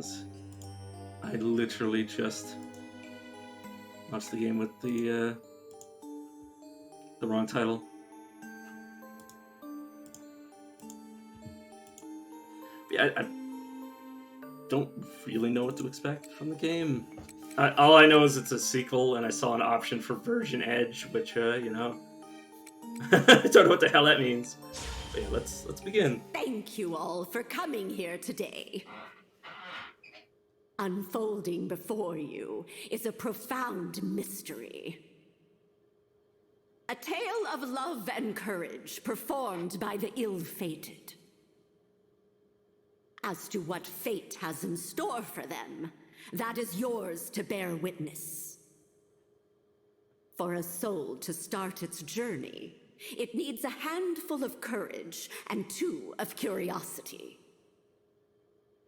because I literally just launched the game with the wrong title. Yeah, I don't really know what to expect from the game. All I know is it's a sequel, and I saw an option for version Edge, which I don't know what the hell that means. But yeah, let's begin. Thank you all for coming here today. Unfolding before you is a profound mystery. A tale of love and courage performed by the ill-fated. As to what fate has in store for them, that is yours to bear witness. For a soul to start its journey, it needs a handful of courage and 2 of curiosity.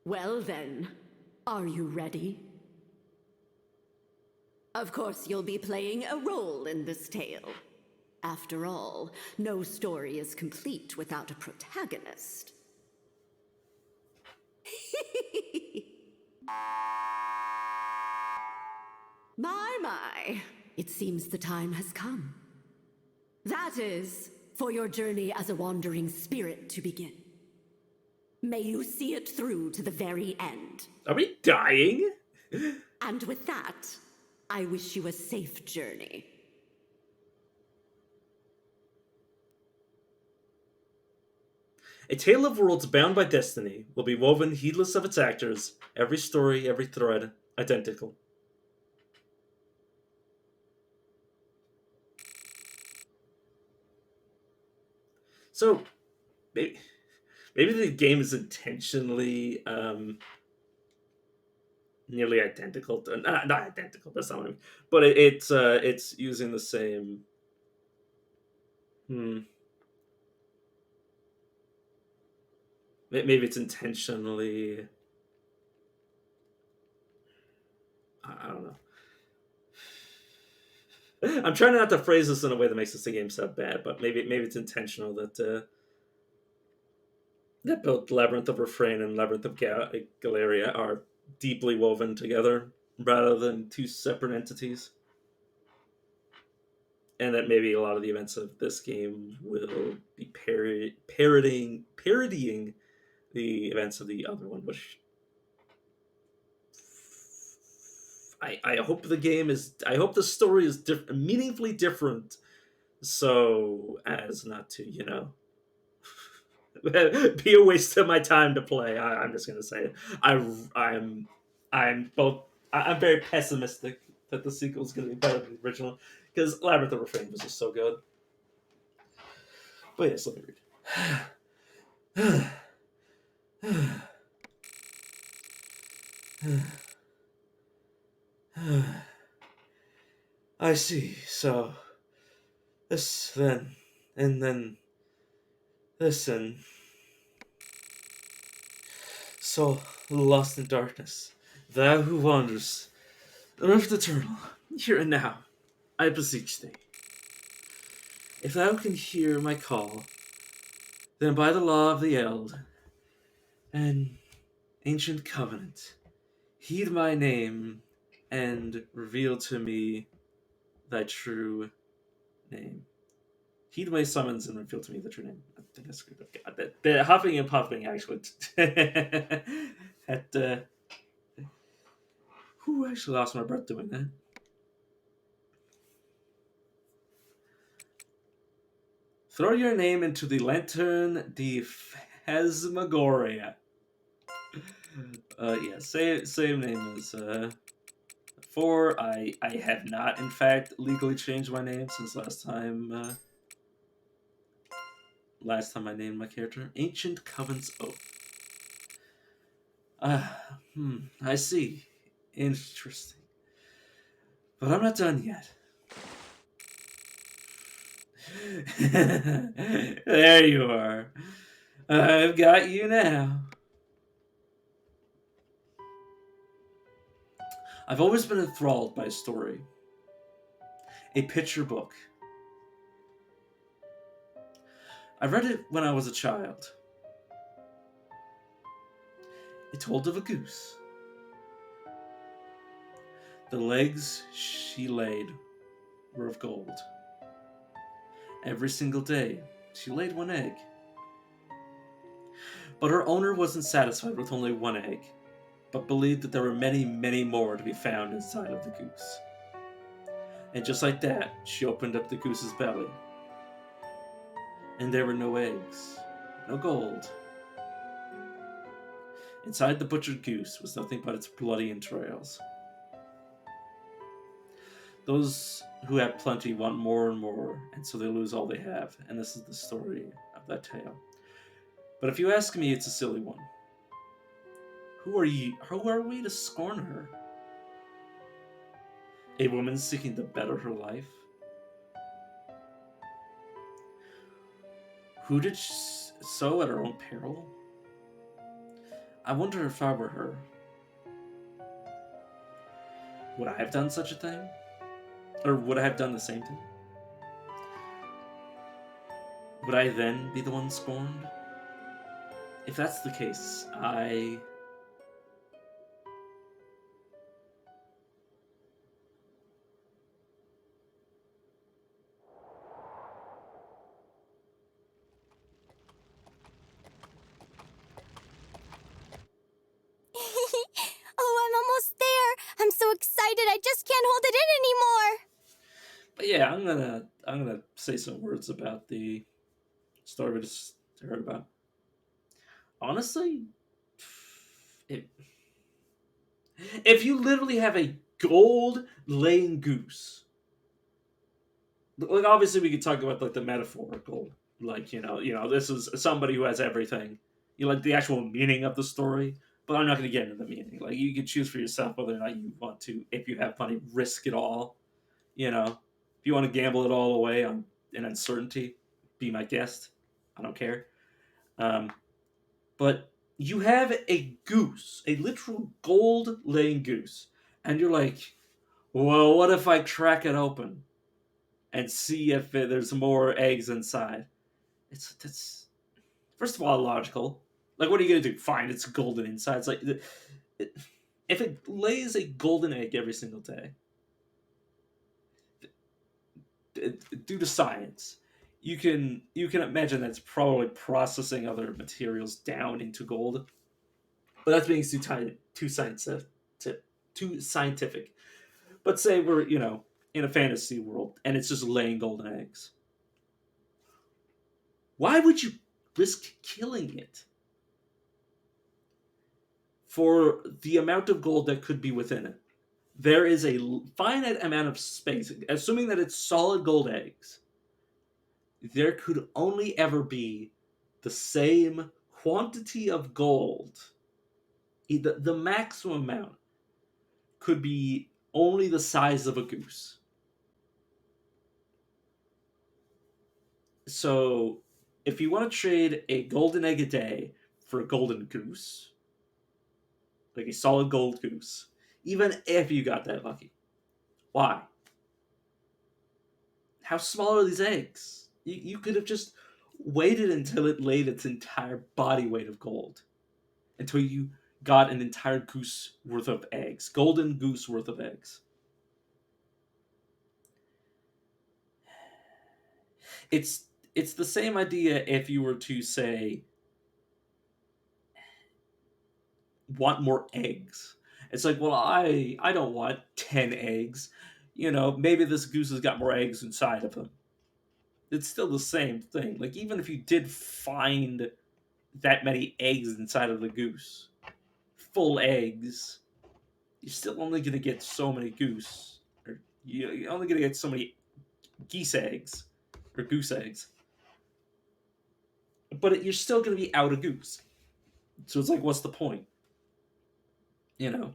Well then, are you ready? Of course, you'll be playing a role in this tale. After all, no story is complete without a protagonist. My, it seems the time has come. That is, for your journey as a wandering spirit to begin. May you see it through to the very end. Are we dying? And with that, I wish you a safe journey. A tale of worlds bound by destiny will be woven heedless of its actors, every story, every thread, identical. So, maybe the game is intentionally nearly identical to, not identical, that's not what I mean, but it's using the same maybe it's intentionally, I don't know. I'm trying not to phrase this in a way that makes this game sound bad, but maybe it's intentional that that both Labyrinth of Refrain and Labyrinth of Galleria are deeply woven together rather than 2 separate entities. And that maybe a lot of the events of this game will be parodying the events of the other one, which I hope the game is. I hope the story is meaningfully different, so as not to be a waste of my time to play. I'm just gonna say it. I'm very pessimistic that the sequel is gonna be better than the original because Labyrinth of Refrain was just so good. But yes, let me read. I see. So this then, and then this, and so lost in darkness, thou who wanders the rift eternal, here and now, I beseech thee. If thou can hear my call, then by the law of the Eld and ancient covenant, heed my name and reveal to me thy true name. Heed my summons and reveal to me the true name. I think I screwed up. God, the huffing and puffing actually. Who actually lost my breath doing that? Throw your name into the Lantern de Phasmagoria. Yeah, same name as before. I have not, in fact, legally changed my name since last time I named my character. Ancient Covenant's Oath. I see. Interesting. But I'm not done yet. There you are. I've got you now. I've always been enthralled by a story. A picture book. I read it when I was a child. It told of a goose The legs she laid were of gold. Every single day, she laid one egg. But her owner wasn't satisfied with only one egg, but believed that there were many, many more to be found inside of the goose. And just like that, she opened up the goose's belly. And there were no eggs, no gold. Inside the butchered goose was nothing but its bloody entrails. Those who have plenty want more and more, and so they lose all they have, and this is the story of that tale. But if you ask me, it's a silly one. Who are you? Who are we to scorn her? A woman seeking to better her life? Who did so at her own peril? I wonder if I were her. Would I have done such a thing? Or would I have done the same thing? Would I then be the one scorned? If that's the case, Oh, I'm almost there. I'm so excited. I just can't hold it in anymore. But yeah, I'm gonna say some words about the story we just heard about. Honestly, it, if you literally have a gold laying goose, like obviously we could talk about like the metaphorical, like this is somebody who has everything. You like the actual meaning of the story, but I'm not going to get into the meaning. Like you can choose for yourself whether or not you want to, if you have money, risk it all. If you want to gamble it all away on an uncertainty, be my guest. I don't care. Um, but you have a goose, a literal gold laying goose, and you're like, well, what if I crack it open and see if there's more eggs inside? That's first of all illogical. Like, what are you gonna do? Find it's golden inside? It's like if it lays a golden egg every single day, due to science, you can imagine that's probably processing other materials down into gold. But that's being too scientific. Too scientific. But say we're in a fantasy world and it's just laying golden eggs. Why would you risk killing it for the amount of gold that could be within it? There is a finite amount of space, assuming that it's solid gold eggs. There could only ever be the same quantity of gold. The maximum amount could be only the size of a goose. So, if you want to trade a golden egg a day for a golden goose, like a solid gold goose, even if you got that lucky, why? How small are these eggs? You could have just waited until it laid its entire body weight of gold, until you got an entire goose worth of eggs, golden goose worth of eggs. It's it's the same idea if you were to say want more eggs. It's like, well, I don't want 10 eggs. Maybe this goose has got more eggs inside of him. It's still the same thing. Like even if you did find that many eggs inside of the goose, full eggs, you're still only going to get so many goose. Or you're only going to get so many geese eggs or goose eggs. But you're still going to be out of goose. So it's like, what's the point? You know?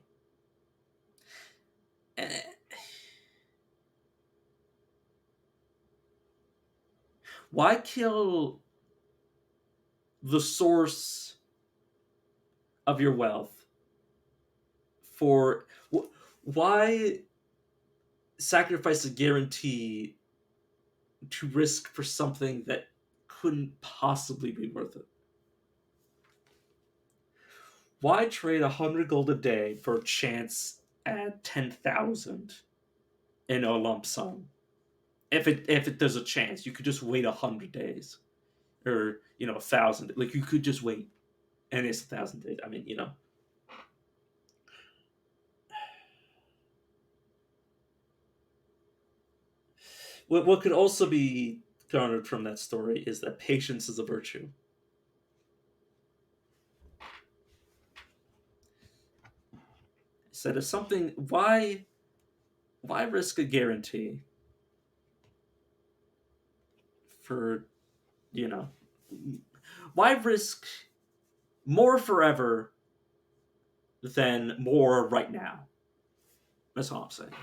Eh, why kill the source of your wealth for why sacrifice a guarantee to risk for something that couldn't possibly be worth it? Why trade 100 gold a day for a chance add 10,000 in a lump sum. If there's a chance, you could just wait 100 days, or 1,000. Like you could just wait, and it's 1,000 days. I mean, what could also be garnered from that story is that patience is a virtue. Said if something, why risk a guarantee for, you know, why risk more forever than more right now? That's all I'm saying.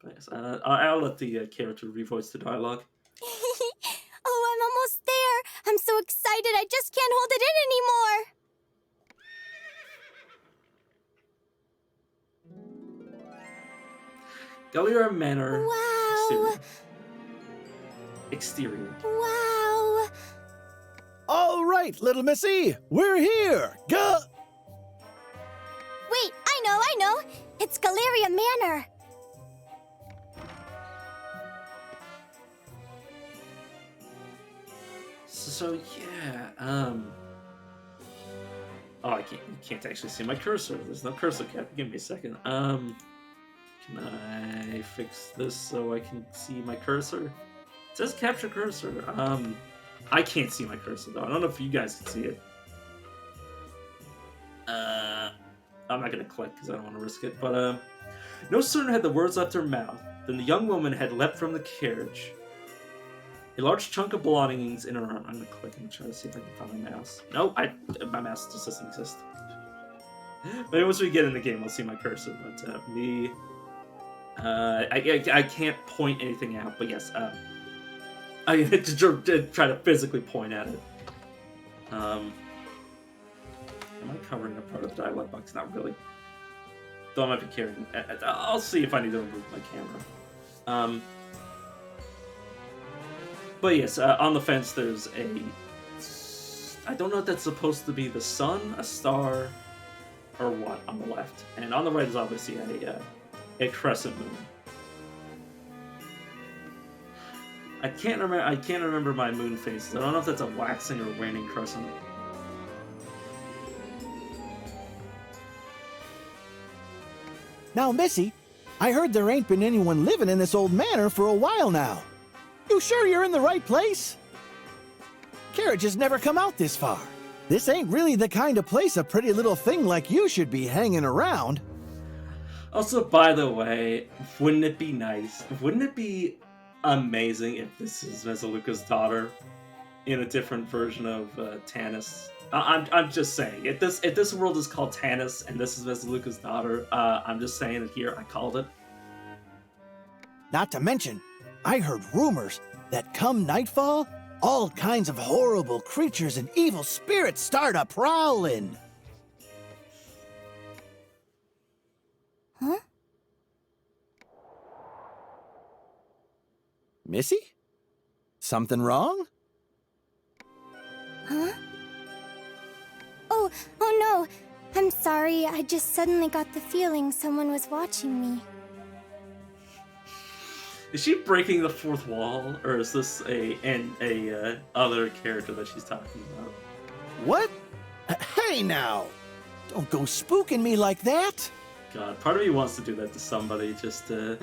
But yes, I'll let the character revoice the dialogue. Oh, I'm almost there. I'm so excited, I just can't hold it in anymore. Galleria Manor. Wow. Exterior. Wow. All right, little missy, we're here. Go. Wait, I know. It's Galleria Manor. So yeah, oh, you can't actually see my cursor. There's no cursor cap. Give me a second. Can I fix this so I can see my cursor? It says capture cursor. I can't see my cursor though. I don't know if you guys can see it. I'm not gonna click because I don't want to risk it. But no sooner had the words left her mouth than the young woman had leapt from the carriage. A large chunk of belongings in her arm. I'm gonna click and try to see if I can find my mouse. No, my mouse just doesn't exist. Maybe once we get in the game, I'll see my cursor. But I can't point anything out. But yes, I had to try to physically point at it. Am I covering a part of the dialogue box? Not really. Though I might be carrying. I'll see if I need to remove my camera. But yes, on the fence there's I don't know if that's supposed to be the sun, a star, or what on the left. And on the right is obviously a crescent moon. I can't remember my moon phases. I don't know if that's a waxing or waning crescent. Now, Missy, I heard there ain't been anyone living in this old manor for a while now. You sure you're in the right place? Carriages never come out this far. This ain't really the kind of place a pretty little thing like you should be hanging around. Also, by the way, wouldn't it be nice? Wouldn't it be amazing if this is Mesaluka's daughter in a different version of Tanis? I'm just saying, if this world is called Tanis and this is Mesaluka's daughter, I'm just saying it here. I called it. Not to mention, I heard rumors that come nightfall, all kinds of horrible creatures and evil spirits start a-prowling. Huh? Missy? Something wrong? Huh? Oh no. I'm sorry. I just suddenly got the feeling someone was watching me. Is she breaking the fourth wall, or is this a other character that she's talking about? What? Hey now! Don't go spooking me like that! God, part of me wants to do that to somebody, just to...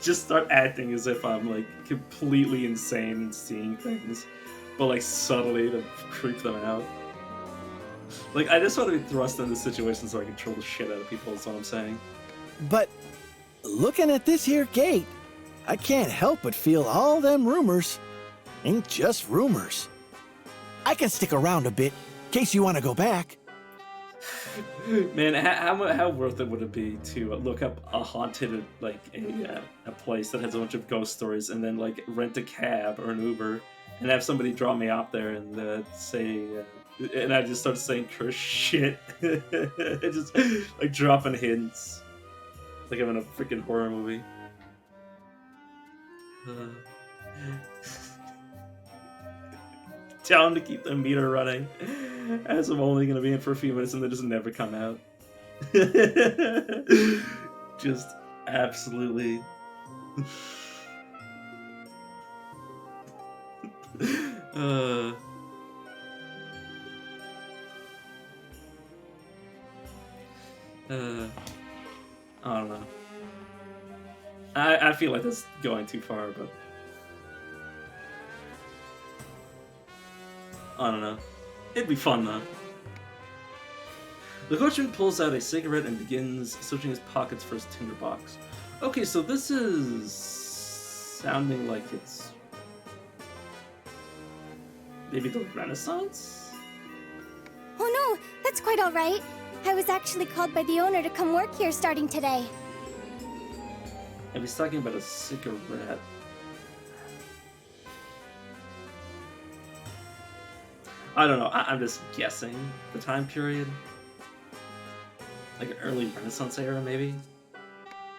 just start acting as if I'm, like, completely insane and seeing things, but, like, subtly to creep them out. Like, I just want to be thrust into situations so I control the shit out of people, that's what I'm saying. But, looking at this here gate, I can't help but feel all them rumors ain't just rumors. I can stick around a bit, in case you want to go back. Man, how worth it would it be to look up a haunted, like, a place that has a bunch of ghost stories, and then, like, rent a cab or an Uber, and have somebody draw me out there and say... and I just start saying curse shit. Just, like, dropping hints. Like I'm in a freaking horror movie. Tell him to keep the meter running. As I'm only gonna be in for a few minutes and they just never come out. Just absolutely. uh, I don't know. I feel like that's going too far, but I don't know. It'd be fun though. The coachman pulls out a cigarette and begins searching his pockets for his tinderbox. Okay, so this is sounding like it's maybe the Renaissance? Oh no, that's quite all right. I was actually called by the owner to come work here starting today. And he's talking about a cigarette. I don't know. I'm just guessing the time period. Like an early Renaissance era, maybe?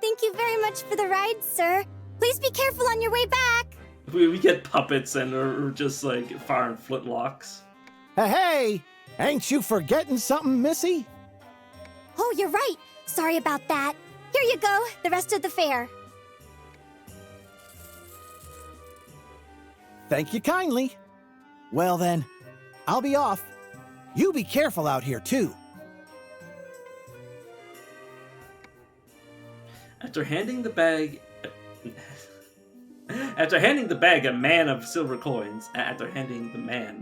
Thank you very much for the ride, sir. Please be careful on your way back. We get puppets and or just like firing flintlocks. Hey! Ain't you forgetting something, Missy? Oh, you're right. Sorry about that. Here you go, the rest of the fare. Thank you kindly. Well then, I'll be off. You be careful out here, too. After handing the bag a man of silver coins, the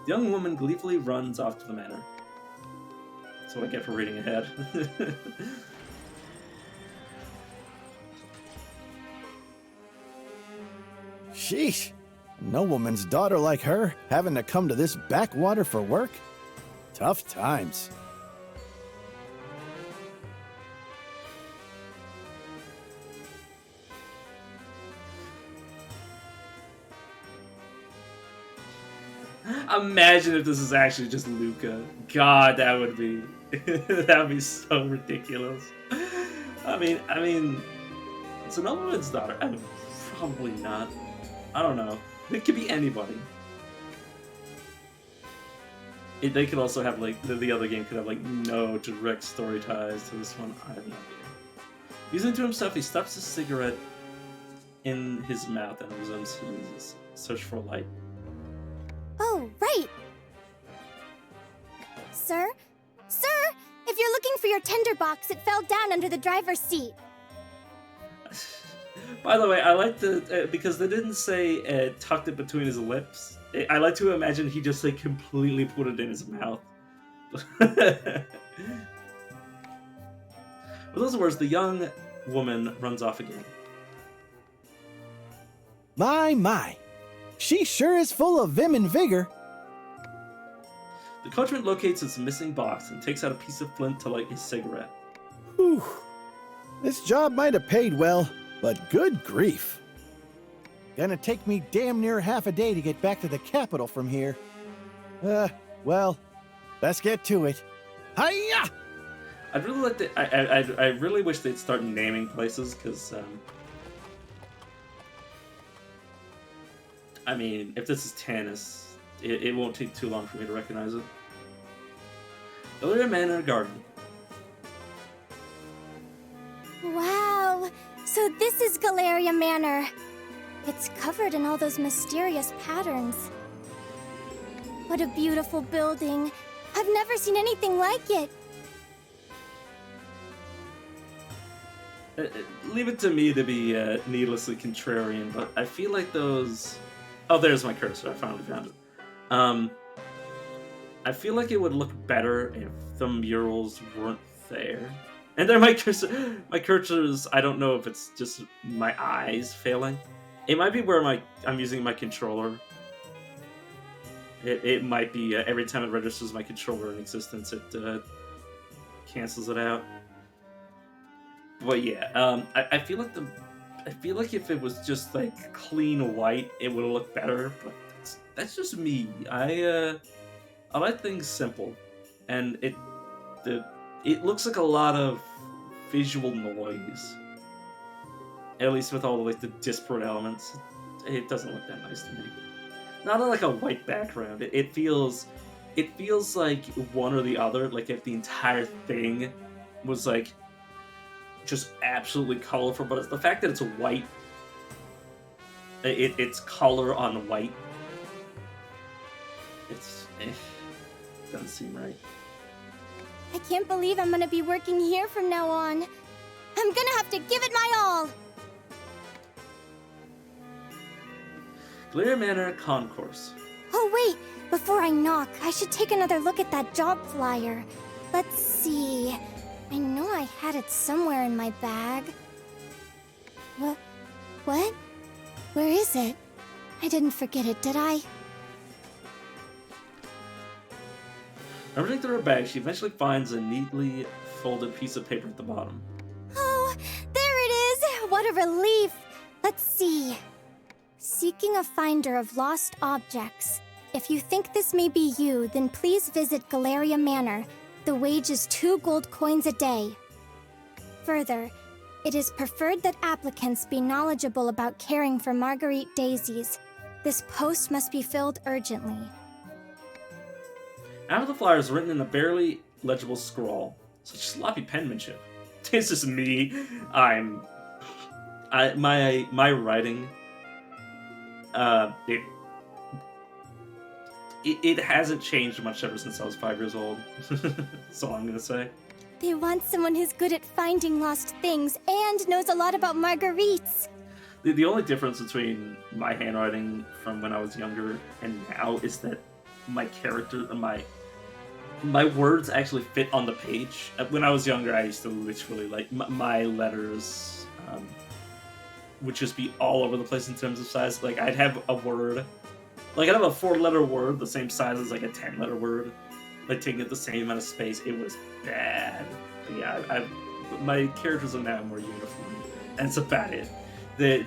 young woman gleefully runs off to the manor. That's what I get for reading ahead. Sheesh. No woman's daughter like her having to come to this backwater for work? Tough times. Imagine if this is actually just Luca. God, that would be that would be so ridiculous. I mean, it's a nobleman's daughter. I mean, probably not. I don't know. It could be anybody. They could also have like the other game could have like no direct story ties to this one. I have no idea. Musing to himself, he stuffs his cigarette in his mouth and resumes his search for light. Oh, right. Sir? Sir! If you're looking for your tinderbox, it fell down under the driver's seat. By the way, I like the because they didn't say tucked it between his lips. I like to imagine he just like completely put it in his mouth. With those words, the young woman runs off again. My. She sure is full of vim and vigor. The coachman locates his missing box and takes out a piece of flint to light his cigarette. Whew. This job might have paid well, but good grief. Gonna take me damn near half a day to get back to the capital from here. Well, let's get to it. Hiya! I'd really like to. I really wish they'd start naming places, because I mean, if this is Tanis, it won't take too long for me to recognize it. Galleria Manor Garden. Wow! So this is Galleria Manor. It's covered in all those mysterious patterns. What a beautiful building. I've never seen anything like it. Leave it to me to be needlessly contrarian, but I feel like those... Oh, there's my cursor. I finally found it. I feel like it would look better if the murals weren't there. And they're my cursors. I don't know if it's just my eyes failing. It might be where I'm using my controller. It might be every time it registers my controller in existence, it cancels it out. But yeah, I feel like if it was just like clean white, it would look better. But that's just me. I like things simple, and it looks like a lot of visual noise. At least with all the like the disparate elements, it doesn't look that nice to me. Not on like a white background. It feels it feels like one or the other. Like if the entire thing was like just absolutely colorful, but it's the fact that it's white. It's color on white. Doesn't seem right. I can't believe I'm gonna be working here from now on. I'm gonna have to give it my all. Galleria Manor Concourse. Oh wait, before I knock, I should take another look at that job flyer. Let's see. I know I had it somewhere in my bag. What? Where is it? I didn't forget it, did I? Rummaging through her bag, she eventually finds a neatly folded piece of paper at the bottom. Oh, there it is! What a relief! Let's see. Seeking a finder of lost objects. If you think this may be you, then please visit Galleria Manor. The wage is 2 gold coins a day. Further, it is preferred that applicants be knowledgeable about caring for Marguerite daisies. This post must be filled urgently. After the flyer is written in a barely legible scrawl. Such sloppy penmanship. This is me. My writing. It hasn't changed much ever since I was 5 years old. That's all I'm gonna say. They want someone who's good at finding lost things and knows a lot about Marguerites. The only difference between my handwriting from when I was younger and now is that my character, my words actually fit on the page. When I was younger, I used to literally, like, my letters would just be all over the place in terms of size. Like, I'd have a word, like, I'd have a 4-letter word the same size as, like, a 10-letter word. Like, taking up the same amount of space. It was bad. But yeah, my characters are now more uniform. And that's about it. They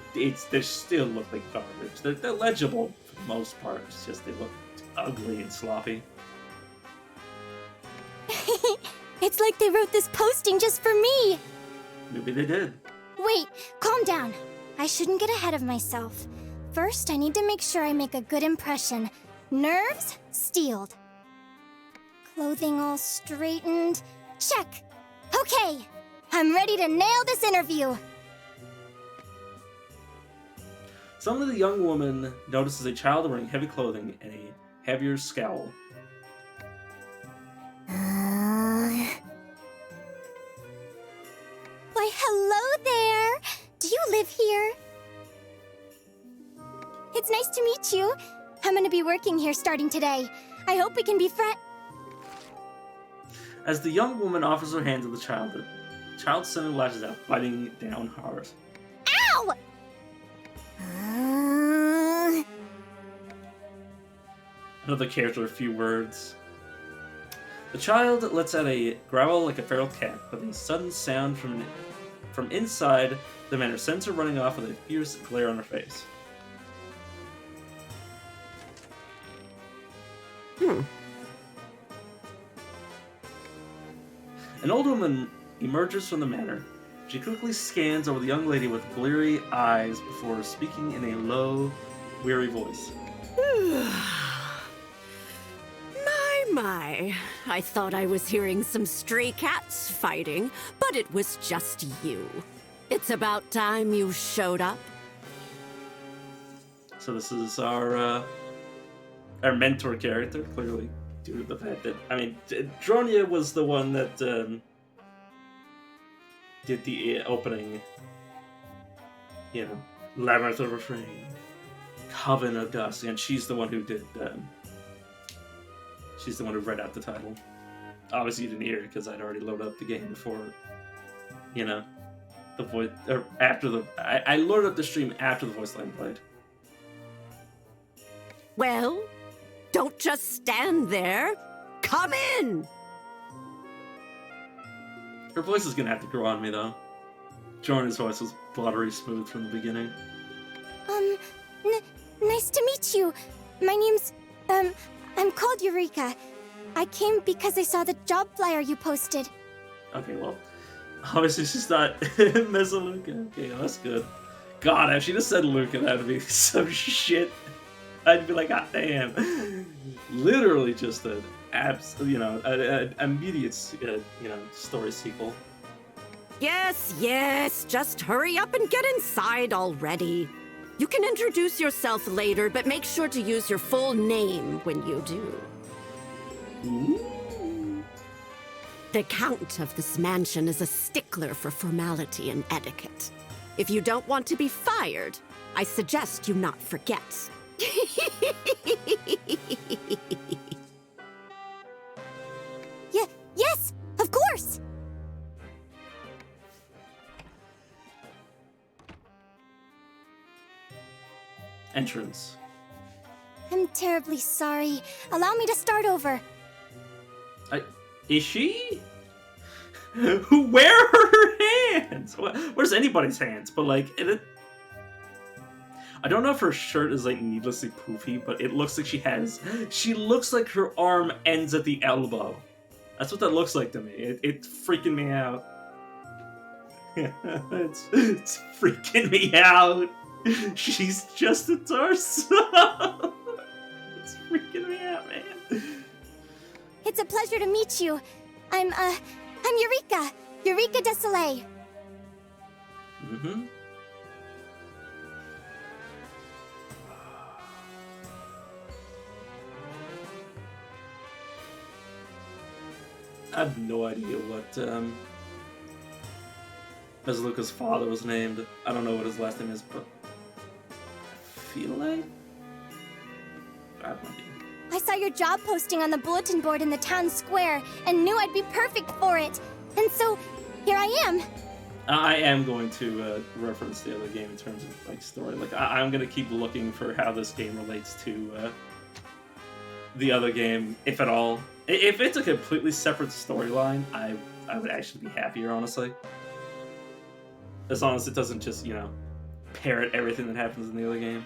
still look like garbage. They're legible for the most part. It's just they look ugly and sloppy. It's like they wrote this posting just for me. Maybe they did. Wait, calm down. I shouldn't get ahead of myself. First, I need to make sure I make a good impression. Nerves steeled. Clothing all straightened. Check. Okay, I'm ready to nail this interview. Suddenly, the young woman notices a child wearing heavy clothing and a heavier scowl. Why, hello there! Do you live here? It's nice to meet you. I'm gonna be working here starting today. I hope we can be friends. As the young woman offers her hand to the child suddenly lashes out, biting down hard. Ow! Another character, a few words. The child lets out a growl like a feral cat, but a sudden sound from inside the manor sends her running off with a fierce glare on her face. An old woman emerges from the manor. She quickly scans over the young lady with bleary eyes before speaking in a low, weary voice. My, I thought I was hearing some stray cats fighting, but it was just you. It's about time you showed up. So this is our mentor character, clearly, due to the fact that, I mean, Dronia was the one that did the opening, Labyrinth of Refrain, Coven of Dusk, and she's the one who did, she's the one who read out the title. Obviously you didn't hear it because I'd already loaded up the game before, the voice, or after the, I loaded up the stream after the voice line played. Well, don't just stand there. Come in! Her voice is gonna have to grow on me, though. Jordan's voice was buttery smooth from the beginning. Nice to meet you. My name's, I'm called Eureka. I came because I saw the job flyer you posted. Okay, well, obviously she's not Miss Luca. Okay, well, that's good. God, if she just said Luca, that would be some shit. I'd be like, God damn. literally just an an immediate story sequel. Yes, yes, just hurry up and get inside already. You can introduce yourself later, but make sure to use your full name when you do. Ooh. The Count of this mansion is a stickler for formality and etiquette. If you don't want to be fired, I suggest you not forget. Yes, of course! Entrance. I'm terribly sorry. Allow me to start over. Is she? Where are her hands? Where's anybody's hands? But like, I don't know if her shirt is like needlessly poofy, but it looks like she looks like her arm ends at the elbow. That's what that looks like to me. It's freaking me out. it's freaking me out. She's just a torso. It's freaking me out, man. It's a pleasure to meet you. I'm Eureka. Eureka de Soleil. Mm-hmm. I have no idea what Bezluca's father was named. I don't know what his last name is, but I feel like I have no idea. I saw your job posting on the bulletin board in the town square and knew I'd be perfect for it. And so, here I am. I am going to reference the other game in terms of like story. Like I'm going to keep looking for how this game relates to the other game, if at all. If it's a completely separate storyline, I would actually be happier, honestly. As long as it doesn't just, parrot everything that happens in the other game.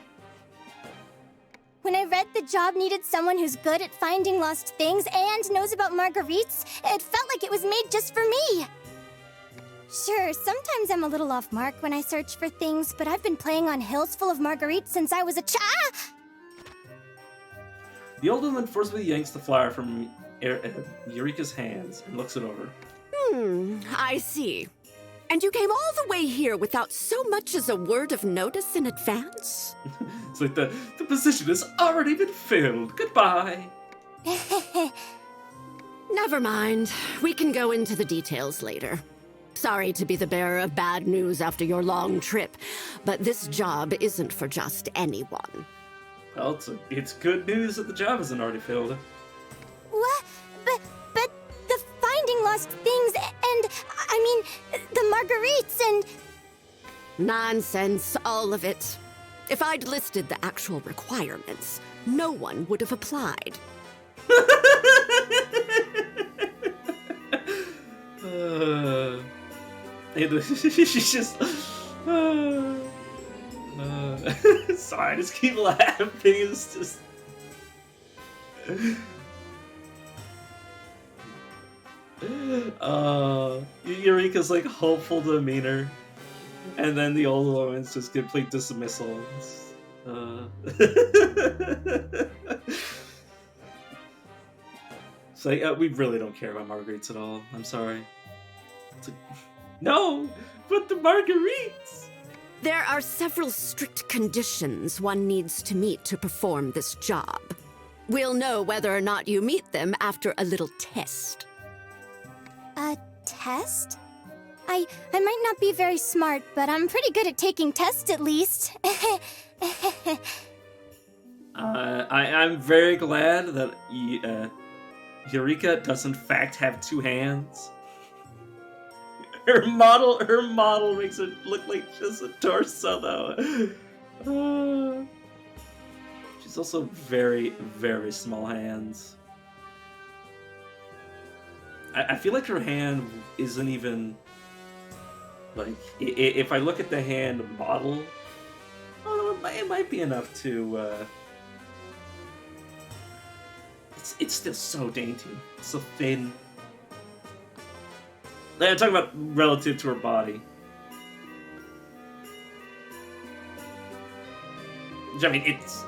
When I read the job needed someone who's good at finding lost things and knows about marguerites, it felt like it was made just for me. Sure, sometimes I'm a little off mark when I search for things, but I've been playing on hills full of marguerites since I was a child. The old woman forcibly yanks the flower from Eureka's hands and looks it over. I see. And you came all the way here without so much as a word of notice in advance? It's like the position has already been filled. Goodbye. Never mind. We can go into the details later. Sorry to be the bearer of bad news after your long trip, but this job isn't for just anyone. Well, it's good news that the job isn't already filled. What? But the finding lost things and, I mean, the marguerites and... Nonsense, all of it. If I'd listed the actual requirements, no one would have applied. She's just... sorry, I just keep laughing. It's just... Eureka's like hopeful demeanor, and then the old woman's just complete dismissal. It's like, we really don't care about marguerites at all. I'm sorry. It's like, no, but the marguerites! There are several strict conditions one needs to meet to perform this job. We'll know whether or not you meet them after a little test. A test? I might not be very smart, but I'm pretty good at taking tests at least. I'm very glad that Eureka does in fact have two hands. Her model makes it look like just a torso, though. She's also very, very small hands. I feel like her hand isn't even like. If I look at the hand model, it might be enough to. It's still so dainty, so thin. I'm talking about relative to her body. I mean, it's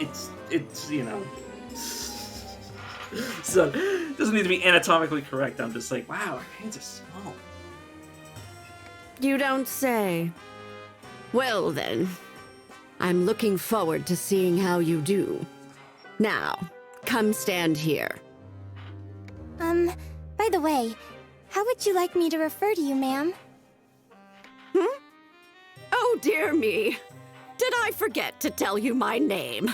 So it doesn't need to be anatomically correct. I'm just like, wow, her hands are small. You don't say. Well then, I'm looking forward to seeing how you do. Now, come stand here. By the way, how would you like me to refer to you, ma'am? Oh dear me. Did I forget to tell you my name?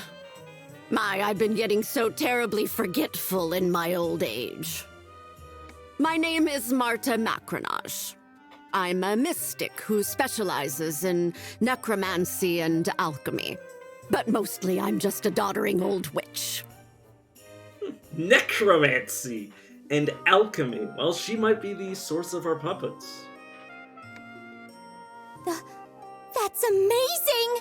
I've been getting so terribly forgetful in my old age. My name is Marta Macronage. I'm a mystic who specializes in necromancy and alchemy. But mostly I'm just a doddering old witch. Necromancy and alchemy. Well, she might be the source of our puppets. That's amazing!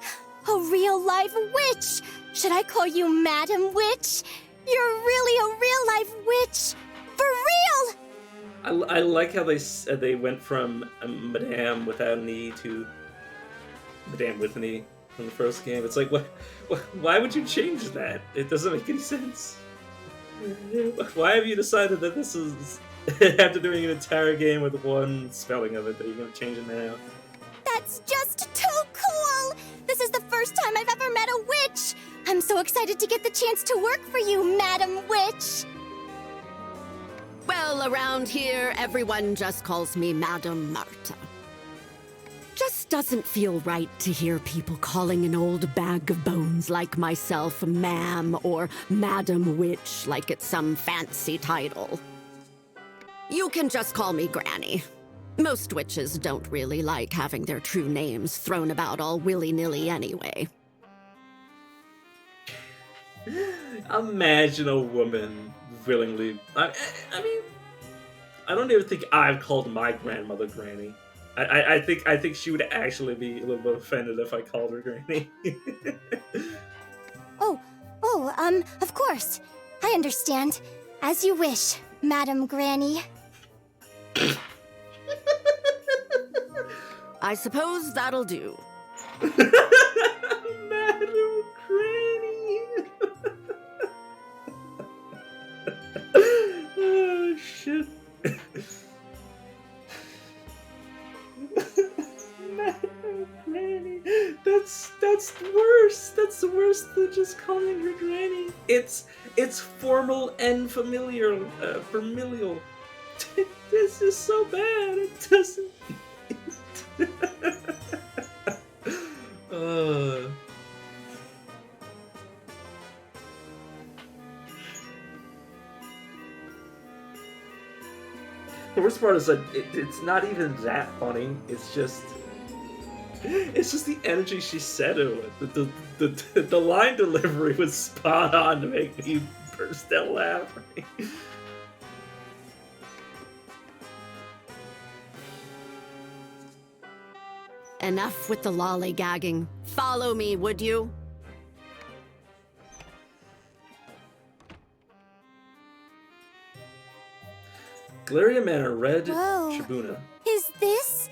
A real-life witch! Should I call you Madam Witch? You're really a real-life witch! For real! I like how they went from Madame without an E to Madame with an E from the first game. It's like, why would you change that? It doesn't make any sense. Why have you decided that this is after doing an entire game with one spelling of it that you're going to change it now? That's just too cool! This is the first time I've ever met a witch! I'm so excited to get the chance to work for you, Madam Witch! Well, around here, everyone just calls me Madam Marta. Just doesn't feel right to hear people calling an old bag of bones like myself ma'am or Madam Witch like it's some fancy title. You can just call me Granny. Most witches don't really like having their true names thrown about all willy-nilly anyway. Imagine a woman willingly... I mean, I don't even think I've called my grandmother Granny. I think she would actually be a little bit offended if I called her Granny. Of course. I understand. As you wish, Madam Granny. I suppose that'll do. Madam Granny! Oh, shit. Madam Granny. That's the worst. That's the worst than just calling her Granny. It's formal and familial. Familial. This is so bad. It doesn't. The worst part is that it's not even that funny. It's just the energy she said it with. The line delivery was spot on to make me burst out laughing. Enough with the lollygagging. Follow me, would you? Galleria Manor, Red Whoa. Tribuna. Is this?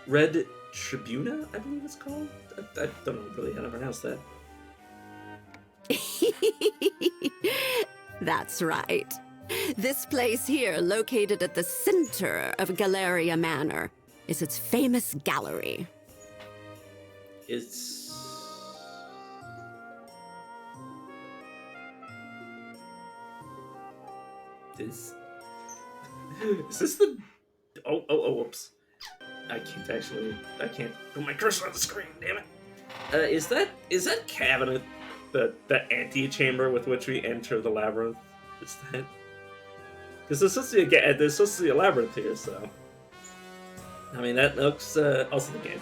Red Tribuna, I believe it's called? I don't know really how to pronounce that. That's right. This place here, located at the center of Galleria Manor, is its famous gallery. Is this the... Oh, whoops. I can't put my cursor on the screen, damn it. Is that cabinet the antechamber with which we enter the labyrinth? Is that... Because there's supposed to be a labyrinth here, so... I mean, that looks... also the game.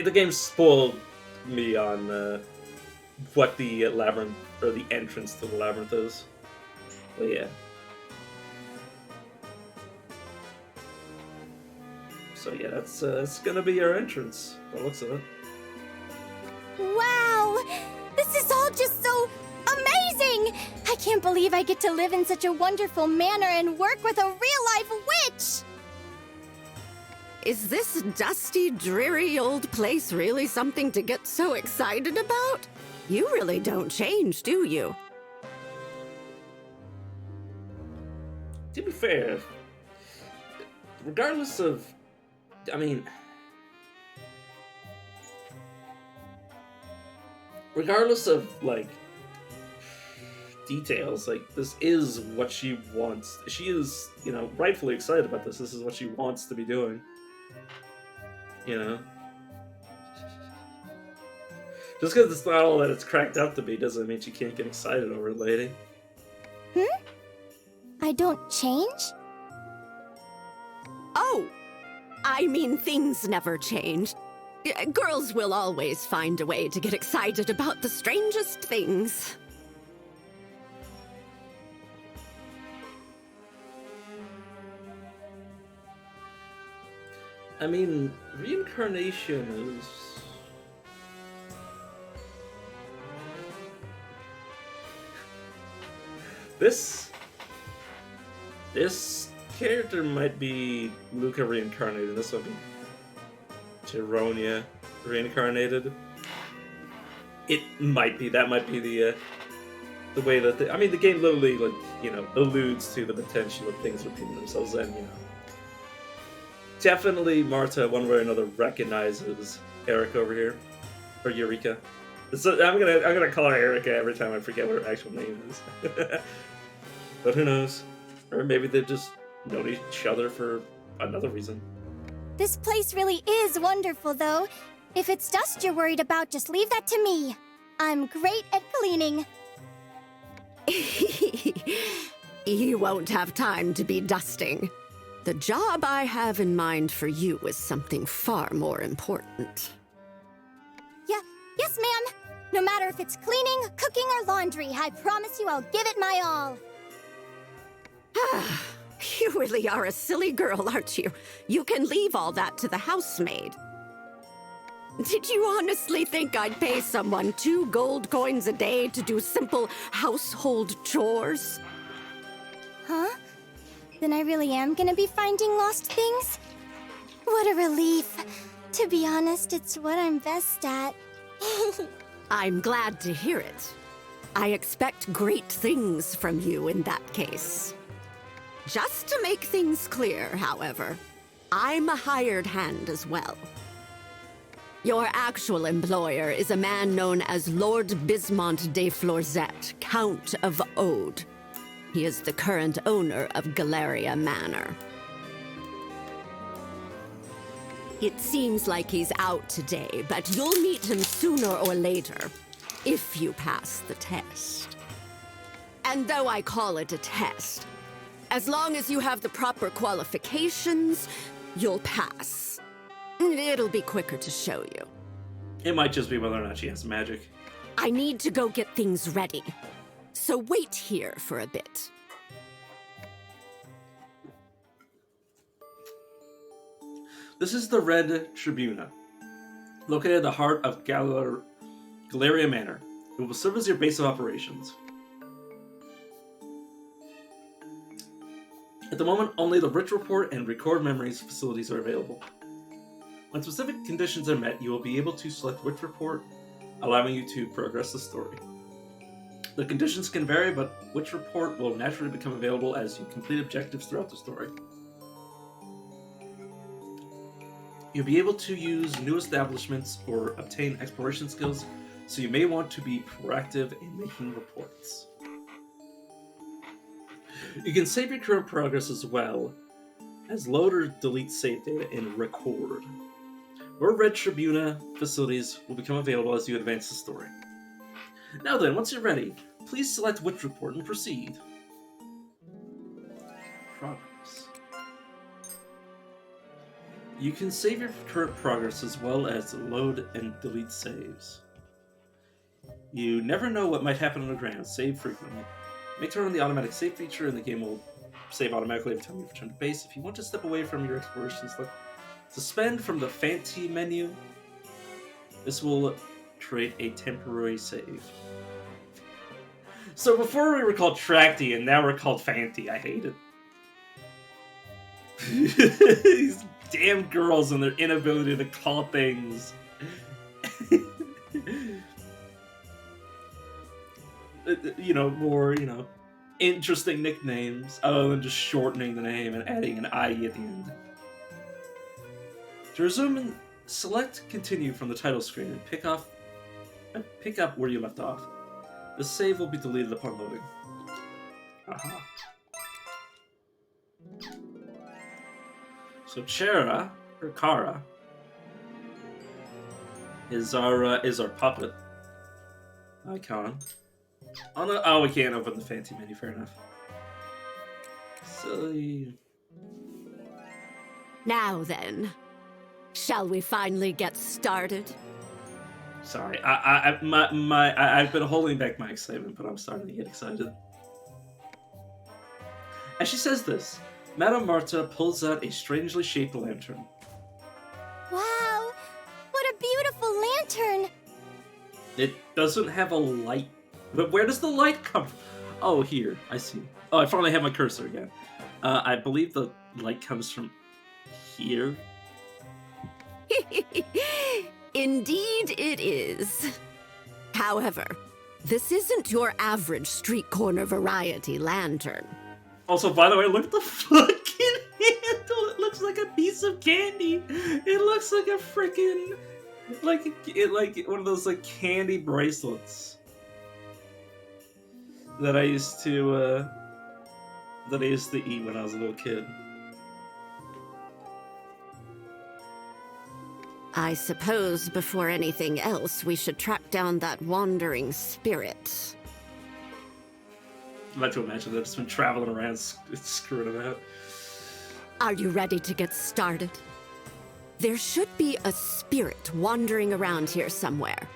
The game spoiled me on what the labyrinth, or the entrance to the labyrinth is. But yeah. So yeah, that's gonna be our entrance, by the looks of it. Wow! This is all just so amazing! I can't believe I get to live in such a wonderful manor and work with a real-life witch! Is this dusty, dreary old place really something to get so excited about? You really don't change, do you? to be fair, regardless of, I mean, regardless of, like, details, like, this is what she wants. She is, you know, rightfully excited about this. This is what she wants to be doing. You know? Just because it's not all that it's cracked up to be doesn't mean she can't get excited over it, lady. I don't change? Oh, I mean, things never change. Girls will always find a way to get excited about the strangest things. I mean, reincarnation is... This character might be Luca reincarnated. This would be Tyronia reincarnated. It might be. That might be the way that I mean, the game literally, like, you know, alludes to the potential of things repeating themselves, and, you know, definitely Marta, one way or another, recognizes Eric over here, or Eureka. So I'm gonna call her Erica every time I forget what her actual name is. But who knows? Or maybe they've just known each other for another reason. This place really is wonderful, though. If it's dust you're worried about, just leave that to me. I'm great at cleaning. You won't have time to be dusting. The job I have in mind for you is something far more important. Yes, ma'am. No matter if it's cleaning, cooking, or laundry, I promise you I'll give it my all. You really are a silly girl, aren't you? You can leave all that to the housemaid. Did you honestly think I'd pay someone 2 gold coins a day to do simple household chores? Huh? Then I really am gonna be finding lost things? What a relief. To be honest, it's what I'm best at. I'm glad to hear it. I expect great things from you in that case. Just to make things clear, however, I'm a hired hand as well. Your actual employer is a man known as Lord Bismont de Florzette, Count of Ode. He is the current owner of Galleria Manor. It seems like he's out today, but you'll meet him sooner or later, if you pass the test. And though I call it a test, as long as you have the proper qualifications, you'll pass. It'll be quicker to show you. It might just be whether or not she has magic. I need to go get things ready, so wait here for a bit. This is the Red Tribuna, located at the heart of Galleria Manor. It will serve as your base of operations. At the moment, only the Rich Report and Record Memories facilities are available. When specific conditions are met, you will be able to select Witch Report, allowing you to progress the story. The conditions can vary, but Witch Report will naturally become available as you complete objectives throughout the story. You'll be able to use new establishments or obtain exploration skills, so you may want to be proactive in making reports. You can save your current progress as well as load or delete save data in Record. More Red Tribuna facilities will become available as you advance the story. Now then, once you're ready, please select Witch Report and proceed. Progress. You can save your current progress as well as load and delete saves. You never know what might happen on the ground. Save frequently. Make turn on the automatic save feature and the game will save automatically every time you return to base. If you want to step away from your exploration, select Suspend from the Fanti menu. This will create a temporary save. So before we were called Tracty and now we're called Fanti. I hate it. These damn girls and their inability to call things. You know, more, you know, interesting nicknames other than just shortening the name and adding an IE at the end. To resume and select continue from the title screen and pick up where you left off. The save will be deleted upon loading. Aha. So Chera, or Kara, is our puppet icon. Oh no! Oh, we can't open the fancy menu. Fair enough. Silly. Now then, shall we finally get started? Sorry, I've been holding back my excitement, but I'm starting to get excited. As she says this, Madame Marta pulls out a strangely shaped lantern. Wow! What a beautiful lantern! It doesn't have a light. But where does the light come from? Oh, here. I see. Oh, I finally have my cursor again. I believe the light comes from here. Indeed it is. However, this isn't your average street corner variety lantern. Also, by the way, look at the fucking handle. It looks like a piece of candy. It looks like a freaking like one of those like candy bracelets that I used to eat when I was a little kid. I suppose before anything else, we should track down that wandering spirit. I'd like to imagine that it's been traveling around, screwing about. Are you ready to get started? There should be a spirit wandering around here somewhere.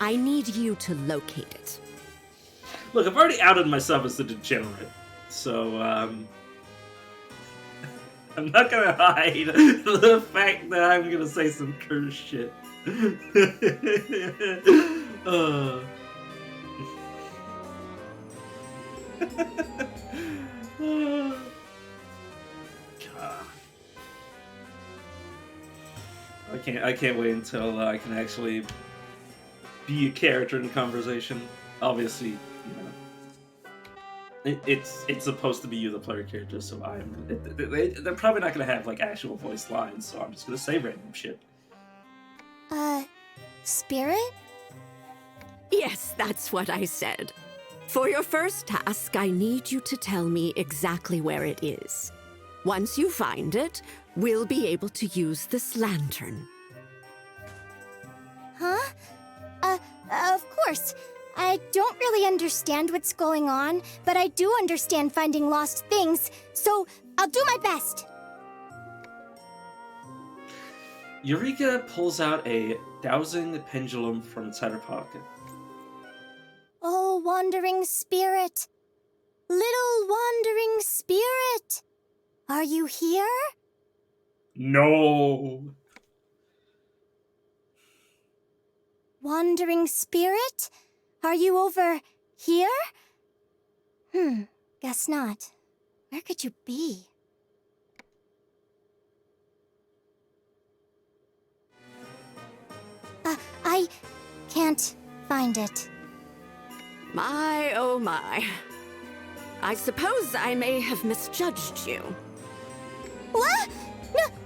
I need you to locate it. Look, I've already outed myself as the degenerate, so I'm not gonna hide the fact that I'm gonna say some curse shit. God. I can't wait until I can actually be a character in the conversation. Obviously, you know, it's supposed to be you, the player character. So they're probably not gonna have like actual voice lines. So I'm just gonna say random shit. Spirit? Yes, that's what I said. For your first task, I need you to tell me exactly where it is. Once you find it, we'll be able to use this lantern. Huh? Of course. I don't really understand what's going on, but I do understand finding lost things, so I'll do my best. Eureka pulls out a dowsing pendulum from inside her pocket. Oh, wandering spirit. Little wandering spirit. Are you here? No. Wandering spirit? Are you over here? Guess not. Where could you be? I can't find it. My, oh my. I suppose I may have misjudged you. What?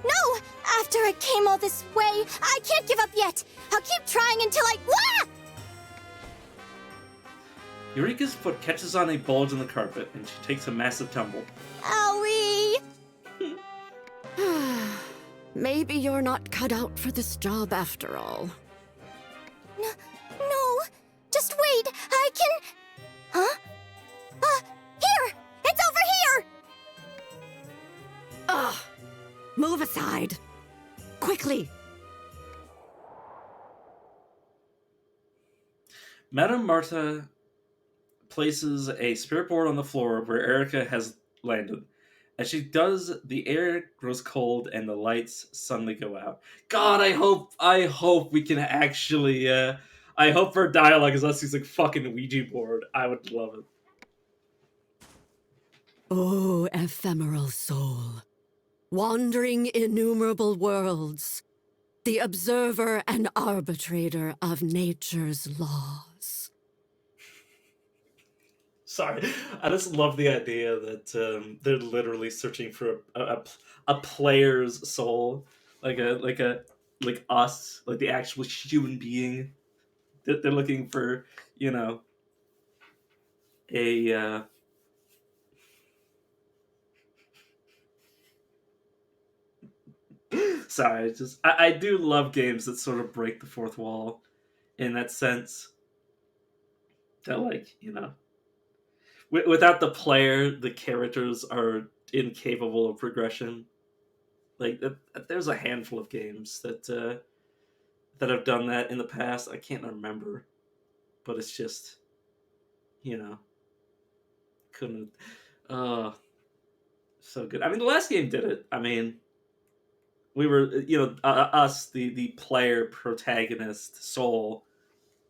No! After I came all this way, I can't give up yet! I'll keep trying until I... Ah! Eureka's foot catches on a bulge in the carpet, and she takes a massive tumble. Owie! Maybe you're not cut out for this job after all. No! Just wait! I can... Huh? Here! It's over here! Ugh! Move aside! Quickly! Madame Marta places a spirit board on the floor where Erica has landed. As she does, the air grows cold and the lights suddenly go out. God, I hope we can actually, I hope her dialogue is us using fucking Ouija board. I would love it. Oh, ephemeral soul, wandering innumerable worlds, the observer and arbitrator of nature's laws. Sorry, I just love the idea that they're literally searching for a player's soul, like us, like the actual human being. They're looking for, you know, a sorry, it's just I do love games that sort of break the fourth wall in that sense. That, like, you know, without the player, the characters are incapable of progression. Like there's a handful of games that have done that in the past. I can't remember, but it's just, you know, couldn't. Uh, so good. I mean, the last game did it. I mean, we were, you know, us, the player protagonist soul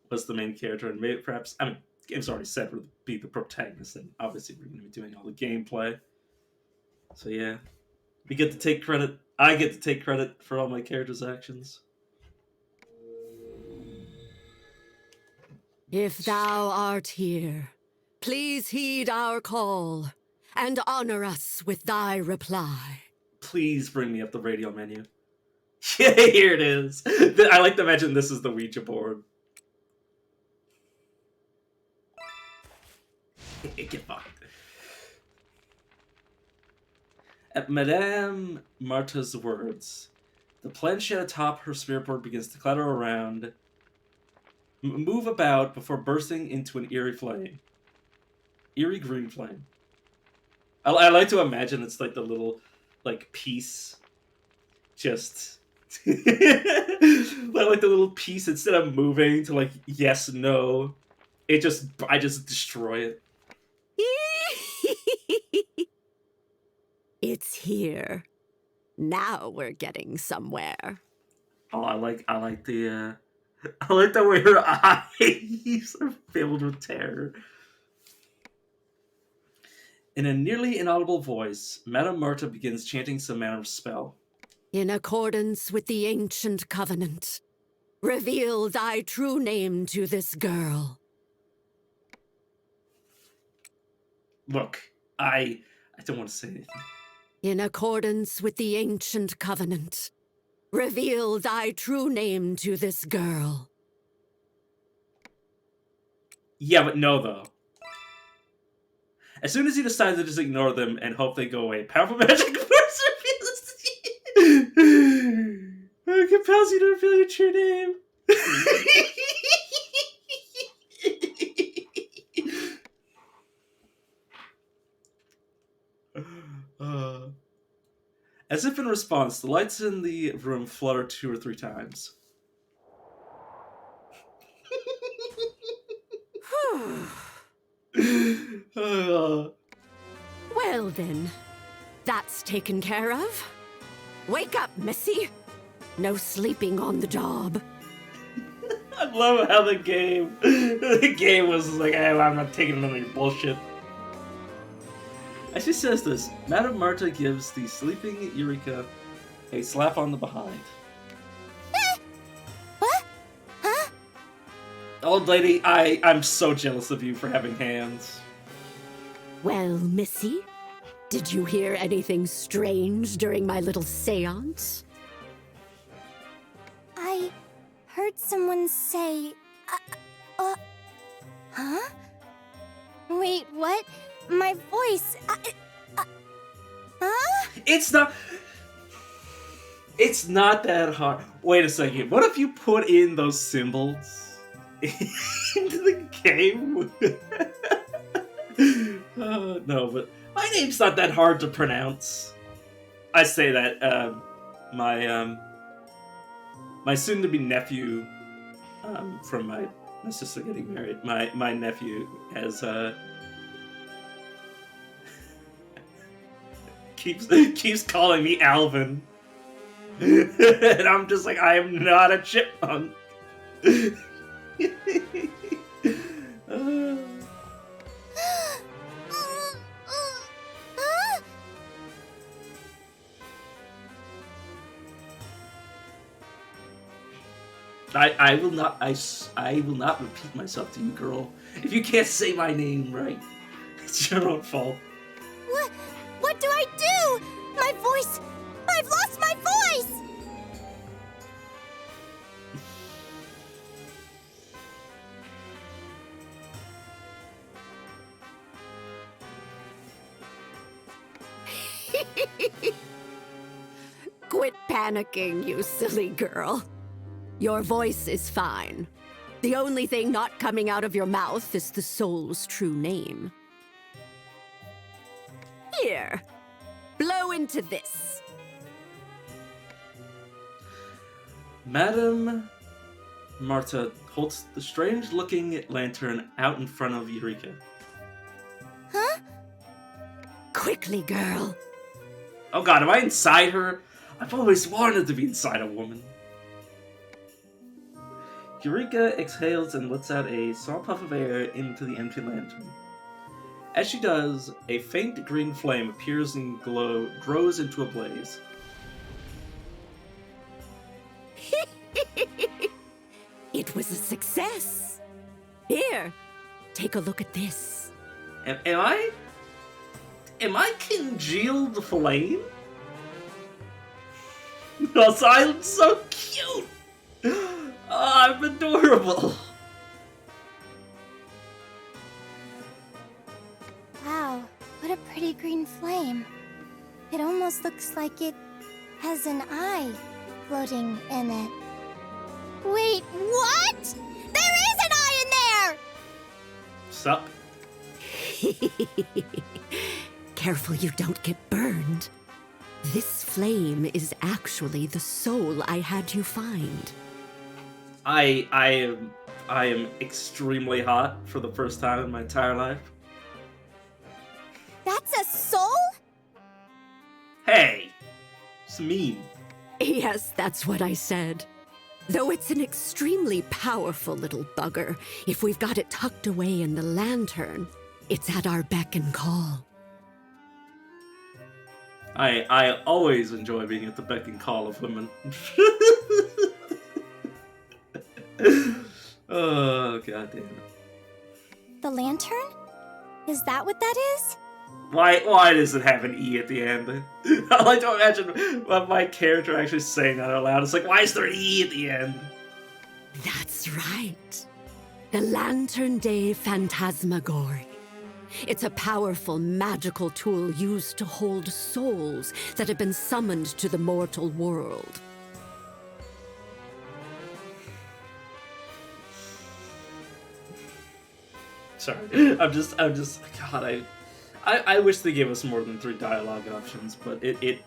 was the main character, and maybe perhaps, I mean, game's already said would be the protagonist, and obviously we're going to be doing all the gameplay. So yeah, we get to take credit. I get to take credit for all my characters' actions. If thou art here, please heed our call and honor us with thy reply. Please bring me up the radio menu. Yeah, here it is. I like to imagine this is the Ouija board. Get fucked. At Madame Marta's words, the planchette atop her spirit board begins to clatter around, move about before bursting into an eerie flame. Eerie green flame. I like to imagine it's like the little, like, piece. Just. like the little piece, instead of moving to, like, yes, no, I just destroy it. It's here. Now we're getting somewhere. Oh, I like the I like the way her eyes are filled with terror. In a nearly inaudible voice, Madame Marta begins chanting some manner of spell. In accordance with the ancient covenant, reveal thy true name to this girl. Look, I don't want to say anything. In accordance with the ancient covenant, reveal thy true name to this girl. Yeah, but no, though. As soon as you decide to just ignore them and hope they go away, powerful magic force compels you to reveal your true name. As if in response, the lights in the room flutter 2 or 3 times. Well then, that's taken care of. Wake up, Missy. No sleeping on the job. I love how the game was like, I'm not taking none of your bullshit. As she says this, Madame Marta gives the sleeping Eureka a slap on the behind. What? Huh? Old lady, I'm so jealous of you for having hands. Well, Missy, did you hear anything strange during my little seance? I heard someone say, huh? Wait, what? My voice, huh? It's not that hard. Wait a second. What if you put in those symbols into the game? No, but my name's not that hard to pronounce. I say that my soon-to-be nephew, from my sister getting married, my nephew has keeps calling me Alvin. And I'm just like, I am not a chipmunk. I will not repeat myself to you, girl. If you can't say my name right. It's your own fault. What do I do? My voice! I've lost my voice! Quit panicking, you silly girl. Your voice is fine. The only thing not coming out of your mouth is the soul's true name. Here, blow into this. Madame Marta holds the strange-looking lantern out in front of Eureka. Huh? Quickly, girl. Oh god, am I inside her? I've always wanted to be inside a woman. Eureka exhales and lets out a small puff of air into the empty lantern. As she does, a faint green flame appears and grows into a blaze. It was a success. Here, take a look at this. Am I congealed flame? Because I'm so cute! Oh, I'm adorable! Wow, what a pretty green flame. It almost looks like it has an eye floating in it. Wait, what? There is an eye in there! Sup? Careful you don't get burned. This flame is actually the soul I had you find. I am extremely hot for the first time in my entire life. That's a soul? Hey! It's mean. Yes, that's what I said. Though it's an extremely powerful little bugger, if we've got it tucked away in the lantern, it's at our beck and call. I always enjoy being at the beck and call of women. Oh, god damn it. The lantern? Is that what that is? Why does it have an E at the end? I like to imagine my character actually saying that out loud. It's like, why is there an E at the end? That's right. The Lantern Day Phantasmagory. It's a powerful magical tool used to hold souls that have been summoned to the mortal world. Sorry, I'm just, God, I wish they gave us more than 3 dialogue options, but it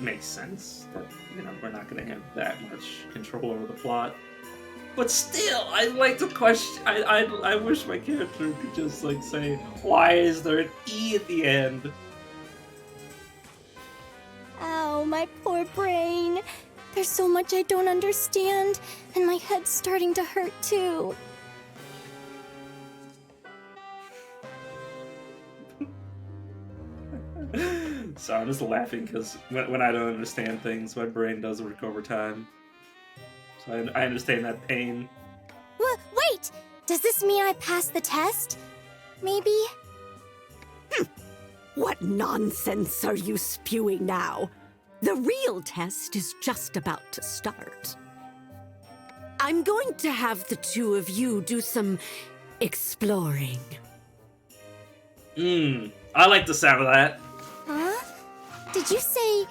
makes sense that, you know, we're not going to have that much control over the plot. But still, I like to question. I wish my character could just like say, "Why is there an E at the end?" Ow, my poor brain. There's so much I don't understand, and my head's starting to hurt too. So I'm just laughing because when I don't understand things, my brain does work overtime. So I understand that pain. Wait! Does this mean I passed the test? Maybe? What nonsense are you spewing now? The real test is just about to start. I'm going to have the two of you do some exploring. I like the sound of that. Huh? Did you say...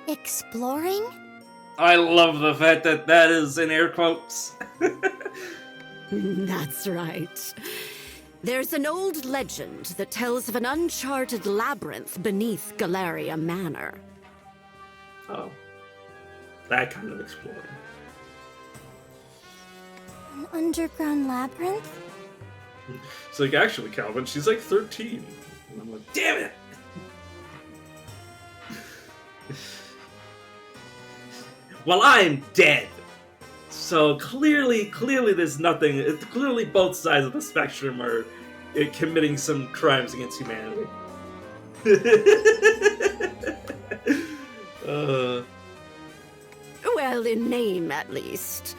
exploring? I love the fact that that is in air quotes. That's right. There's an old legend that tells of an uncharted labyrinth beneath Galleria Manor. Oh. That kind of exploring. An underground labyrinth? It's like, actually, Calvin, she's like 13. And I'm like, damn it! Well, I'm dead. So clearly there's nothing. Clearly both sides of the spectrum are committing some crimes against humanity. Well, in name, at least.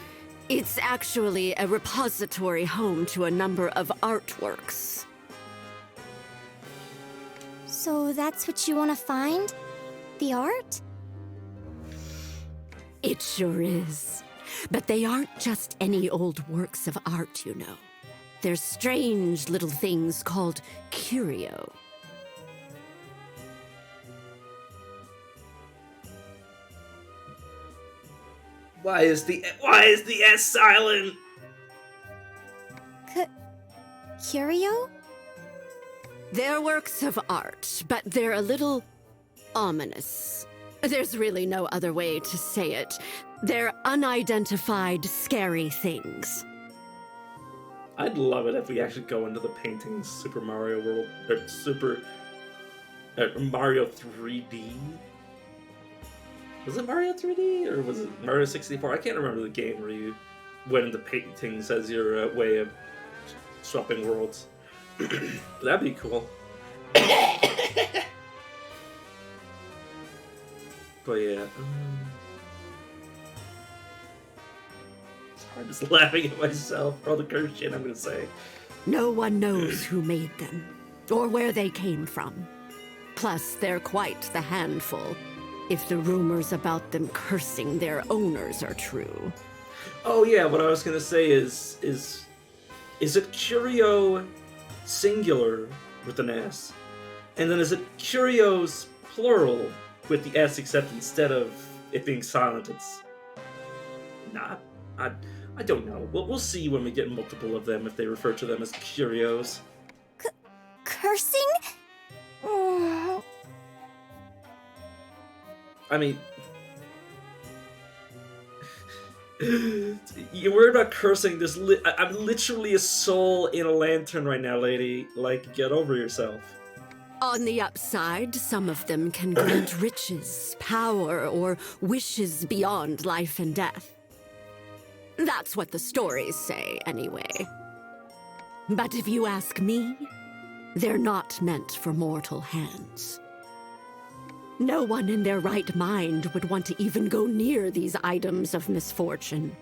It's actually a repository home to a number of artworks. So that's what you want to find? The art? It sure is. But they aren't just any old works of art, you know. They're strange little things called curio. Why is the S silent? Curio? They're works of art, but they're a little ominous. There's really no other way to say it. They're unidentified, scary things. I'd love it if we actually go into the paintings Super Mario World or Mario 3D. Was it Mario 3D or was it Mario 64? I can't remember the game where you went into paintings as your way of swapping worlds. That'd be cool. But yeah, I'm just laughing at myself for all the curse shit I'm gonna say. No one knows who made them, or where they came from. Plus, they're quite the handful, if the rumors about them cursing their owners are true. Oh yeah, what I was gonna say is it curio singular with an S? And then is it curios plural with the S, except instead of it being silent, it's not? I don't know. We'll see when we get multiple of them if they refer to them as curios. Cursing? Mm. I mean, you're worried about cursing. I'm literally a soul in a lantern right now, lady. Like, get over yourself. On the upside, some of them can grant riches, power, or wishes beyond life and death. That's what the stories say, anyway. But if you ask me, they're not meant for mortal hands. No one in their right mind would want to even go near these items of misfortune.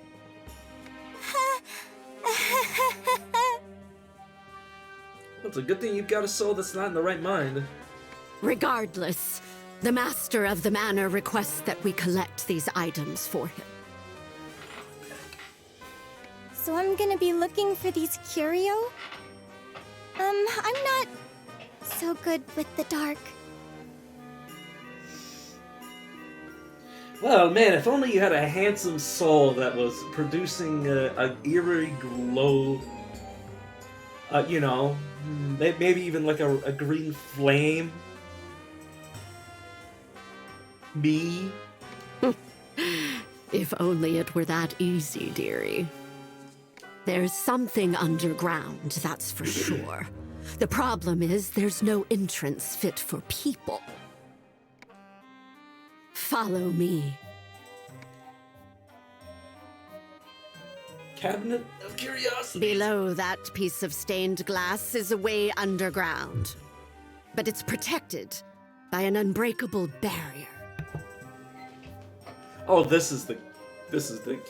It's a good thing you've got a soul that's not in the right mind. Regardless, the master of the manor requests that we collect these items for him. So I'm gonna be looking for these curio? I'm not so good with the dark. Well, man, if only you had a handsome soul that was producing an eerie glow. You know, maybe even like a green flame. Me. If only it were that easy, dearie. There's something underground, that's for sure. The problem is there's no entrance fit for people. Follow me. Cabinet of Curiosity. Below that piece of stained glass is a way underground. But it's protected by an unbreakable barrier. Oh, this is the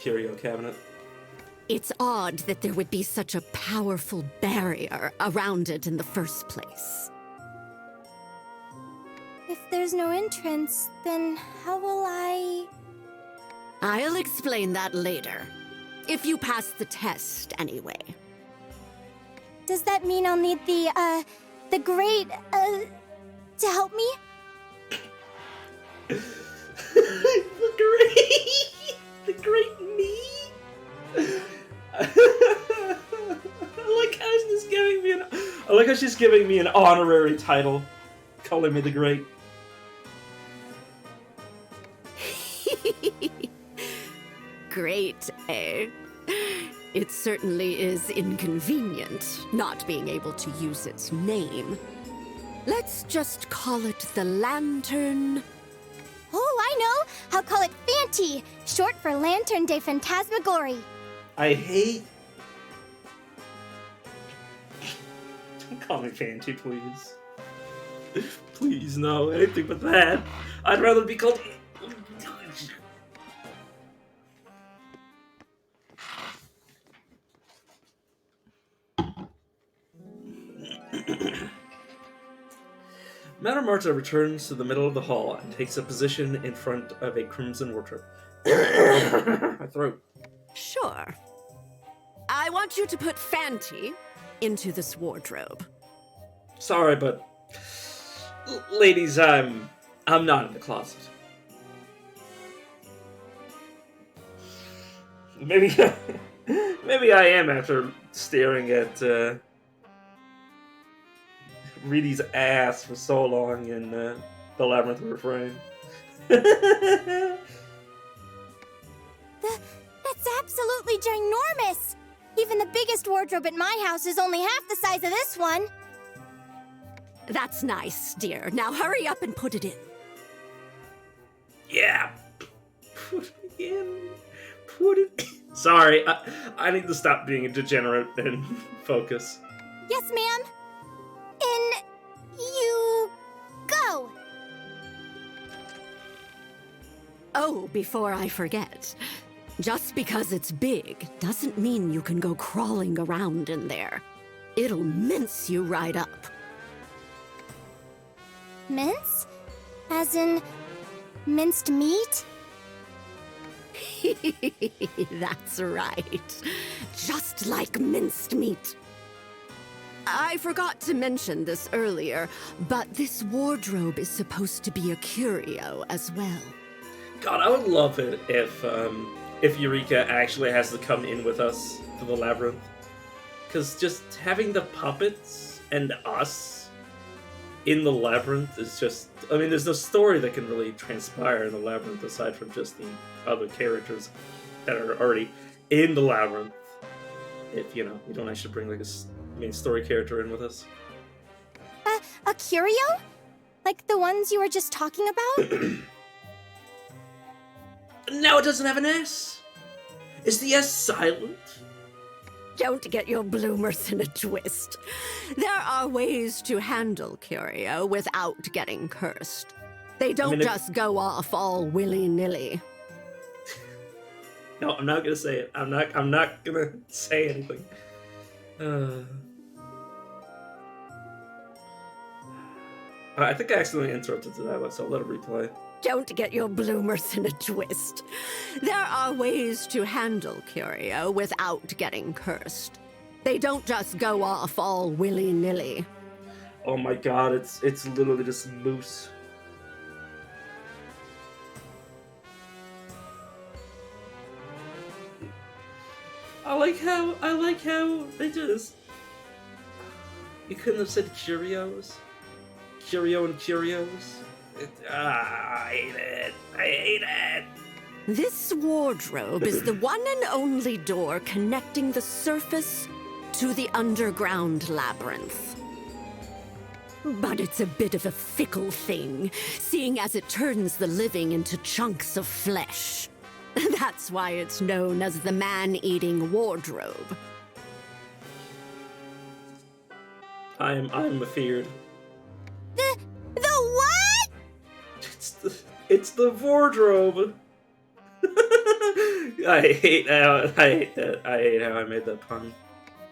curio cabinet. It's odd that there would be such a powerful barrier around it in the first place. If there's no entrance, then how will I... I'll explain that later. If you pass the test, anyway. Does that mean I'll need the great, to help me? the great me? I like how she's giving me an honorary title, calling me the great. Great, eh? It certainly is inconvenient, not being able to use its name. Let's just call it the Lantern. Oh, I know! I'll call it Fanty, short for Lantern de Phantasmagorie. I hate... Don't call me Fanty, please. Please, no, anything but that. I'd rather be called... Madame Marta returns to the middle of the hall and takes a position in front of a crimson wardrobe. My throat. Sure. I want you to put Fanti into this wardrobe. Sorry, but ladies, I'm not in the closet. Maybe I am after staring at Reedy's ass for so long in the Labyrinth refrain. That's absolutely ginormous! Even the biggest wardrobe at my house is only half the size of this one. That's nice, dear. Now hurry up and put it in. Yeah, put it in. Put it in. Sorry, I need to stop being a degenerate and focus. Yes, ma'am. In you go. Oh, before I forget. Just because it's big doesn't mean you can go crawling around in there. It'll mince you right up. Mince? As in minced meat? That's right. Just like minced meat. I forgot to mention this earlier, but this wardrobe is supposed to be a curio as well. God, I would love it if Eureka actually has to come in with us to the Labyrinth. Because just having the puppets and us in the Labyrinth is just... I mean, there's no story that can really transpire in the Labyrinth aside from just the other characters that are already in the Labyrinth. If, you know, we don't actually bring, like, a main story character in with us. A curio? Like the ones you were just talking about? No, it doesn't have an S. Is the S silent? Don't get your bloomers in a twist. There are ways to handle curio without getting cursed. They don't just go off all willy-nilly. No, I'm not gonna say it. I'm not gonna say anything. I think I accidentally interrupted the dialogue, so I'll let it replay. Don't get your bloomers in a twist. There are ways to handle curio without getting cursed. They don't just go off all willy-nilly. Oh my god, it's literally just moose. I like how they do this. You couldn't have said curios? Curio and curios? I hate it. I hate it. This wardrobe is the one and only door connecting the surface to the underground labyrinth. But it's a bit of a fickle thing, seeing as it turns the living into chunks of flesh. That's why it's known as the man-eating wardrobe. I'm afeared. The what? It's the wardrobe. I hate how I made that pun.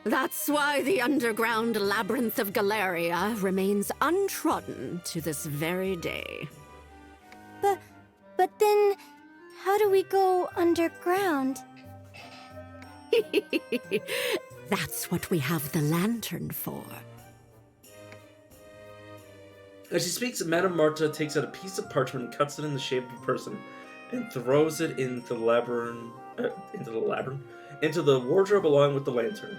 That's why the underground labyrinth of Galleria remains untrodden to this very day. But then, how do we go underground? That's what we have the lantern for. As she speaks, Madame Marta takes out a piece of parchment and cuts it in the shape of a person and throws it into the wardrobe along with the lantern.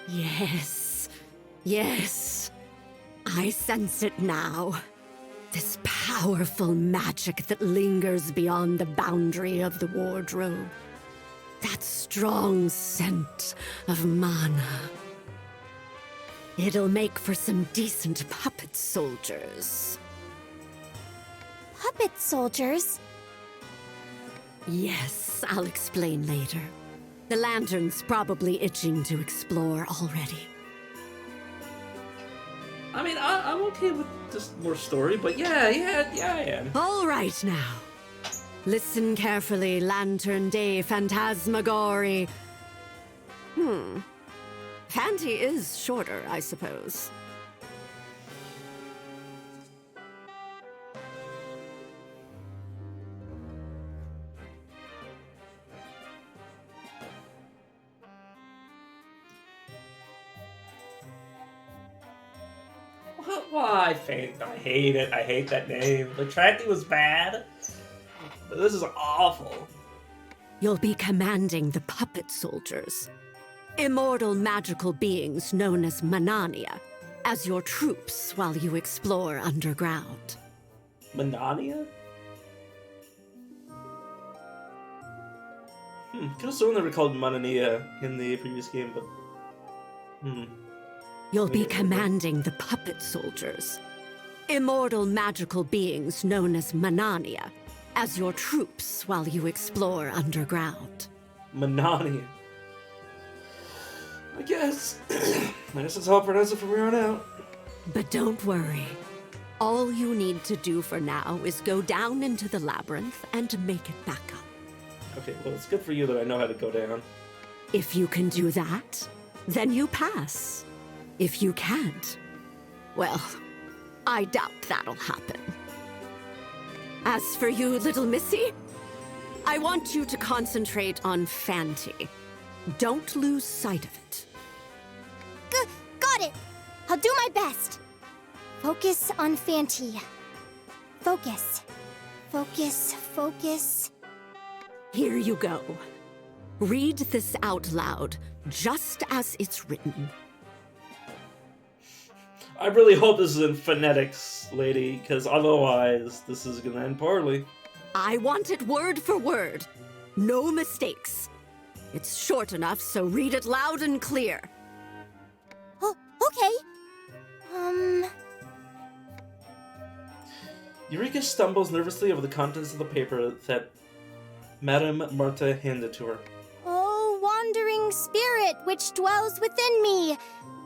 Yes, yes. I sense it now. This powerful magic that lingers beyond the boundary of the wardrobe. That strong scent of mana. It'll make for some decent puppet soldiers. Puppet soldiers? Yes, I'll explain later. The lantern's probably itching to explore already. I mean, I'm okay with just more story, but yeah, I am. All right now. Listen carefully, Lantern de Phantasmagory. Fanti is shorter, I suppose. Why? I hate it. I hate that name. Latranti was bad. But this is awful. You'll be commanding the puppet soldiers, immortal magical beings known as Manania, as your troops while you explore underground. Manania? Could have sworn they were called Manania in the previous game, but... You'll be commanding the puppet soldiers, immortal magical beings known as Manania, as your troops while you explore underground. Manania. I guess. I guess that's how I'll pronounce it from here on out. But don't worry. All you need to do for now is go down into the labyrinth and make it back up. Okay, well, it's good for you that I know how to go down. If you can do that, then you pass. If you can't, well, I doubt that'll happen. As for you, little missy, I want you to concentrate on Fanti. Don't lose sight of it. Got it! I'll do my best. Focus on Fanti. Focus. Focus, focus. Here you go. Read this out loud, just as it's written. I really hope this is in phonetics, lady, because otherwise this is gonna end poorly. I want it word for word. No mistakes. It's short enough, so read it loud and clear. Oh, okay. Eureka stumbles nervously over the contents of the paper that Madame Marta handed to her. Oh, wandering spirit which dwells within me,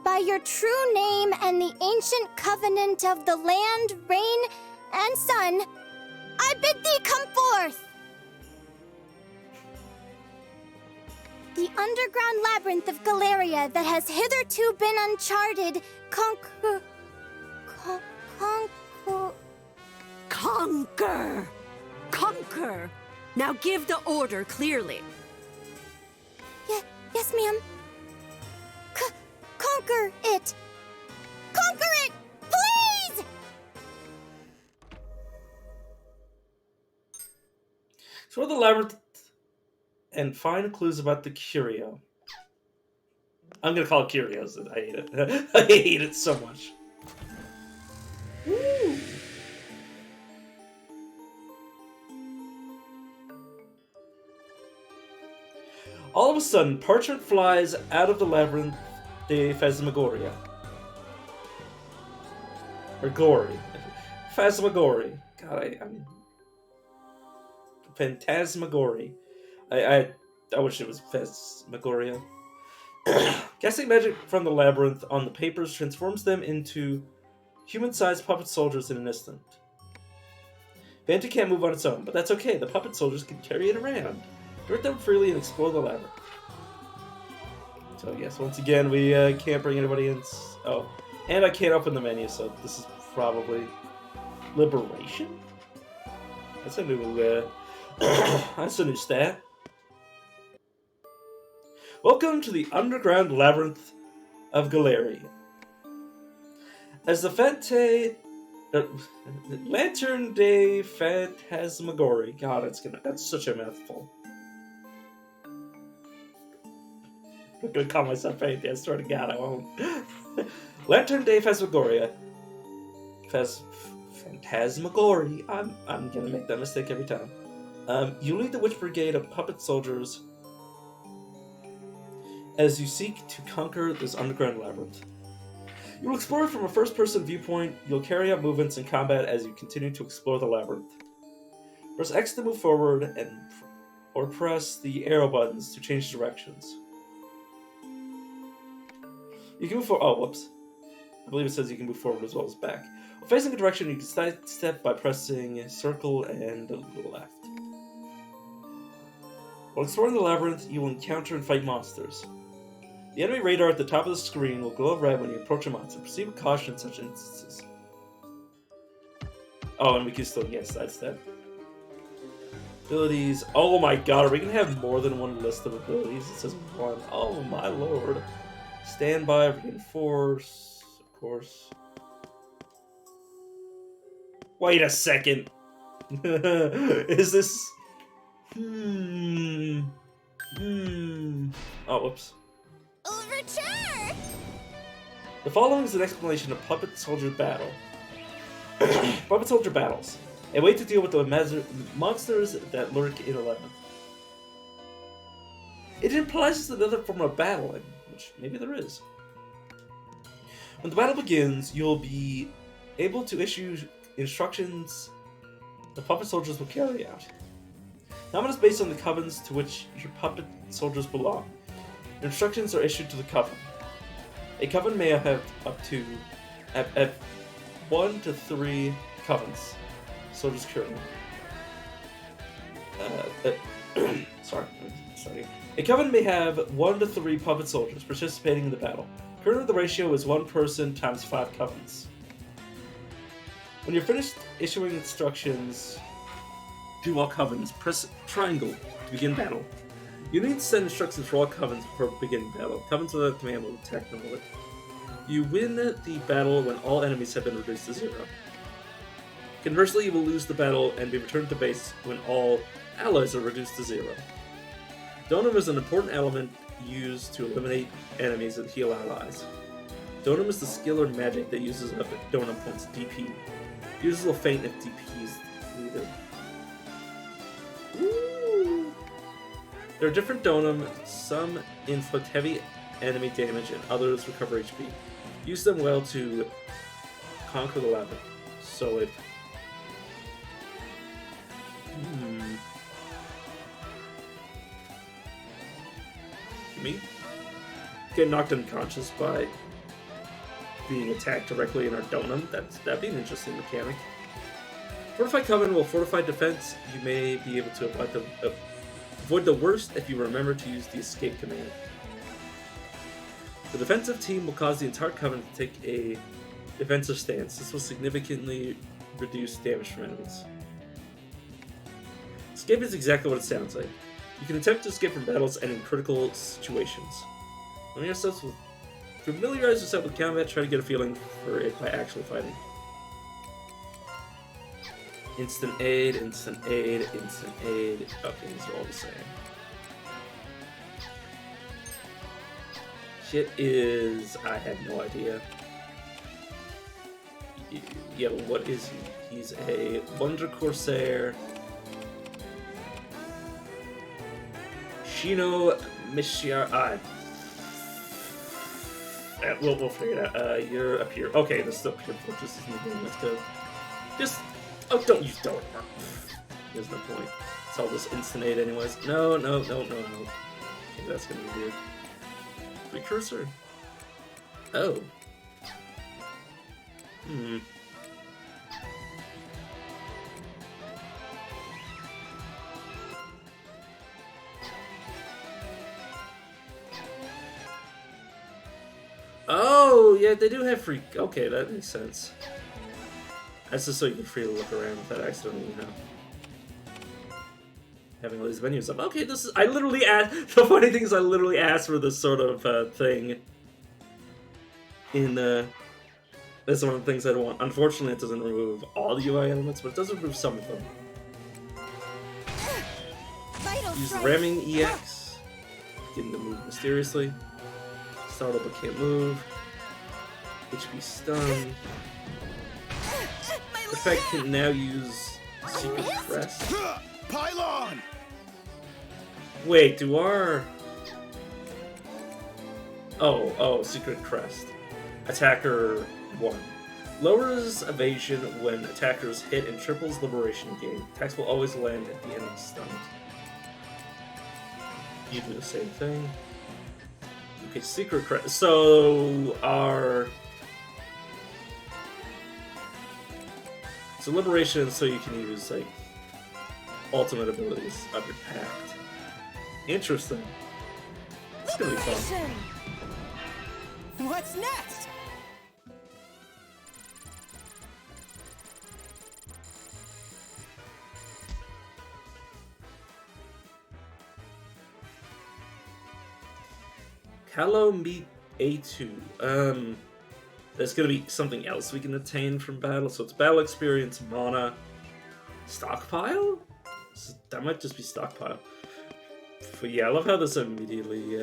by your true name and the ancient covenant of the land, rain, and sun, I bid thee come forth! The underground labyrinth of Galleria that has hitherto been uncharted, Conquer! Conquer! Now give the order clearly. Yes, ma'am. Conquer it! Conquer it! Please! Explore the labyrinth and find clues about the curio. I'm gonna call it curios. I hate it. I hate it so much. Woo. All of a sudden, parchment flies out of the labyrinth de Phasmagoria. Or Gory. Phasmagory. God, I'm... Phantasmagory. I wish it was Phasmagoria. Casting magic from the labyrinth on the papers transforms them into human-sized puppet soldiers in an instant. Vanta can't move on its own, but that's okay. The puppet soldiers can carry it around. Direct them freely and explore the labyrinth. So yes, once again, we can't bring anybody in. Oh, and I can't open the menu, so this is probably Liberation? That's a new, that's a new stat. Welcome to the underground labyrinth of Galleria. As the Lantern de Phantasmagory. God, that's such a mouthful. I'm gonna call myself anything, I swear to God I won't. Lantern de Phasmagoria. Phantasmagory. I'm gonna make that mistake every time. You lead the witch brigade of puppet soldiers as you seek to conquer this underground labyrinth. You'll explore it from a first-person viewpoint. You'll carry out movements in combat as you continue to explore the labyrinth. Press X to move forward, or press the arrow buttons to change directions. You can move forward. Oh, whoops. I believe it says you can move forward as well as back. While facing a direction, you can sidestep by pressing circle and left. While exploring the labyrinth, you will encounter and fight monsters. The enemy radar at the top of the screen will glow red when you approach a monster. Proceed with caution in such instances. Oh, and we can still, yes, sidestep. Abilities. Oh my god, are we going to have more than one list of abilities? It says one. Oh my lord. Standby, reinforce, of course. Wait a second. Is this... Oh, whoops. Overture! The following is an explanation of Puppet Soldier Battle. Puppet Soldier Battles. A way to deal with the monsters that lurk in Labyrinth. It implies another form of battling, which maybe there is. When the battle begins, you'll be able to issue instructions the puppet soldiers will carry out. Command is based on the covens to which your puppet soldiers belong. Instructions are issued to the coven. A coven may have up to 1 to 3 covens. Soldiers carry. Sorry. A coven may have 1 to 3 puppet soldiers participating in the battle. Currently, the ratio is 1 person times 5 covens. When you're finished issuing instructions to all covens, press triangle to begin battle. You need to send instructions for all covens before beginning battle. Covens will have command will attack normally. You win the battle when all enemies have been reduced to 0. Conversely, you will lose the battle and be returned to base when all allies are reduced to 0. Donum is an important element used to eliminate enemies and heal allies. Donum is the skill or magic that uses up Donum points DP. Users will faint if DP is needed. Woo! There are different Donum, some inflict heavy enemy damage and others recover HP. Use them well to conquer the Labyrinth. So if... Me? Get knocked unconscious by being attacked directly in our Donum. That'd be an interesting mechanic. Fortified Coven will fortify defense. You may be able to avoid the worst if you remember to use the escape command. The defensive team will cause the entire Coven to take a defensive stance. This will significantly reduce damage from enemies. Escape is exactly what it sounds like. You can attempt to escape from battles and in critical situations. Familiarize yourself with combat, try to get a feeling for it by actually fighting. Instant aid, instant aid, instant aid. Okay, these are all the same. Shit is... I have no idea. Yeah, what is he? He's a Wonder Corsair. Shino Mishia. We'll figure it out. You're up here. Okay, there's still Pure Fortress in the game. Let's go. Just... Oh, don't use Donut. There's no point. It's all this instant aid anyways. No. Okay, that's gonna be weird. Precursor? Oh. Oh, yeah, they do have free... Okay, that makes sense. That's just so you can freely look around without accidentally, having all these menus up. Okay, this is... I literally asked... The funny thing is I literally asked for this sort of thing in... That's one of the things I don't want. Unfortunately, it doesn't remove all the UI elements, but it does remove some of them. Use ramming EX. Getting to move mysteriously. Startle but can't move. HP stun. Effect can now use Secret Crest. Pylon! Wait, do our... Oh, Secret Crest. Attacker 1. Lowers evasion when attackers hit and triples liberation gain. Attacks will always land at the enemy stunned. You do the same thing. Okay, Secret Crest. So our... So liberation, so you can use like ultimate abilities of your pact. Interesting. It's gonna be fun. What's next? Calo Meet A2. there's gonna be something else we can attain from battle. So it's battle experience, mana, stockpile? So that might just be stockpile. But yeah, I love how this immediately,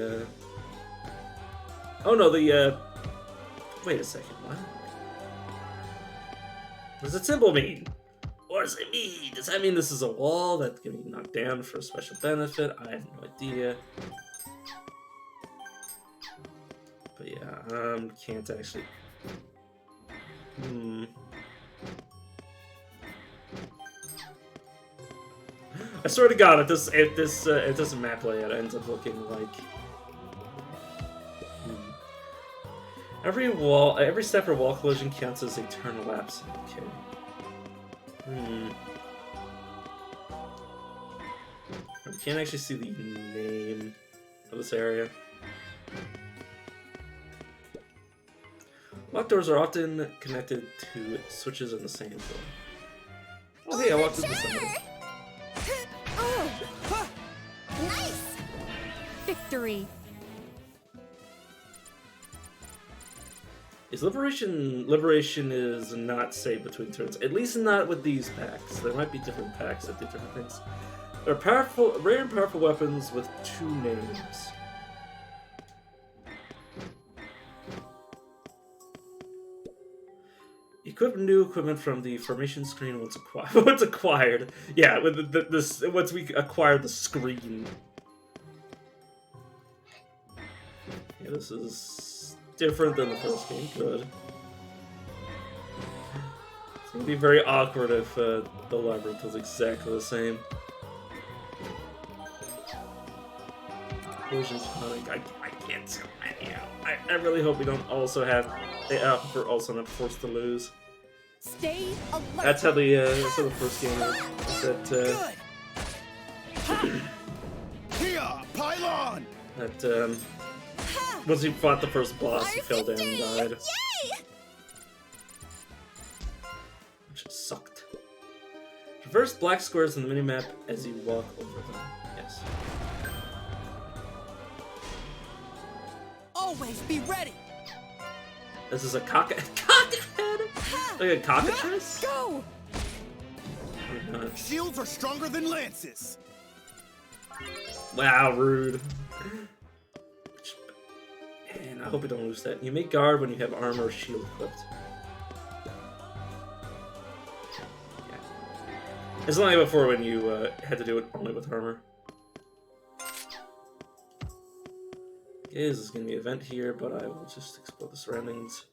oh no, wait a second, what? What does that symbol mean? What does it mean? Does that mean this is a wall that's gonna be knocked down for a special benefit? I have no idea. But yeah, can't actually. I swear to God, if this map layout ends up looking like every step or wall collision counts as a turn elapse. Okay. I can't actually see the name of this area. Locked doors are often connected to switches in the same door. Oh hey, I walked into somebody. Oh, nice! Victory! Is liberation is not saved between turns. At least not with these packs. There might be different packs that do different things. There are powerful, rare and powerful weapons with 2 names. Equip new equipment from the formation screen once acquired. Once acquired, yeah. With this, once we acquire the screen. Yeah, this is different than the first game. Good. It's gonna be very awkward if the Labyrinth was exactly the same. Collision tonic. I can't see any out. I really hope we don't also have. We're also not forced to lose. Stay alert. That's how the first game is. Pylon. That once he fought the first boss, he fell down and died. Yay! Which sucked. Traverse black squares in the minimap as you walk over them. Yes. Always be ready. This is a cockhead. Like a cockatrice? Go! Shields are stronger than lances. Wow, rude. And I hope you don't lose that. You may guard when you have armor or shield equipped. Yeah. It's not like before when you had to do it only with armor. Okay, this is going to be an event here, but I will just explore the surroundings.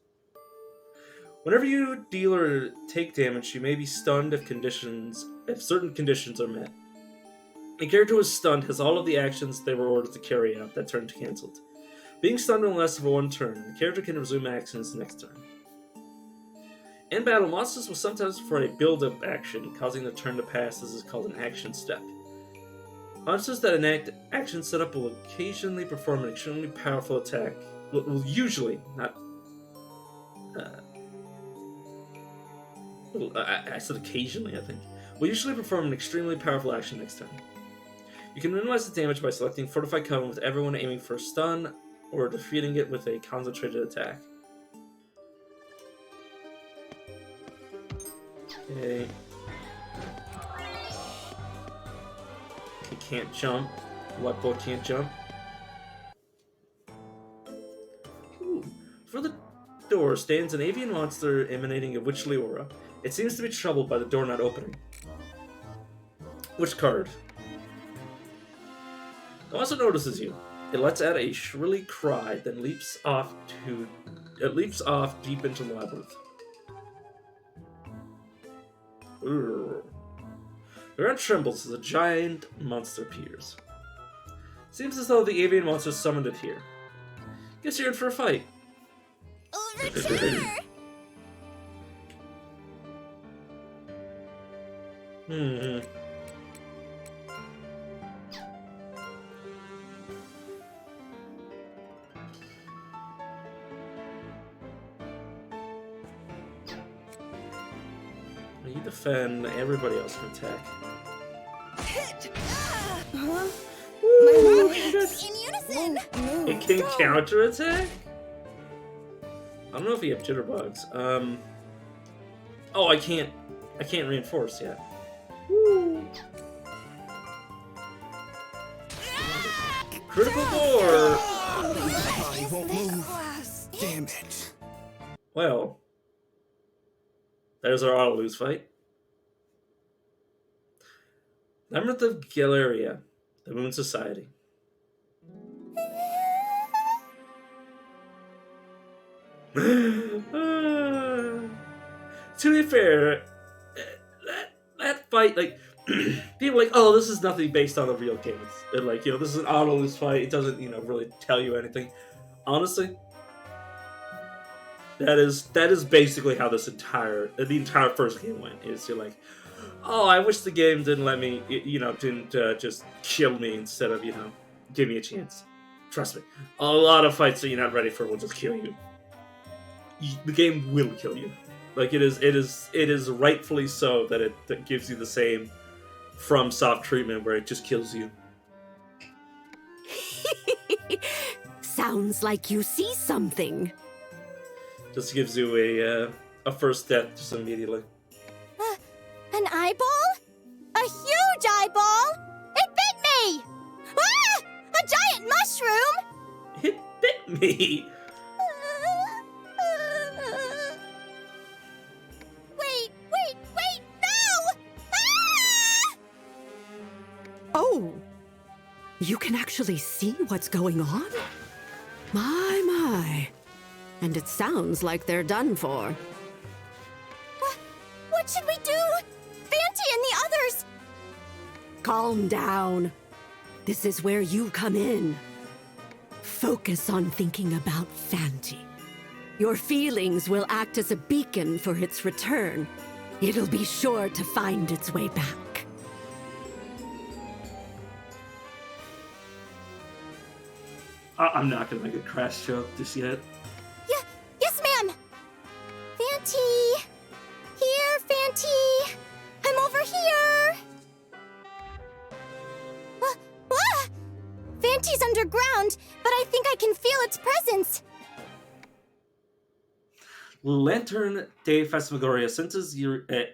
Whenever you deal or take damage, you may be stunned if certain conditions are met. A character who is stunned has all of the actions they were ordered to carry out. That turn cancelled. Being stunned will last for 1 turn. The character can resume actions next turn. In battle, monsters will sometimes perform a build-up action, causing the turn to pass. This is called an action step. Monsters that enact action setup will occasionally perform an extremely powerful attack. Will usually, not... I said occasionally, I think. Will usually perform an extremely powerful action next turn. You can minimize the damage by selecting Fortified Coven with everyone aiming for a stun, or defeating it with a concentrated attack. Okay. He can't jump. White boy can't jump. Ooh. For the door stands an avian monster emanating a witchly aura. It seems to be troubled by the door not opening. Which card? It also notices you. It lets out a shrilly cry, then leaps off deep into the labyrinth. Urgh. The ground trembles as a giant monster appears. Seems as though the avian monster summoned it here. Guess you're in for a fight. Overture! You defend, everybody else can attack. Huh? Ooh, In unison! it can counterattack? I don't know if we have jitterbugs. Oh, I can't reinforce yet. Woo. Critical bore! I won't move. Damn it. Well, there's our auto-lose fight. Labyrinth of Galleria, the Moon Society. To be fair, that fight, like, people are like, oh, this is nothing based on a real game. They're like, this is an auto-lose fight. It doesn't, really tell you anything. Honestly, that is basically how the entire first game went. Is you're like, oh, I wish the game didn't let me, didn't just kill me instead of, give me a chance. Trust me, a lot of fights that you're not ready for will just kill you. The game will kill you. Like, it is rightfully so that it gives you the same FromSoft treatment where it just kills you. Sounds like you see something. Just gives you a first death just immediately. An eyeball? A huge eyeball? It bit me! Ah! A giant mushroom! It bit me! Wait, no! Ah! Oh! You can actually see what's going on? My. And it sounds like they're done for. What should we do? Fanty and the others! Calm down. This is where you come in. Focus on thinking about Fanty. Your feelings will act as a beacon for its return. It'll be sure to find its way back. I'm not gonna make a crash joke just yet. Yes, ma'am! Fanty! Here, Fanty! I'm over here! Fanty's underground, but I think I can feel its presence. Lantern de Phantasmagoria senses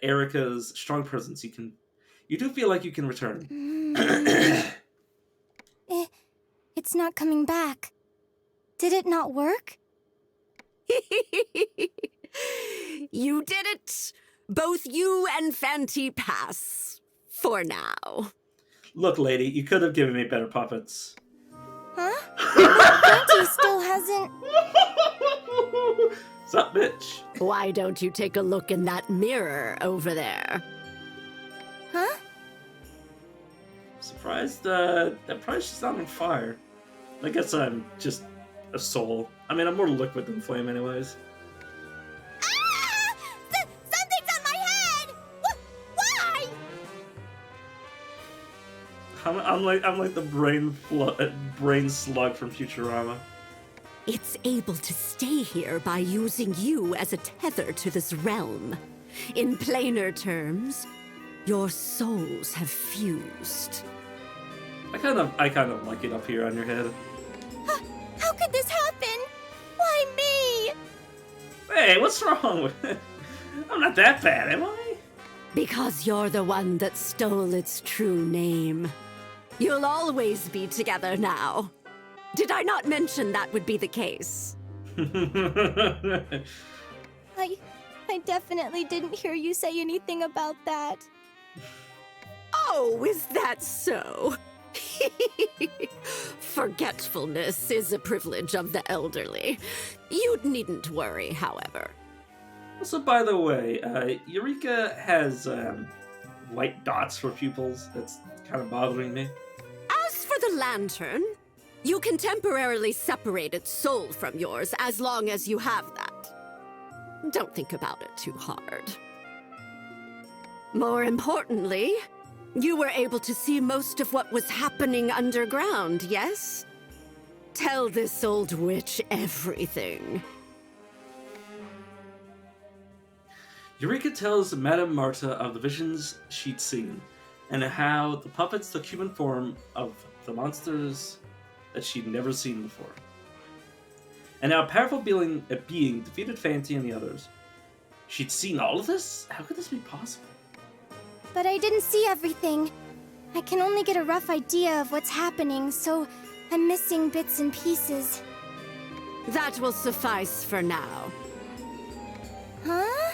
Erica's strong presence. You do feel like you can return. It's not coming back. Did it not work? You did it! Both you and Fanty pass. For now. Look, lady, you could have given me better puppets. Huh? Fanty still hasn't... Sup, bitch? Why don't you take a look in that mirror over there? Huh? Surprised that probably she's not on fire. I guess I'm just a soul. I mean, I'm more liquid than flame anyways. Ah! Something's on my head! Why? I'm like the brain slug from Futurama. It's able to stay here by using you as a tether to this realm. In plainer terms, your souls have fused. I kind of like it up here on your head. How could this happen? Why me? Hey, what's wrong with it? I'm not that bad, am I? Because you're the one that stole its true name. You'll always be together now. Did I not mention that would be the case? I definitely didn't hear you say anything about that. Oh, is that so? Forgetfulness is a privilege of the elderly. You needn't worry, however. Also, by the way, Eureka has white dots for pupils. That's kind of bothering me. As for the lantern, you can temporarily separate its soul from yours as long as you have that. Don't think about it too hard. More importantly, you were able to see most of what was happening underground, yes? Tell this old witch everything. Eureka tells Madame Marta of the visions she'd seen, and how the puppets took human form of the monsters that she'd never seen before. And now a powerful being defeated Fanti and the others. She'd seen all of this? How could this be possible? But I didn't see everything. I can only get a rough idea of what's happening, so I'm missing bits and pieces. That will suffice for now. Huh?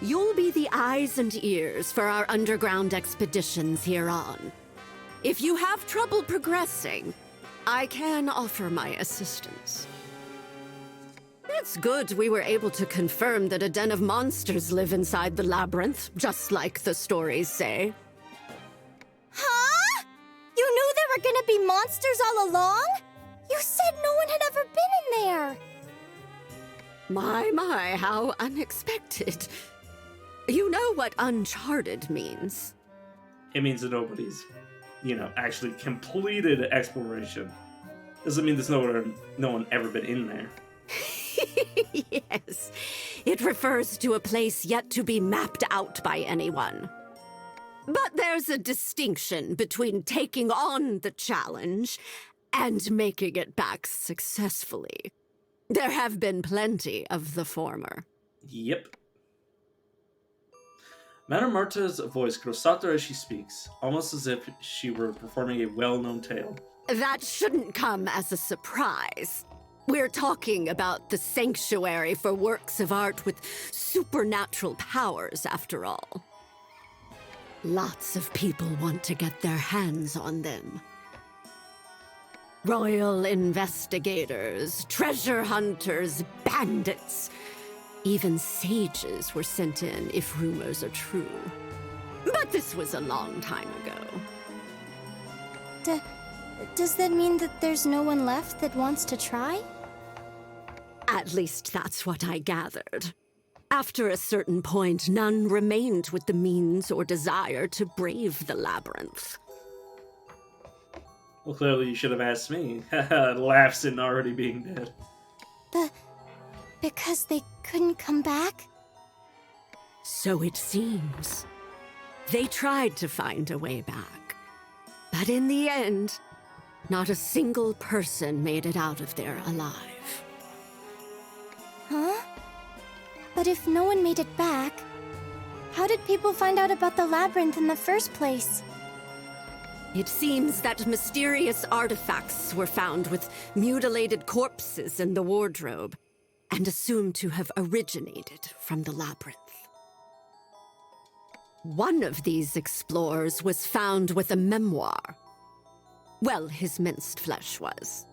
You'll be the eyes and ears for our underground expeditions here on. If you have trouble progressing, I can offer my assistance. It's good we were able to confirm that a den of monsters live inside the labyrinth, just like the stories say. Huh? You knew there were gonna be monsters all along? You said no one had ever been in there. My, how unexpected. You know what uncharted means. It means that nobody's, actually completed exploration. Doesn't mean there's no one ever been in there. Yes, it refers to a place yet to be mapped out by anyone. But there's a distinction between taking on the challenge and making it back successfully. There have been plenty of the former. Yep. Madame Marta's voice grows softer as she speaks, almost as if she were performing a well-known tale. That shouldn't come as a surprise. We're talking about the sanctuary for works of art with supernatural powers, after all. Lots of people want to get their hands on them. Royal investigators, treasure hunters, bandits. Even sages were sent in, if rumors are true. But this was a long time ago. Does that mean that there's no one left that wants to try? At least that's what I gathered. After a certain point, none remained with the means or desire to brave the labyrinth. Well, clearly you should have asked me. Laughs in already being dead. Because they couldn't come back? So it seems. They tried to find a way back. But in the end, not a single person made it out of there alive. Huh? But if no one made it back, how did people find out about the labyrinth in the first place? It seems that mysterious artifacts were found with mutilated corpses in the wardrobe, and assumed to have originated from the labyrinth. One of these explorers was found with a memoir. Well, his minced flesh was.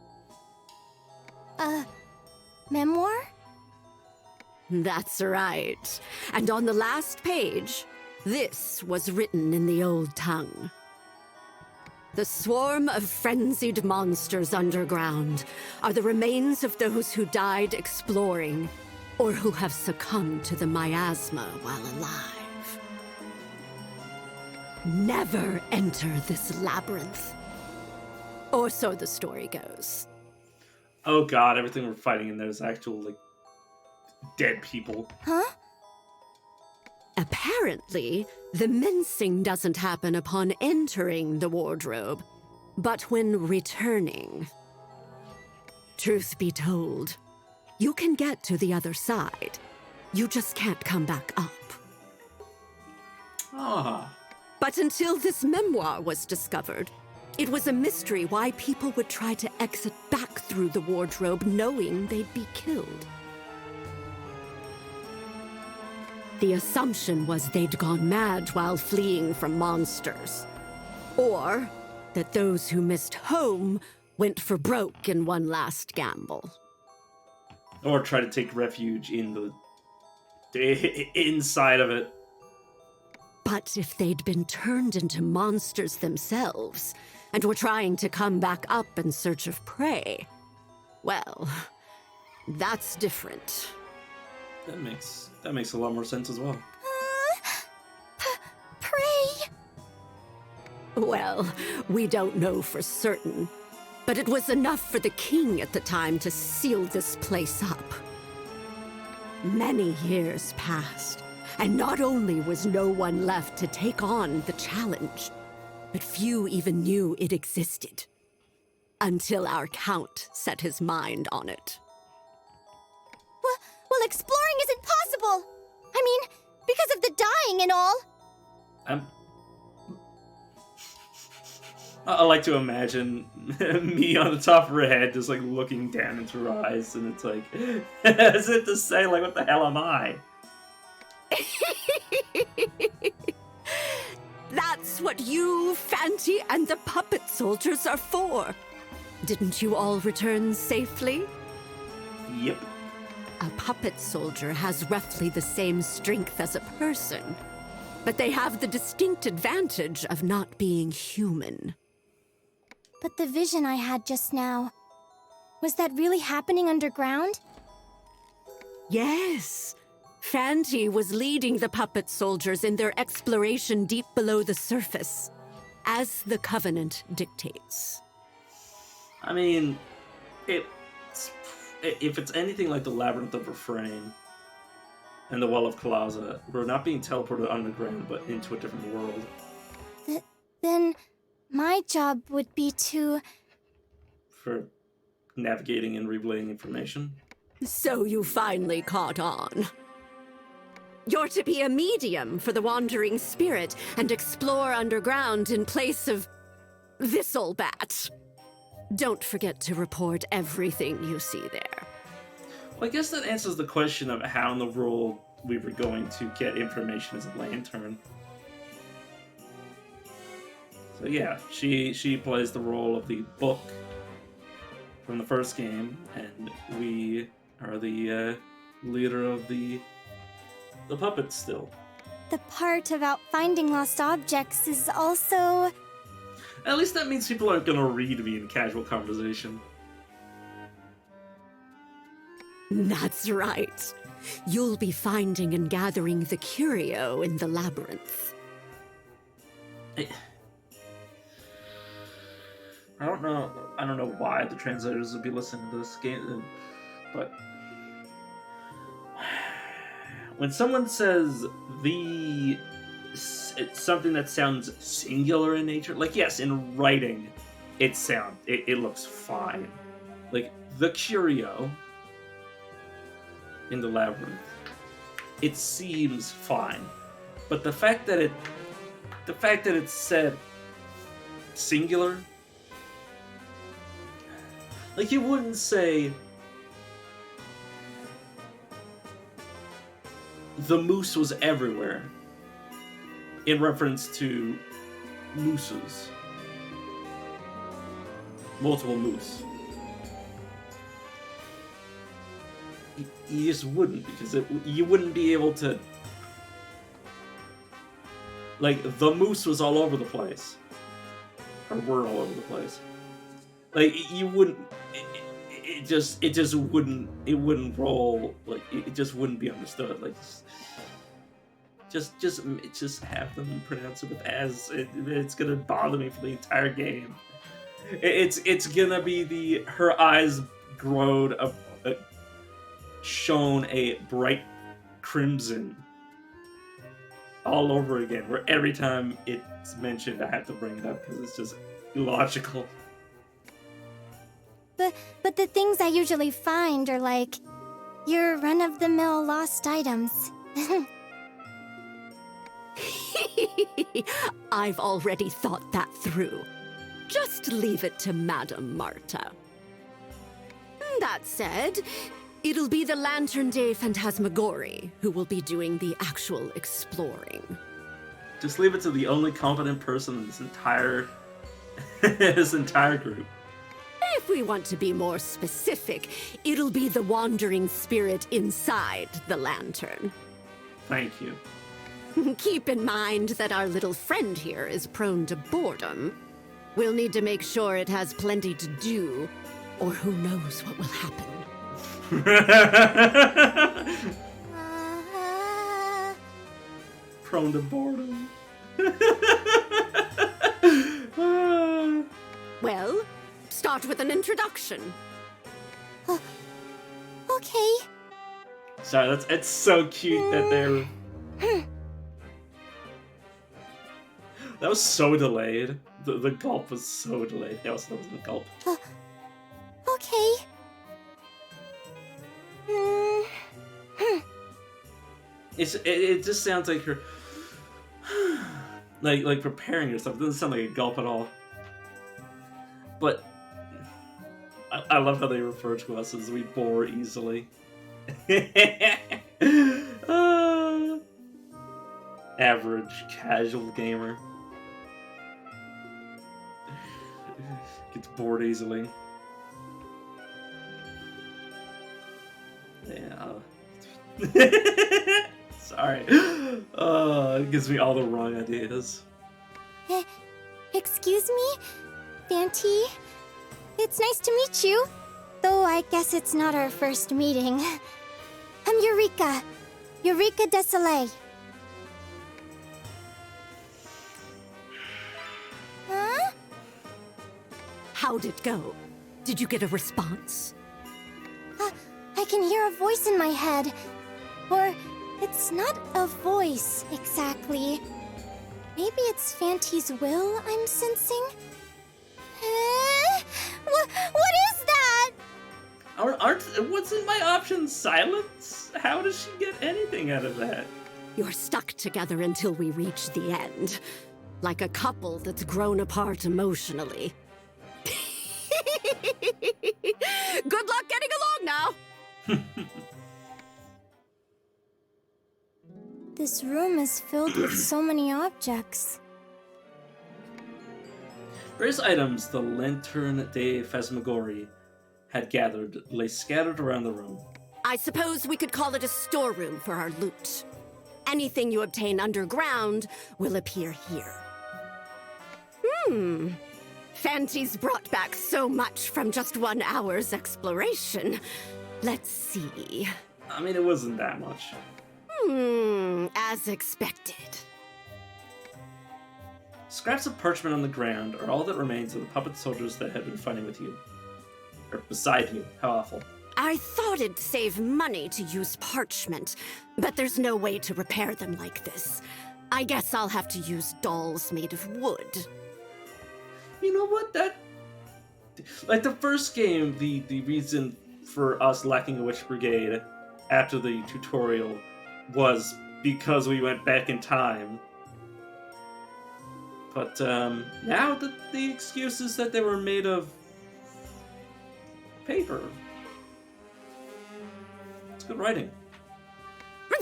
Memoir? That's right. And on the last page, this was written in the old tongue. The swarm of frenzied monsters underground are the remains of those who died exploring or who have succumbed to the miasma while alive. Never enter this labyrinth. Or so the story goes. Oh god, everything we're fighting in there is actual, dead people. Huh? Apparently, the mincing doesn't happen upon entering the wardrobe, but when returning. Truth be told, you can get to the other side. You just can't come back up. Ah. But until this memoir was discovered, it was a mystery why people would try to exit back through the wardrobe knowing they'd be killed. The assumption was they'd gone mad while fleeing from monsters. Or that those who missed home went for broke in one last gamble. Or try to take refuge in the inside of it. But if they'd been turned into monsters themselves, and were trying to come back up in search of prey, well, that's different. That makes a lot more sense as well. Pray! Well, we don't know for certain, but it was enough for the king at the time to seal this place up. Many years passed, and not only was no one left to take on the challenge, but few even knew it existed. until our count set his mind on it. Well, exploring isn't possible. I mean, because of the dying and all. I like to imagine me on the top of her head, just like looking down into her eyes, and it's like, as if to say, like, what the hell am I? That's what you, Fanty, and the puppet soldiers are for. Didn't you all return safely? Yep. A puppet soldier has roughly the same strength as a person, but they have the distinct advantage of not being human. But the vision I had just now, was that really happening underground? Yes. Fanty was leading the puppet soldiers in their exploration deep below the surface, as the Covenant dictates. I mean, if it's anything like the Labyrinth of Refrain and the Well of Kalaza, we're not being teleported underground, but into a different world. Then my job would be to... For navigating and relaying information. So you finally caught on. You're to be a medium for the wandering spirit and explore underground in place of this old bat. Don't forget to report everything you see there. Well, I guess that answers the question of how in the world we were going to get information as a lantern. So yeah, she plays the role of the book from the first game, and we are the leader of the puppets still. The part about finding lost objects is also... At least that means people aren't gonna read me in casual conversation. That's right. You'll be finding and gathering the curio in the Labyrinth. I don't know why the translators would be listening to this game, but when someone says it's something that sounds singular in nature, like, yes, in writing, it looks fine. Like, the curio in the Labyrinth, it seems fine. But the fact that it's said singular, like, you wouldn't say the moose was everywhere in reference to mooses. Multiple moose. You just wouldn't, because you wouldn't be able to... Like, the moose was all over the place. Or were all over the place. Like, you wouldn't... It just wouldn't roll. Like, it just wouldn't be understood. Like, just have them pronounce it with as. It's gonna bother me for the entire game. It's gonna be her eyes glowed shown a bright crimson all over again, where every time it's mentioned I have to bring it up because it's just illogical. But the things I usually find are like your run-of-the-mill lost items. I've already thought that through. Just leave it to Madame Marta. That said, it'll be the Lantern Day Phantasmagorie who will be doing the actual exploring. Just leave it to the only competent person in this entire group. If we want to be more specific, it'll be the wandering spirit inside the lantern. Thank you. Keep in mind that our little friend here is prone to boredom. We'll need to make sure it has plenty to do, or who knows what will happen. Prone to boredom. Well, start with an introduction. Okay. Sorry, it's so cute that they're... That was so delayed. The gulp was so delayed. Yeah, that wasn't a gulp. Okay. It just sounds like you're like preparing yourself. It doesn't sound like a gulp at all. But I love how they refer to us as we bore easily. Average casual gamer gets bored easily. Yeah. Sorry. It gives me all the wrong ideas. Excuse me? Fanty? It's nice to meet you. Though I guess it's not our first meeting. I'm Eureka. Eureka de Soleil. Huh? How'd it go? Did you get a response? I can hear a voice in my head. Or, it's not a voice, exactly. Maybe it's Fanty's will I'm sensing? What is that? Wasn't my option silence? How does she get anything out of that? You're stuck together until we reach the end. Like a couple that's grown apart emotionally. Good luck getting along now! This room is filled with so many objects. Various items the Lantern de Phasmagorie had gathered lay scattered around the room. I suppose we could call it a storeroom for our loot. Anything you obtain underground will appear here. Fanty's brought back so much from just 1 hour's exploration. Let's see. I mean, it wasn't that much. As expected. Scraps of parchment on the ground are all that remains of the puppet soldiers that had been fighting with you. Or beside you. How awful. I thought it'd save money to use parchment, but there's no way to repair them like this. I guess I'll have to use dolls made of wood. You know what? Like the first game, the reason for us lacking a witch brigade after the tutorial was because we went back in time. But now the excuse is that they were made of paper. It's good writing.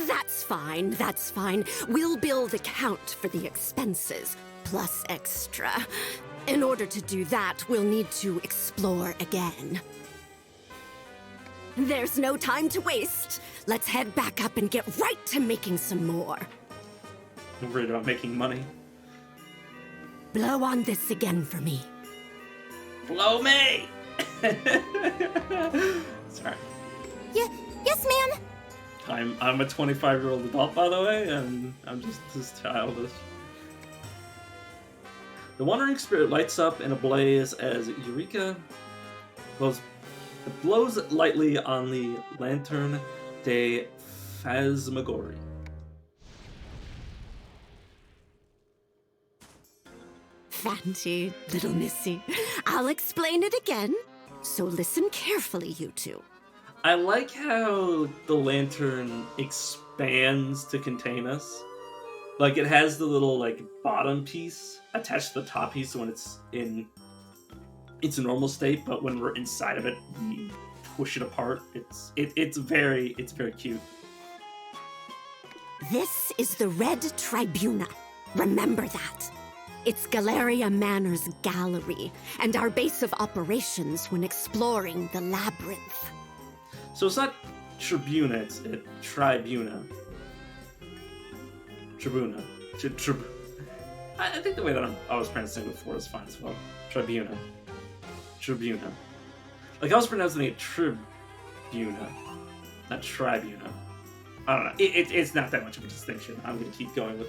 That's fine, that's fine. We'll bill the count for the expenses, plus extra. In order to do that, we'll need to explore again. There's no time to waste. Let's head back up and get right to making some more. I'm worried about making money. Blow on this again for me. Blow me! Sorry. Yes, ma'am. I'm a 25-year-old adult, by the way, and I'm just this childish. The wandering spirit lights up in a blaze as Eureka blows lightly on the Lantern de Phasmagorie. Fanty, little missy. I'll explain it again, so listen carefully, you two. I like how the lantern expands to contain us. Like, it has the little, like, bottom piece attached to the top piece when it's in its normal state, but when we're inside of it, we push it apart. It's very cute. This is the Red Tribuna. Remember that. It's Galleria Manor's gallery, and our base of operations when exploring the Labyrinth. So it's not Tribuna, it's Tribuna. Tribuna. I think the way that I was pronouncing it before is fine as well. Tribuna. Like, I was pronouncing it Tribuna, not Tribuna. I don't know. It's not that much of a distinction. I'm going to keep going with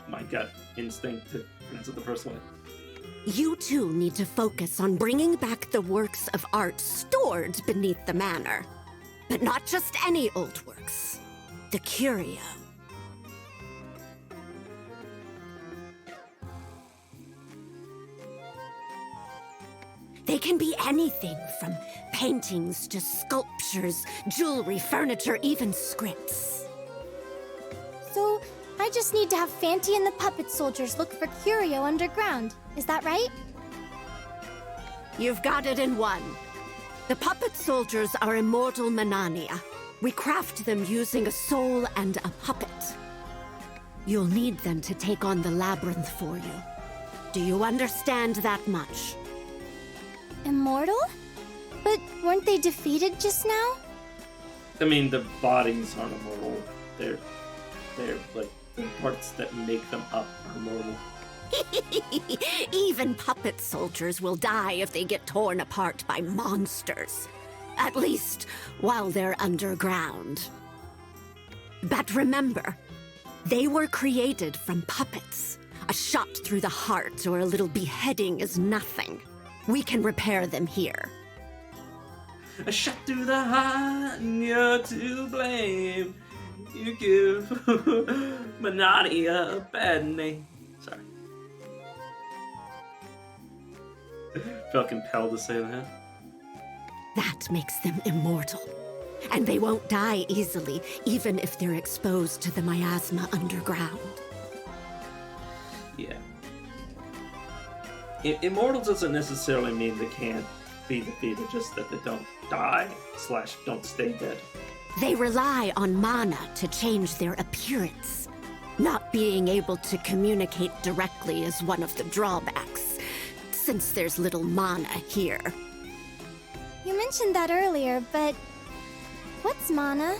my gut instinct to pronounce it the first way. You two need to focus on bringing back the works of art stored beneath the manor. But not just any old works. The curio. They can be anything from paintings to sculptures, jewelry, furniture, even scripts. So, I just need to have Fanty and the puppet soldiers look for Curio underground. Is that right? You've got it in one. The puppet soldiers are immortal Manania. We craft them using a soul and a puppet. You'll need them to take on the Labyrinth for you. Do you understand that much? Immortal? But weren't they defeated just now? I mean, the bodies aren't immortal. They're like, the parts that make them up are immortal. Even puppet soldiers will die if they get torn apart by monsters. At least, while they're underground. But remember, they were created from puppets. A shot through the heart or a little beheading is nothing. We can repair them here. A shot through the heart and you're to blame. You give Manania a bad name. Sorry. Felt compelled to say that. That makes them immortal. And they won't die easily, even if they're exposed to the miasma underground. Yeah. Immortal doesn't necessarily mean they can't be defeated, just that they don't die / don't stay dead. They rely on mana to change their appearance. Not being able to communicate directly is one of the drawbacks, since there's little mana here. You mentioned that earlier, but what's mana?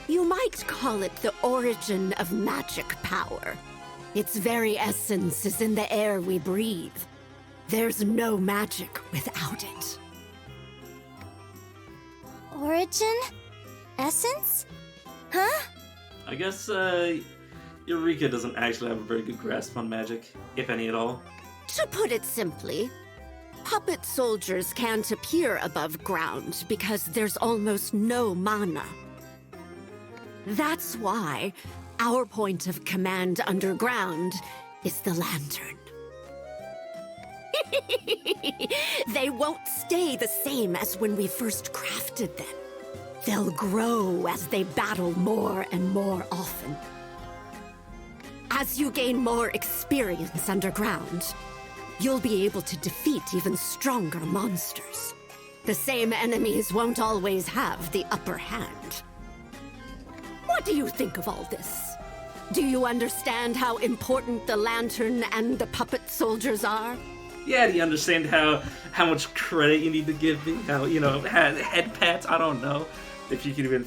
You might call it the origin of magic power. Its very essence is in the air we breathe. There's no magic without it. Origin? Essence? Huh? I guess, Eureka doesn't actually have a very good grasp on magic, if any at all. To put it simply, puppet soldiers can't appear above ground because there's almost no mana. That's why our point of command underground is the lantern. They won't stay the same as when we first crafted them. They'll grow as they battle more and more often. As you gain more experience underground, you'll be able to defeat even stronger monsters. The same enemies won't always have the upper hand. What do you think of all this? Do you understand how important the lantern and the puppet soldiers are? Yeah, do you understand how much credit you need to give me? How, head pats? I don't know. If you can even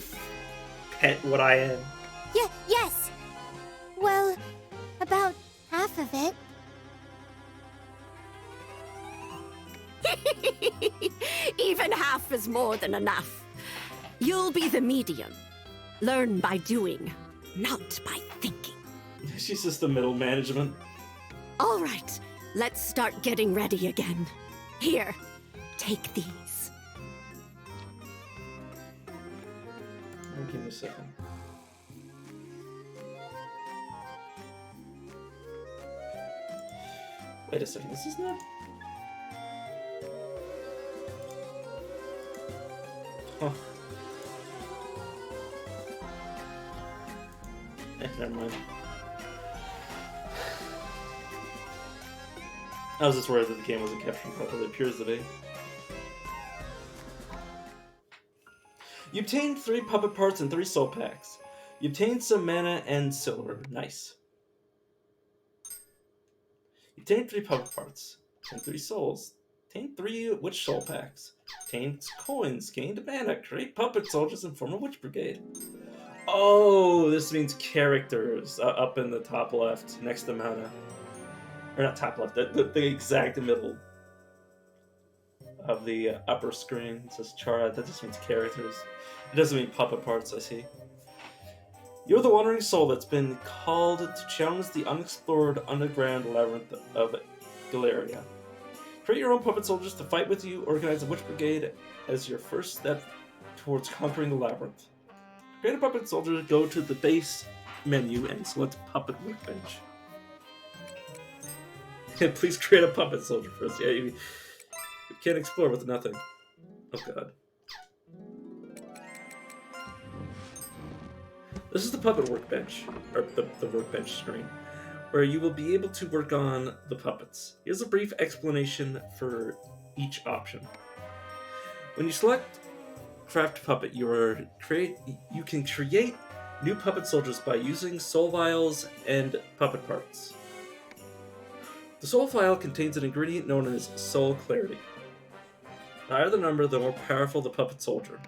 pet what I am. Yes. Well, about half of it. Even half is more than enough. You'll be the medium. Learn by doing, not by thinking. She's just the middle management. All right, let's start getting ready again. Here, take these. Give me a second. Wait a second, this is not... Huh. Never mind. I was just worried that the game wasn't capturing properly. It appears to be. You obtained 3 puppet parts and 3 soul packs. You obtained some mana and silver. Nice. You obtained 3 puppet parts and 3 souls. Obtained 3 witch soul packs. Obtained coins. Gained mana. Create puppet soldiers and form a witch brigade. Oh, this means characters up in the top left next to mana. Or not top left, the exact middle of the upper screen. It says Chara. That just means characters. It doesn't mean puppet parts, I see. You're the wandering soul that's been called to challenge the unexplored underground labyrinth of Galleria. Create your own puppet soldiers to fight with you. Organize a witch brigade as your first step towards conquering the labyrinth. Create a puppet soldier, go to the base menu and select puppet workbench. Please create a puppet soldier first. Yeah, can't explore with nothing. Oh god. This is the puppet workbench, or the workbench screen, where you will be able to work on the puppets. Here's a brief explanation for each option. When you select Craft Puppet, you can create new puppet soldiers by using soul vials and puppet parts. The soul vial contains an ingredient known as soul clarity. The higher the number, the more powerful the puppet soldier.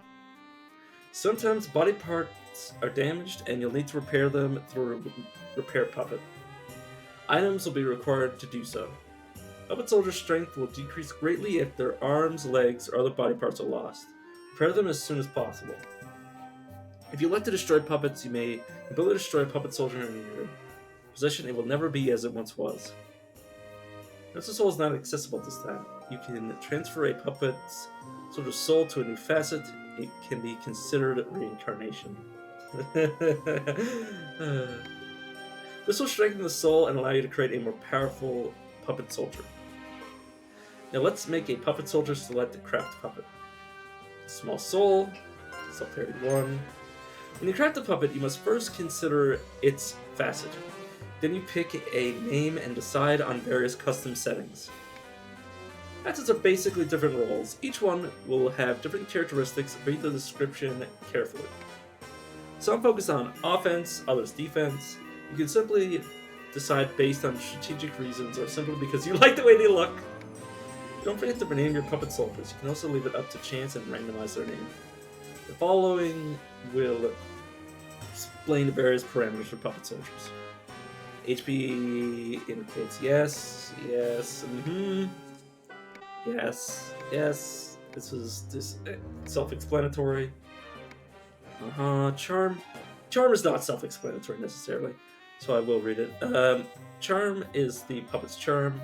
Sometimes body parts are damaged and you'll need to repair them through a repair puppet. Items will be required to do so. Puppet soldier strength will decrease greatly if their arms, legs, or other body parts are lost. Repair them as soon as possible. If you elect to destroy puppets, you may ability to destroy a puppet soldier in your possession. It will never be as it once was. Since the soul is not accessible at this time, you can transfer a puppet's soldier's soul to a new facet. It can be considered reincarnation. This will strengthen the soul and allow you to create a more powerful puppet soldier. Now let's make a puppet soldier. Select the craft puppet. Small soul, self 31. When you craft a puppet, you must first consider its facet. Then you pick a name and decide on various custom settings. Facets are basically different roles. Each one will have different characteristics. Read the description carefully. Some focus on offense, others defense. You can simply decide based on strategic reasons or simply because you like the way they look. Don't forget to rename your puppet soldiers. You can also leave it up to chance and randomize their name. The following will explain the various parameters for puppet soldiers. HP indicates yes, yes, yes, yes. This is self-explanatory. Charm. Charm is not self-explanatory necessarily, so I will read it. Charm is the puppet's charm.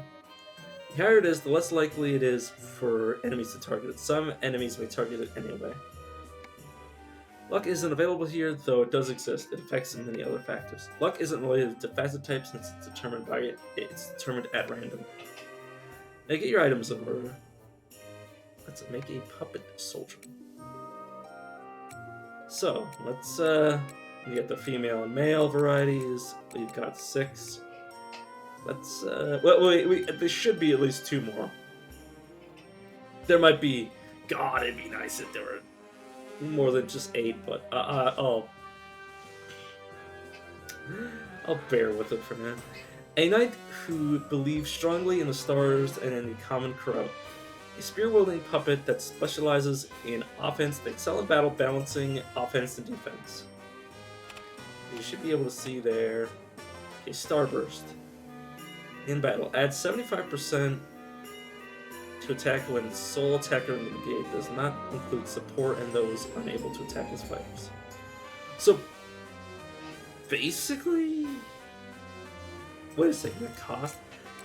The higher it is, the less likely it is for enemies to target it. Some enemies may target it anyway. Luck isn't available here, though it does exist. It affects many other factors. Luck isn't related to facet type since it's determined at random. Now get your items in order. Let's make a puppet soldier. So let's we get the female and male varieties. We've got 6. Let's there should be at least 2 more. There might be. God, it'd be nice if there were more than just 8, but I'll bear with it for now. A knight who believes strongly in the stars and in the common crow. A spear-wielding puppet that specializes in offense. They excel in battle, balancing offense and defense. You should be able to see there a starburst. In battle, adds 75% to attack when the sole attacker in the brigade. Does not include support and those unable to attack as fighters. So, basically, wait a second. The cost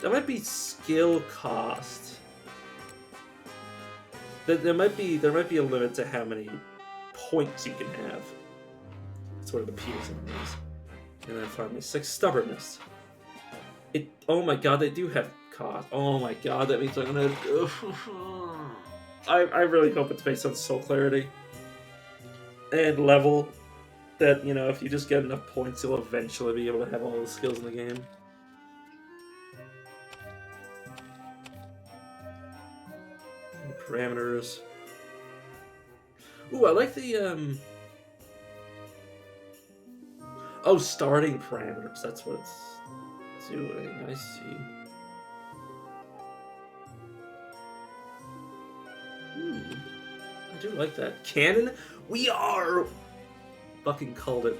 that might be skill cost. There might be a limit to how many points you can have. That's what it appears in these. And then finally, 6 stubbornness. Oh my god, they do have cost. Oh my god, that means I'm gonna. I really hope it's based on soul clarity and level. That, you know, if you just get enough points, you'll eventually be able to have all the skills in the game. Parameters. Ooh, I like the Oh, starting parameters. That's what it's doing. I see. I do like that. Canon? We are... Fucking called it.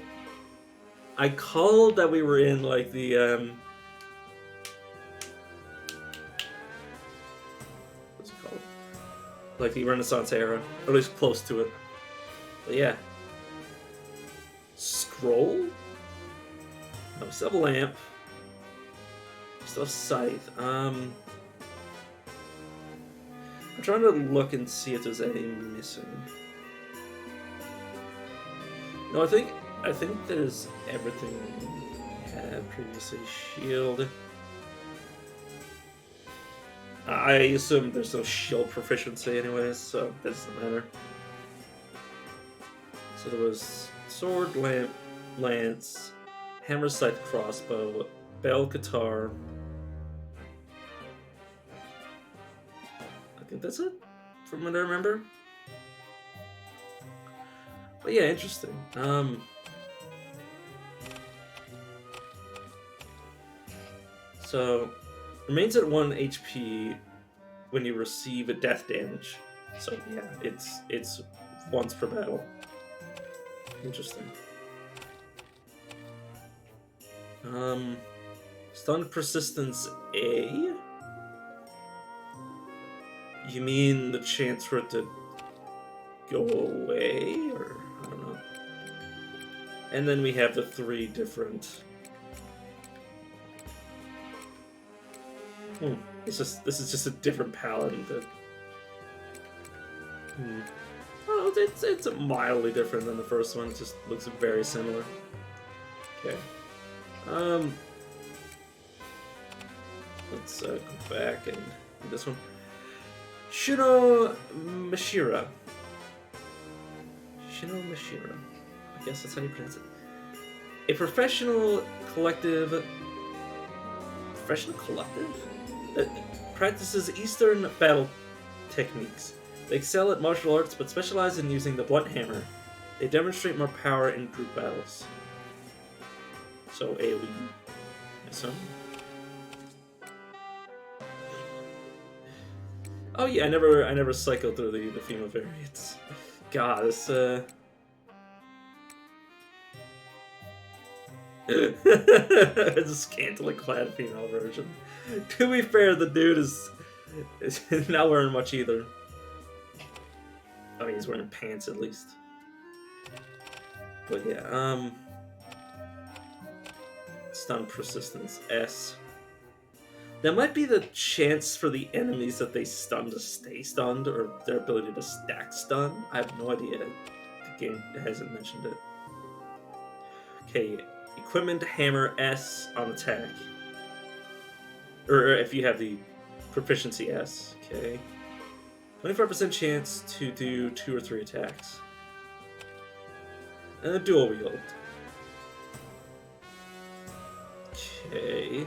I called that we were in, like, the, what's it called? Like, the Renaissance era. Or at least close to it. But yeah. Scroll? No, we still have a lamp. We still have scythe. I'm trying to look and see if there's any missing. No, I think there's everything we had previously. Shield. I assume there's no shield proficiency anyways, so it doesn't matter. So there was sword, lance, hammer, scythe, crossbow, bell, guitar. I think that's it, from what I remember. But yeah, interesting. So remains at 1 HP when you receive a death damage. So yeah, it's once per battle. Interesting. Stun persistence A. You mean the chance for it to go away, or I don't know. And then we have the 3 different. This is just a different paladin. Oh, it's mildly different than the first one. It just looks very similar. Okay. Let's go back and do this one. Shino Mashira. Shino Mashira. I guess that's how you pronounce it. A professional collective that practices Eastern battle techniques. They excel at martial arts, but specialize in using the blunt hammer. They demonstrate more power in group battles. So AoE, I assume. Oh yeah, I never cycled through the female variants. God, this it's a scantily clad female version. To be fair, the dude is not wearing much either. I mean, he's wearing pants at least. But yeah, stun persistence S. That might be the chance for the enemies that they stun to stay stunned, or their ability to stack stun. I have no idea. The game hasn't mentioned it. Okay, equipment hammer S on attack. Or if you have the proficiency S, okay. 25% chance to do 2 or 3 attacks. And a dual wield. Okay.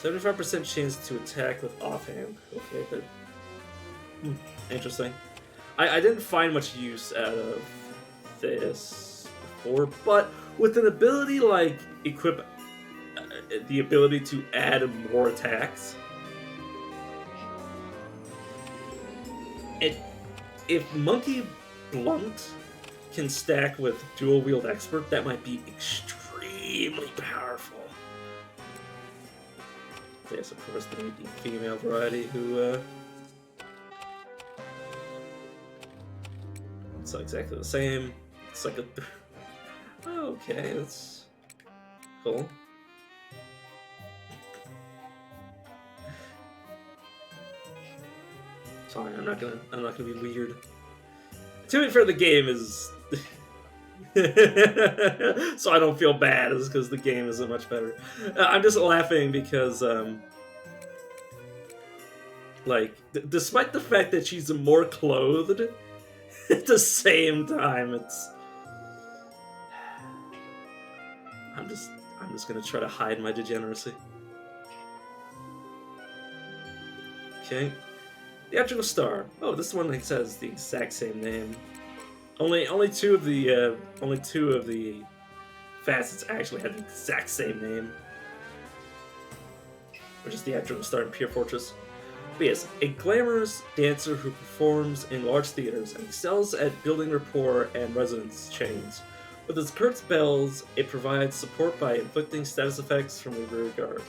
75% chance to attack with offhand. Okay, but interesting. I didn't find much use out of this before, but with an ability like equip the ability to add more attacks, if Monkey Blunt can stack with dual wield expert, that might be extremely powerful. Yes, of course, the female variety who it's exactly the same. It's like a okay, that's cool. Sorry, I'm not gonna be weird. To be fair, the game is so I don't feel bad, is because the game isn't much better. I'm just laughing because like despite the fact that she's more clothed, at the same time I'm just gonna try to hide my degeneracy. Okay. Theatrical star. Oh, this one has the exact same name. Only two of the facets actually have the exact same name, which is theatrical star in Pure Fortress. But yes, a glamorous dancer who performs in large theaters and excels at building rapport and resonance chains. With its Kurtz bells, it provides support by inflicting status effects from the rear guard.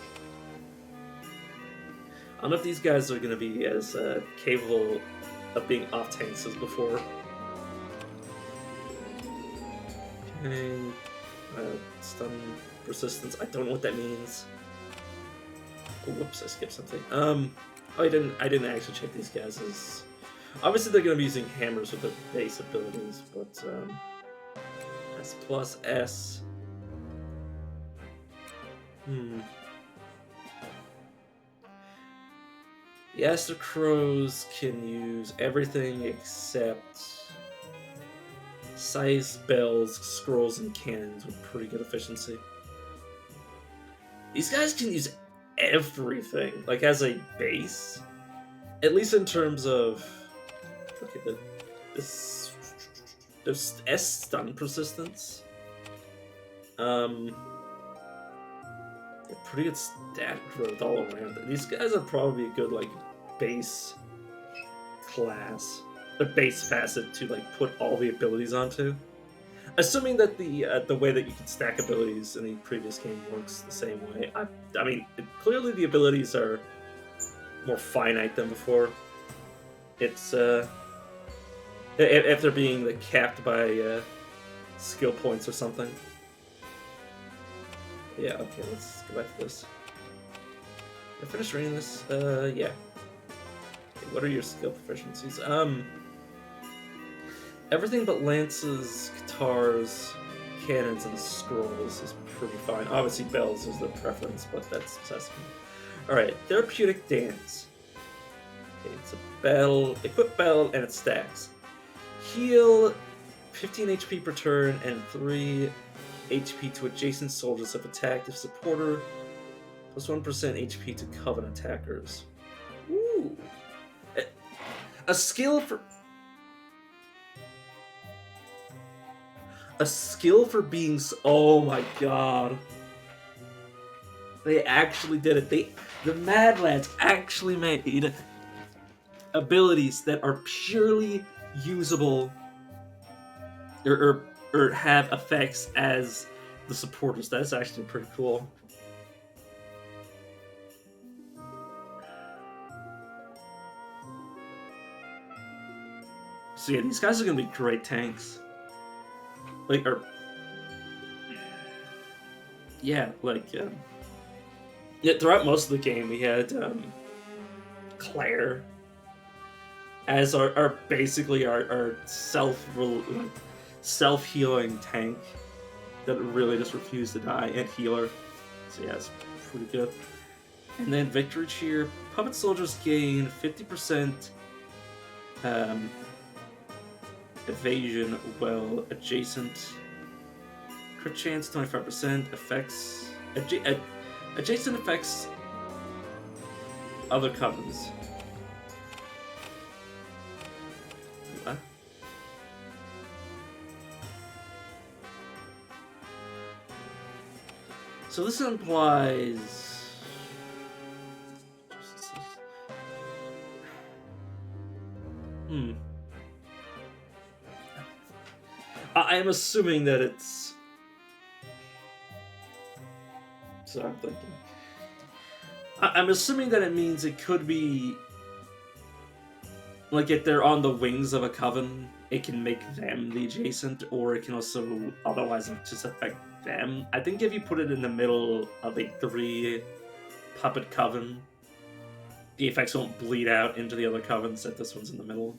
I don't know if these guys are going to be as capable of being off tanks as before. Okay, stun persistence. I don't know what that means. Oh, whoops! I skipped something. Oh, I didn't actually check these guys. As obviously they're going to be using hammers with their base abilities, but S plus S. The Aster Crows can use everything except size, bells, scrolls, and cannons with pretty good efficiency. These guys can use everything, like as a base, at least in terms of this S stun persistence. Pretty good stat growth all around. These guys are probably a good like base class, a base facet to like put all the abilities onto. Assuming that the way that you can stack abilities in the previous game works the same way. I mean, clearly the abilities are more finite than before. It's if they're being like capped by skill points or something. Yeah, okay, let's go back to this. Did I finish reading this? Yeah. Okay, what are your skill proficiencies? Everything but lances, guitars, cannons, and scrolls is pretty fine. Obviously, bells is the preference, but that's accessible. Alright, therapeutic dance. Okay, it's a bell, equip bell, and it stacks. Heal 15 HP per turn and 3 HP to adjacent soldiers if attacked if supporter, plus 1% HP to coven attackers. Ooh. A skill for being oh my god. They actually did it. The Mad Lads actually made abilities that are purely usable or have effects as the supporters. That's actually pretty cool. So yeah, these guys are gonna be great tanks. Like, yeah, throughout most of the game we had Claire as our basically our self-healing tank that really just refused to die, and healer. So yeah, it's pretty good. And then Victory Cheer. Puppet soldiers gain 50% evasion while adjacent. Crit chance 25%. Effects. Adjacent effects other covens. What? So this implies... I am assuming that it's... So I'm thinking... I'm assuming that it means it could be... Like, if they're on the wings of a coven, it can make them the adjacent, or it can also otherwise just affect them. I think if you put it in the middle of a 3-puppet coven, the effects won't bleed out into the other covens that this one's in the middle.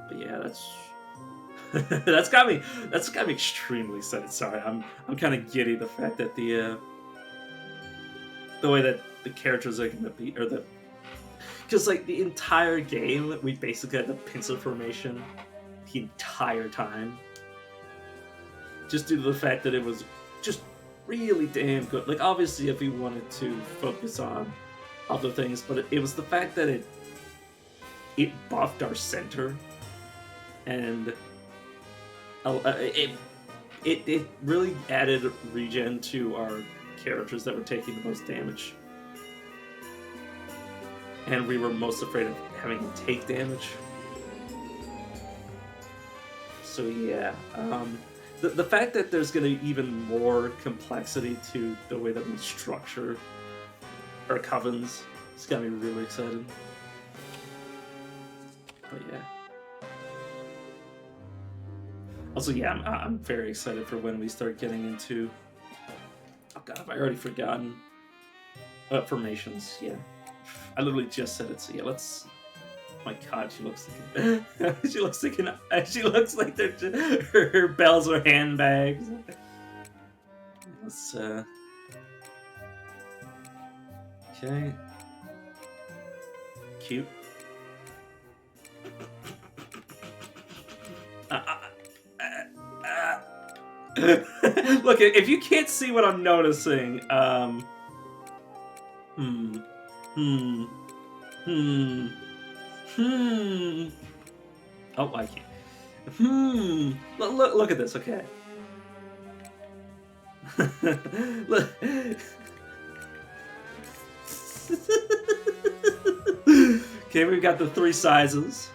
But yeah, that's that's got me extremely excited. Sorry, I'm kind of giddy the fact that the way that the characters are gonna be, or because like the entire game we basically had the pincer formation the entire time, just due to the fact that it was just really damn good. Like, obviously if we wanted to focus on other things, but it was the fact that it buffed our center, and it really added regen to our characters that were taking the most damage, and we were most afraid of having to take damage. So yeah, the fact that there's going to be even more complexity to the way that we structure our covens, it's got me really excited. But yeah. Also, yeah, I'm very excited for when we start getting into... Oh god, have I already forgotten? Formations, yeah. I literally just said it, so yeah, let's... Oh my god, she looks like... she looks like they're just... her bells are handbags. Let's, Okay. cute. Look, if you can't see what I'm noticing, Oh, I can't. Look at this, okay. Look. Okay, we've got the 3 sizes.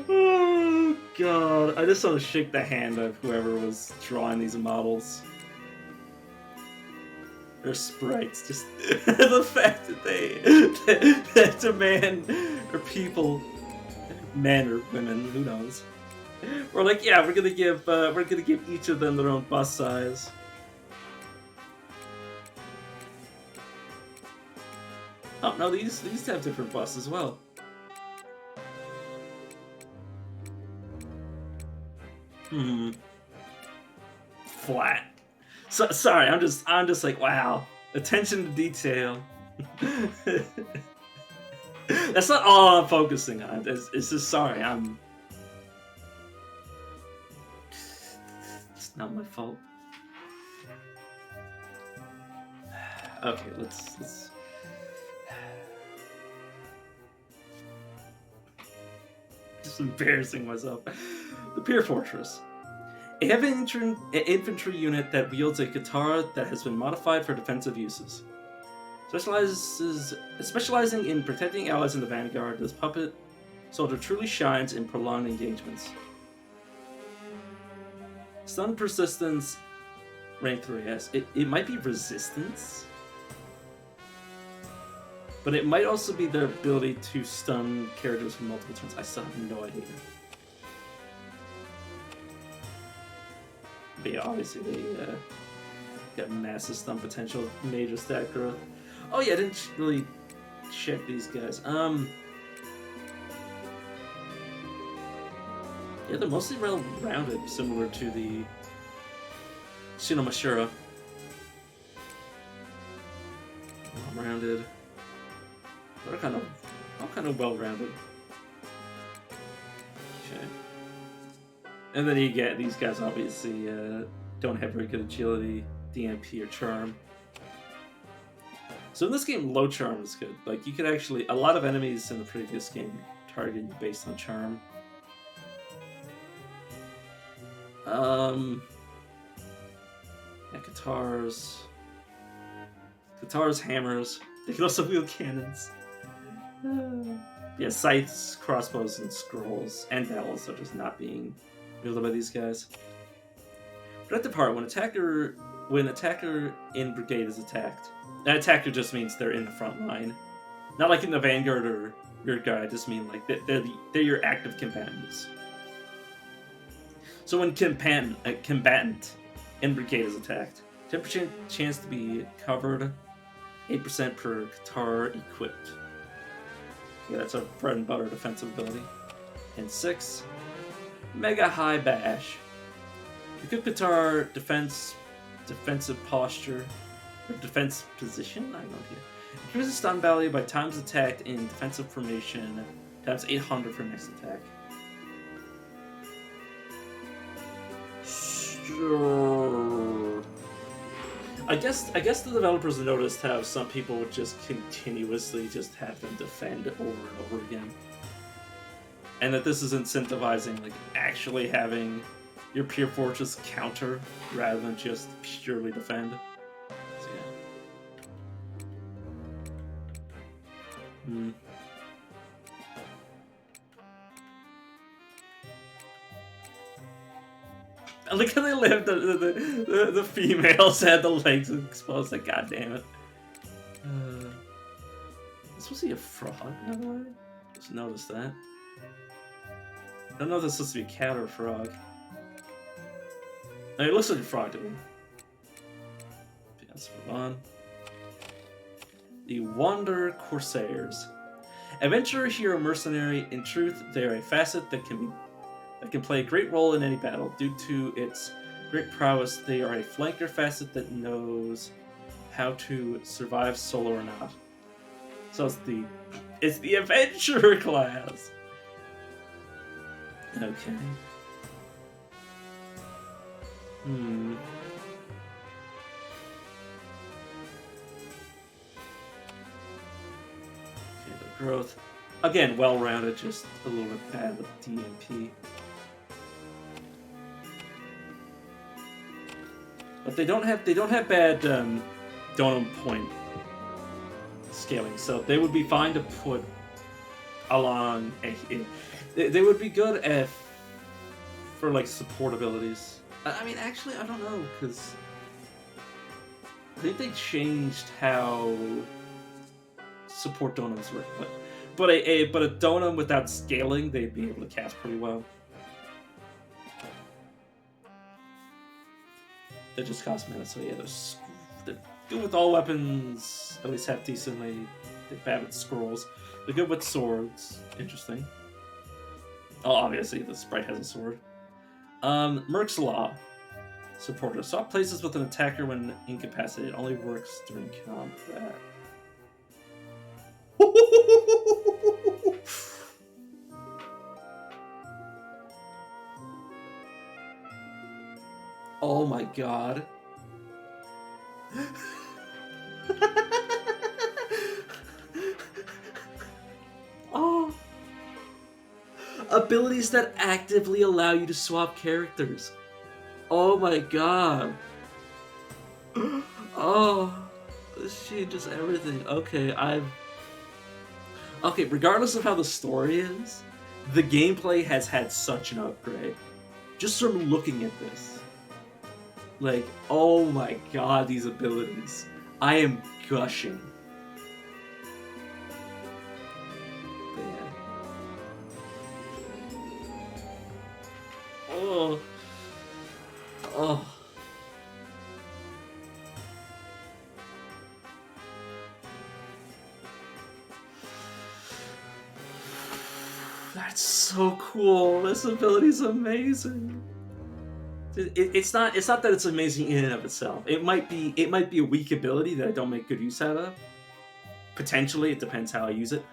Oh god, I just want to shake the hand of whoever was drawing these models. They're sprites, just the fact that that a man or people, men or women, who knows. We're like, yeah, we're gonna give each of them their own bust size. Oh no, these have different busts as well. Flat. So, sorry, I'm just like, wow. Attention to detail. That's not all I'm focusing on. It's just, sorry, it's not my fault. Okay, let's just embarrassing myself. The Pier Fortress. A heavy infantry unit that wields a katana that has been modified for defensive uses. Specializing in protecting allies in the vanguard, this puppet soldier truly shines in prolonged engagements. Stun persistence, rank 3S. It might be resistance, but it might also be their ability to stun characters for multiple turns. I still have no idea. But yeah, obviously they got massive stun potential, major stat growth. Oh yeah, I didn't really check these guys. Yeah, they're mostly well-rounded, similar to the Shinomashura. Well-rounded. They're all kind of well-rounded. Okay. And then you get these guys obviously don't have very good agility, DMP, or charm. So in this game, low charm is good. Like, you could actually... A lot of enemies in the previous game target you based on charm. Yeah, guitars, hammers. They can also wield cannons. Yeah, scythes, crossbows, and scrolls, and bells are just not being wielded by these guys. Productive part: when attacker in brigade is attacked, an attacker just means they're in the front line. Not like in the vanguard or rear guard. I just mean like they're your active combatants. So when combatant in brigade is attacked, 10% chance to be covered, 8% per guitar equipped. Yeah, that's our bread and butter defensive ability. And 6, Mega High Bash. Equip guitar, defensive posture, or defense position? I don't know here. Increases stun value by times attacked in defensive formation, times 800 for next attack. Sure. I guess the developers noticed how some people would just continuously just have them defend over and over again, and that this is incentivizing like actually having your Pier Fortress counter rather than just purely defend. So yeah. I like how they lived. The females had the legs exposed. Like, god damn it. This was he a frog, by the way? Just noticed that. I don't know if this is supposed to be a cat or a frog. I mean, it looks like a frog to me. Let's move on. The Wander Corsairs. Adventurer, hero, mercenary. In truth, they are a facet that can play a great role in any battle due to its great prowess, they are a flanker facet that knows how to survive solo or not. So it's the adventurer class. Okay. Okay, the growth. Again, well-rounded, just a little bit bad with DMP. But they don't have bad donum point scaling, so they would be fine to put along. They would be good for like support abilities. I mean, actually, I don't know, because I think they changed how support donums work. But a donum without scaling, they'd be able to cast pretty well. They just cost mana, so yeah, they're good with all weapons, at least half decently. They're bad with scrolls. They're good with swords. Interesting. Oh, obviously, the sprite has a sword. Merc's Law. Supporter. Swap places with an attacker when incapacitated. Only works during combat. Oh my god. Oh. Abilities that actively allow you to swap characters. Oh my god. Oh. This changes everything. Okay, Okay, regardless of how the story is, the gameplay has had such an upgrade. Just from looking at this. Like, oh my god, these abilities. I am gushing. But yeah. Oh. Oh. That's so cool. This ability's amazing. It's not that it's amazing in and of itself. It might be a weak ability that I don't make good use out of. Potentially, it depends how I use it.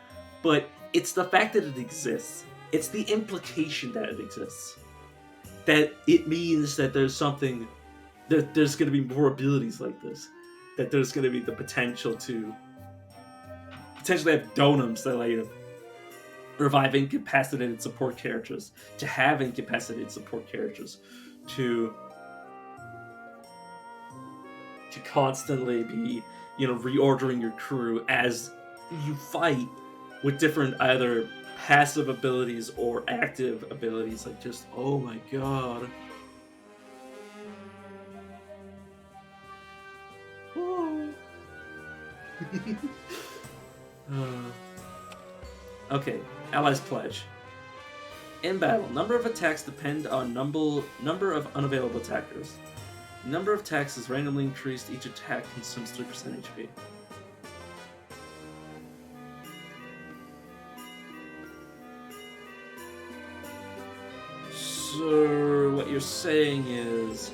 But it's the fact that it exists. It's the implication that it exists. That it means that there's something, that there's going to be more abilities like this. That there's going to be the potential to potentially have donums that allow you to revive incapacitated support characters, to have incapacitated support characters, to constantly be, reordering your crew as you fight with different either passive abilities or active abilities. Like, just, oh my god. Okay, Allies Pledge. In battle, number of attacks depend on number of unavailable attackers. The number of attacks is randomly increased. Each attack consumes 3% HP. So what you're saying is,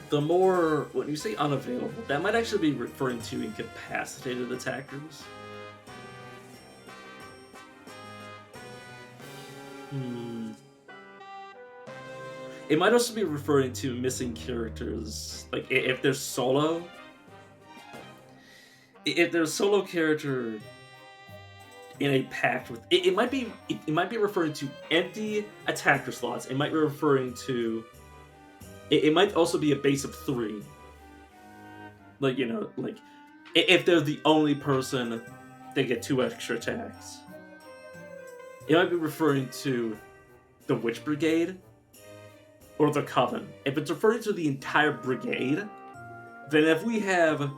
the more, when you say unavailable, that might actually be referring to incapacitated attackers. It might also be referring to missing characters, like if there's solo. If there's a solo character in a pact with, it might be referring to empty attacker slots. It might be referring to. It might also be a base of 3. Like, like if they're the only person, they get 2 extra attacks. It might be referring to the Witch Brigade or the Coven. If it's referring to the entire brigade, then if we have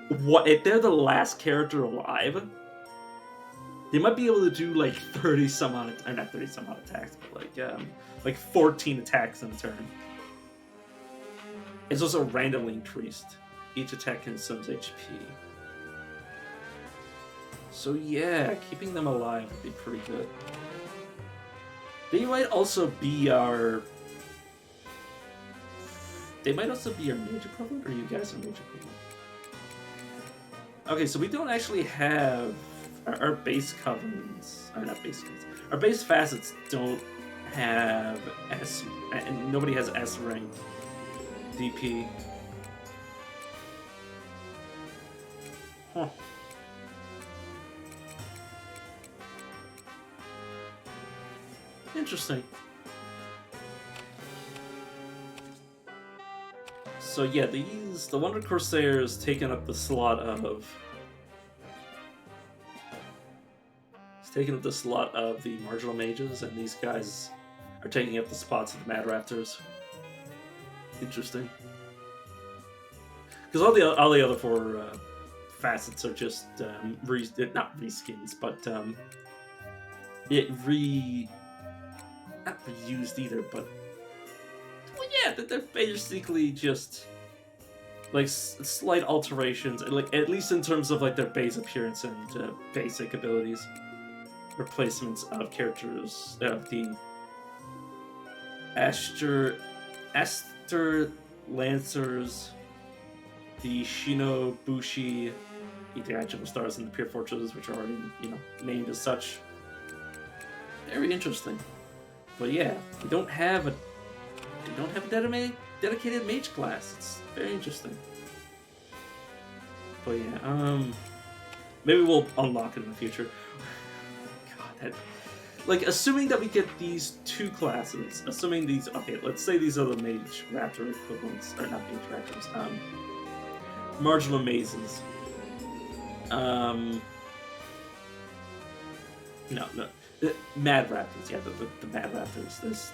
if they're the last character alive, they might be able to do like 30 some odd, or not 30 some odd attacks, but like 14 attacks in a turn. It's also randomly increased. Each attack consumes HP. So yeah, keeping them alive would be pretty good. They might also be our... They might also be our mage equivalent, or you guys are mage equivalent? Okay, so we don't actually have... Our base covenants... Or not base covenants. Our base facets don't have S... And nobody has S rank DP. Huh. Interesting. So yeah, the Wonder Corsairs taking up the slot of... It's taking up the slot of the Marginal Mages, and these guys are taking up the spots of the Mad Raptors. Interesting. Because all the other four facets are just not reskins, but not reused either, but well, yeah, they're basically just like slight alterations, like at least in terms of like their base appearance and basic abilities, replacements of characters of the Aster Lancers, the Shinobushi, the Actual Stars, and the Pure Fortresses, which are already named as such. Very interesting. But yeah, we don't have a dedicated mage class. It's very interesting. But yeah, maybe we'll unlock it in the future. God, like assuming that we get these two classes, assuming these, okay, let's say these are the mage raptor equivalents, or not mage raptors, marginal mazes. No. The Mad Raptors, yeah, the Mad Raptors. This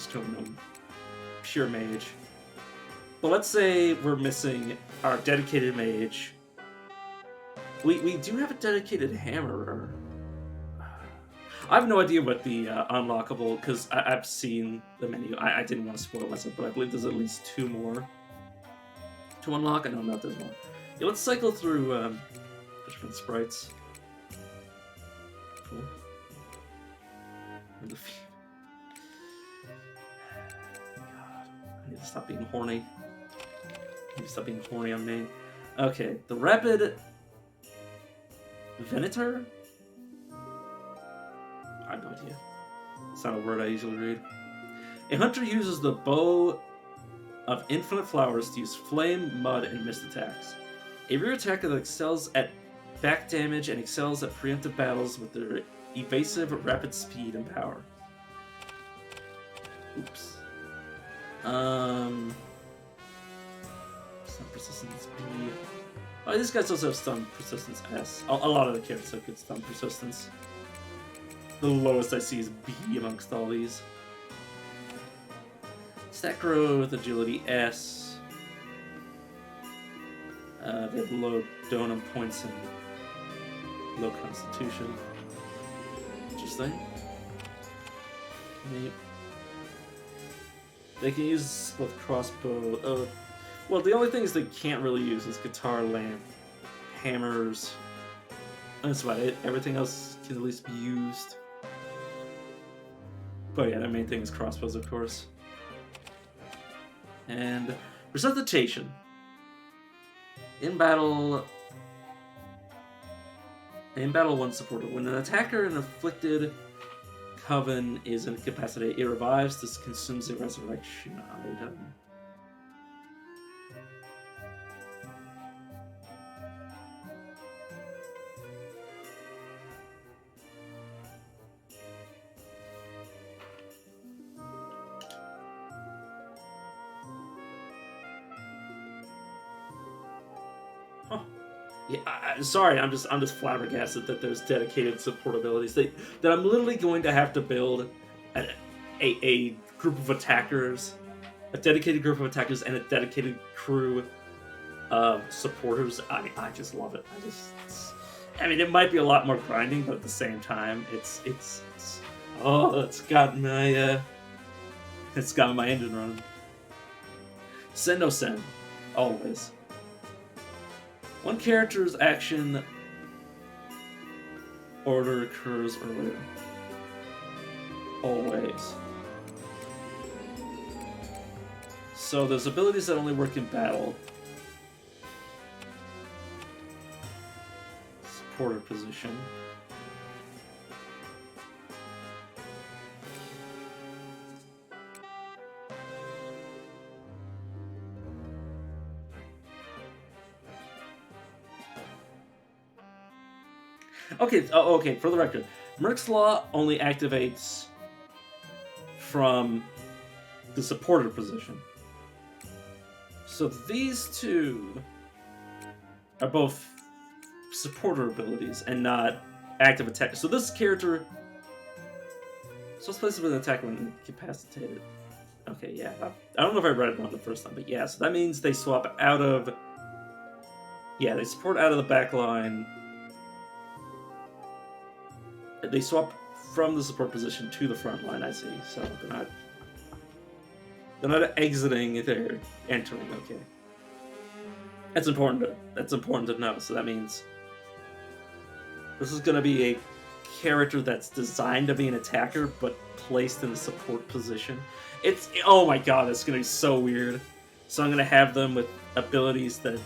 term known pure mage. But let's say we're missing our dedicated mage. We do have a dedicated hammerer. I have no idea what the unlockable, because I've seen the menu. I didn't want to spoil myself, but I believe there's at least 2 more to unlock. I don't know if there's more. Yeah, let's cycle through the different sprites. Cool. God, I need to stop being horny. I need to stop being horny on me. Okay, the Rapid Venator? I have no idea. It's not a word I usually read. A hunter uses the bow of infinite flowers to use flame, mud, and mist attacks. A rear attacker that excels at back damage and excels at preemptive battles with their evasive, rapid speed and power. Oops. Stun persistence B. Oh, these guys also have stun persistence S. A lot of the characters have good stun persistence. The lowest I see is B amongst all these. Stat growth, agility S. They have low donum points and low constitution. Interesting. They can use both crossbow. Well, the only things they can't really use is guitar, lamp, hammers. That's about it. Everything else can at least be used. But yeah, their main thing is crossbows, of course. And resuscitation. In battle, one supporter. When an attacker and afflicted coven is incapacitated, it revives. This consumes a resurrection item. Huh. Yeah, sorry, I'm just flabbergasted that there's dedicated support abilities that I'm literally going to have to build a group of attackers, a dedicated group of attackers, and a dedicated crew of supporters. I just love it. I mean, it might be a lot more grinding, but at the same time, it's got my engine running. Send no send, always. One character's action order occurs earlier. Always. So there's abilities that only work in battle. Supporter position. Okay, okay, for the record, Merc's Law only activates from the supporter position. So these two are both supporter abilities and not active attack. So this character... So it's placed with an attack when incapacitated. Okay, yeah. I don't know if I read it wrong the first time, but yeah. So that means they swap out of... Yeah, they support out of the back line. They swap from the support position to the front line, I see. So they're not exiting, they're entering, okay. That's important to know. So that means this is gonna be a character that's designed to be an attacker but placed in a support position. It's, oh my god, it's gonna be so weird. So I'm gonna have them with abilities that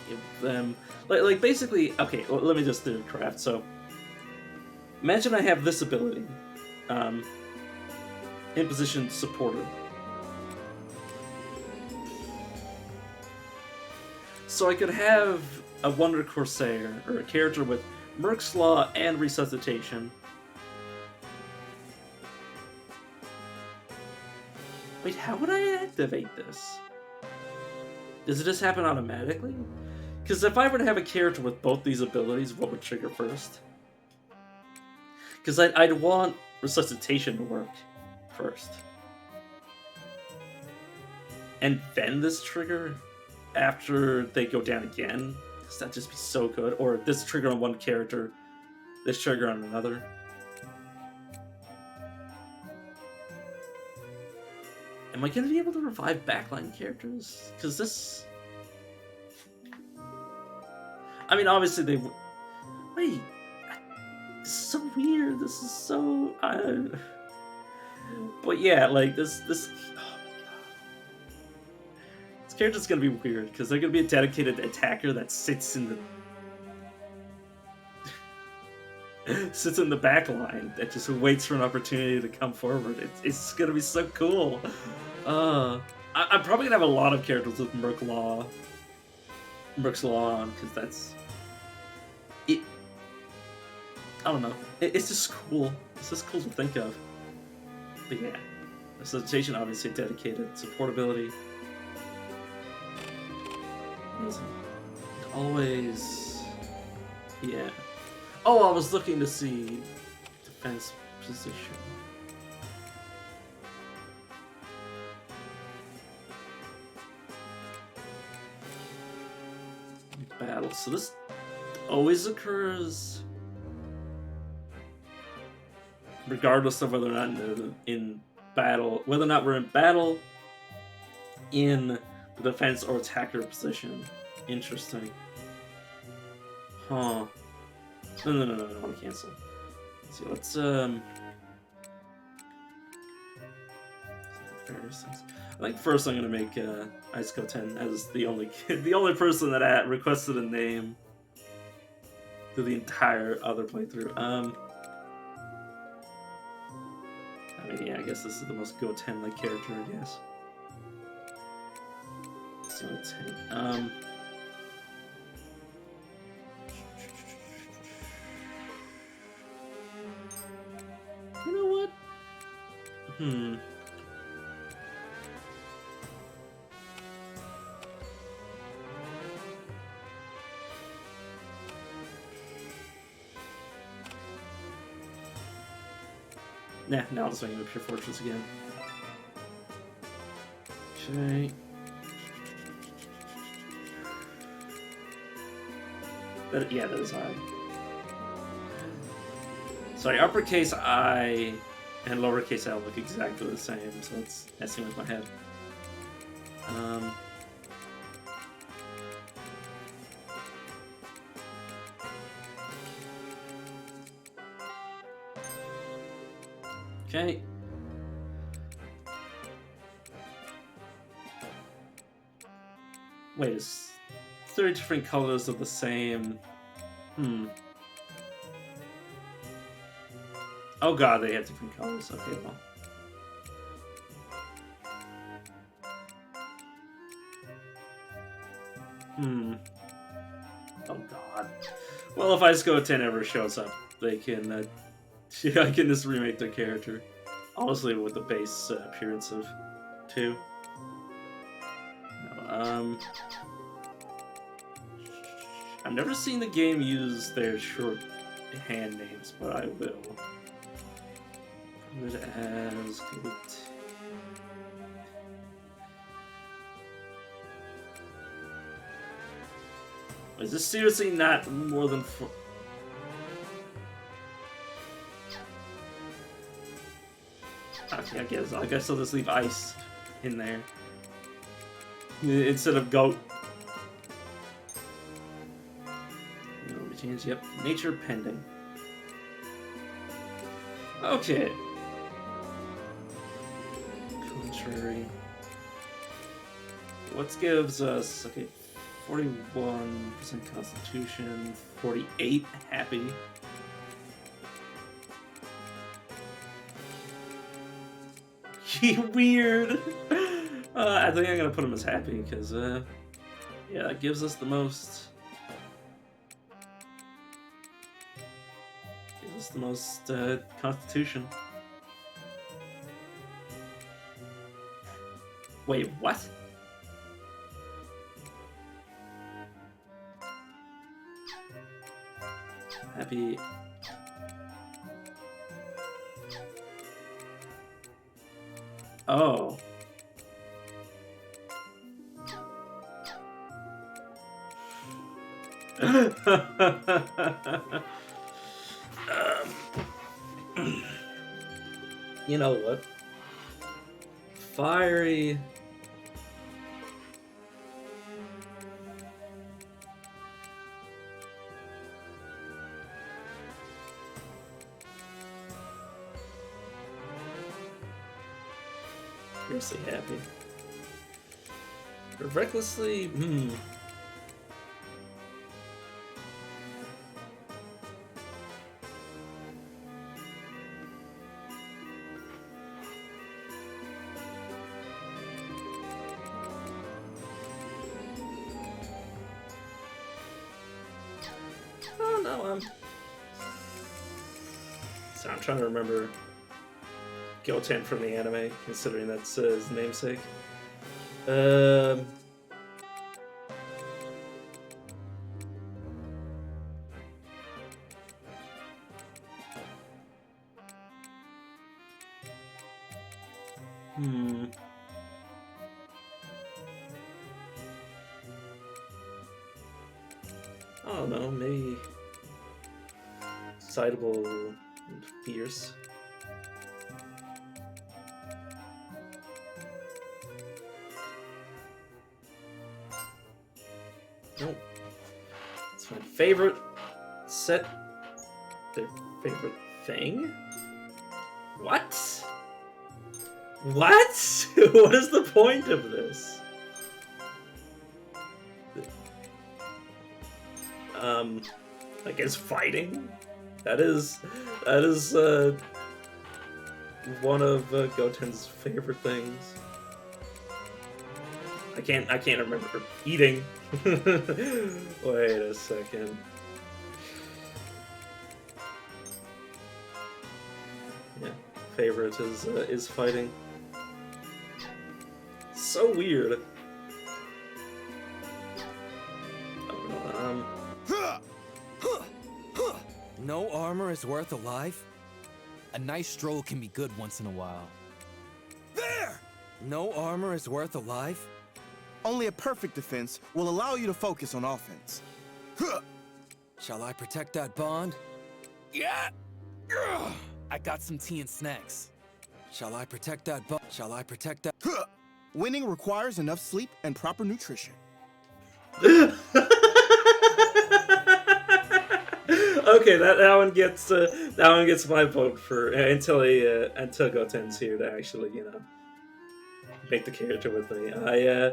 give them like basically, okay, let me just do a craft. So imagine I have this ability, in position supporter. So I could have a Wonder Corsair, or a character with Merc's Law and Resuscitation. Wait, how would I activate this? Does it just happen automatically? Because if I were to have a character with both these abilities, what would trigger first? Because I'd want Resuscitation to work first. And then this trigger after they go down again. Because that'd just be so good. Or this trigger on one character, this trigger on another. Am I going to be able to revive backline characters? Because this... I mean, obviously they... Wait. This is so weird. This is so... But yeah, like, this... Oh my god. This character's going to be weird, because they're going to be a dedicated attacker that sits in the... sits in the back line that just waits for an opportunity to come forward. It's going to be so cool. I'm probably going to have a lot of characters with Merc's Law on, because that's... It... I don't know. It's just cool. It's just cool to think of. But yeah. Resuscitation, obviously dedicated. Supportability. Amazing. Always... Yeah. Oh, I was looking to see defense position. Battle. So this always occurs regardless of whether or not in battle, whether or not we're in battle in the defense or attacker position. Interesting. Huh. No, I want to cancel. Let's see, let's various things. I think first I'm gonna make Ice Go 10 as the only person that requested a name through the entire other playthrough. I mean, yeah, I guess this is the most Go 10 like character, I guess. Let's see what it's take. You know what? Nah, now I'll just make it a Pure Fortress again. Okay. Yeah, that is I. Sorry, uppercase I and lowercase L look exactly the same, so it's messing with my head. Okay. Wait, it's 30 different colors of the same. Oh god, they have different colors. Okay, well. Oh god. Well, if Ice Go 10 ever shows up, they can, I can just remake their character. Honestly, with the base appearance of 2. No, I've never seen the game use their shorthand names, but I will. Good as good. Is this seriously not more than 4? Okay, I guess I'll just leave ice in there instead of goat. We change. Yep, nature pending. Okay. Contrary. What gives us 41% Constitution, 48 happy. Weird. I think I'm gonna put him as happy because, yeah, that gives us the most. Gives us the most Constitution. Wait, what? Happy. Oh. You know what? Fiery. Fiercely happy. Or recklessly. Oh no, so I'm trying to remember Goten from the anime, considering that's his namesake. I don't know, maybe excitable and fierce. Nope. It's my favorite set. Their favorite thing? What? What? What is the point of this? I guess fighting? That is one of Goten's favorite things. I can't remember eating. Wait a second. Yeah, favorite is fighting. So weird. No armor is worth a life? A nice stroll can be good once in a while. There! No armor is worth a life? Only a perfect defense will allow you to focus on offense. Shall I protect that bond? Yeah! I got some tea and snacks. Shall I protect that bond? Shall I protect that? Winning requires enough sleep and proper nutrition. Okay, that one gets my vote for until Goten's here to actually make the character with me. I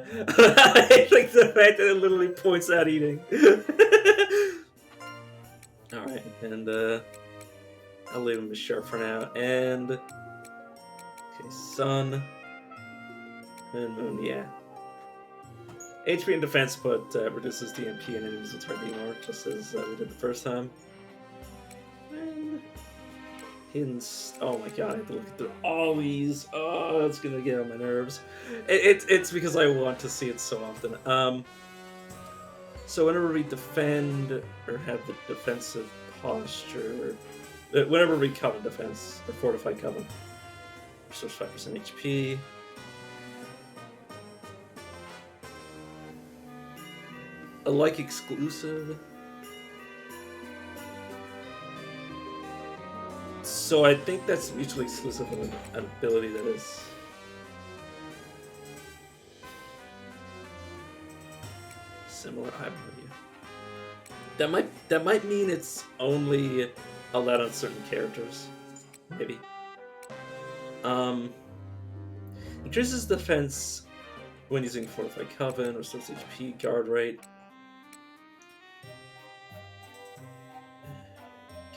think the fact that it literally points out eating. All right, and I'll leave him as sharp for now. And okay, sun and moon, yeah. HP and defense, but reduces DMP and enemies with targeting more, just as we did the first time. And hidden. Oh my god, I have to look through all these. Oh, it's gonna get on my nerves. It's because I want to see it so often. So whenever we defend or have the defensive posture, whenever we cover defense or fortify cover, restores 5% HP. A like exclusive. So I think that's mutually exclusive of an ability that is. Similar, I have no idea. That might mean it's only allowed on certain characters, maybe. Increases defense when using Fortified Coven, restores HP, guard rate.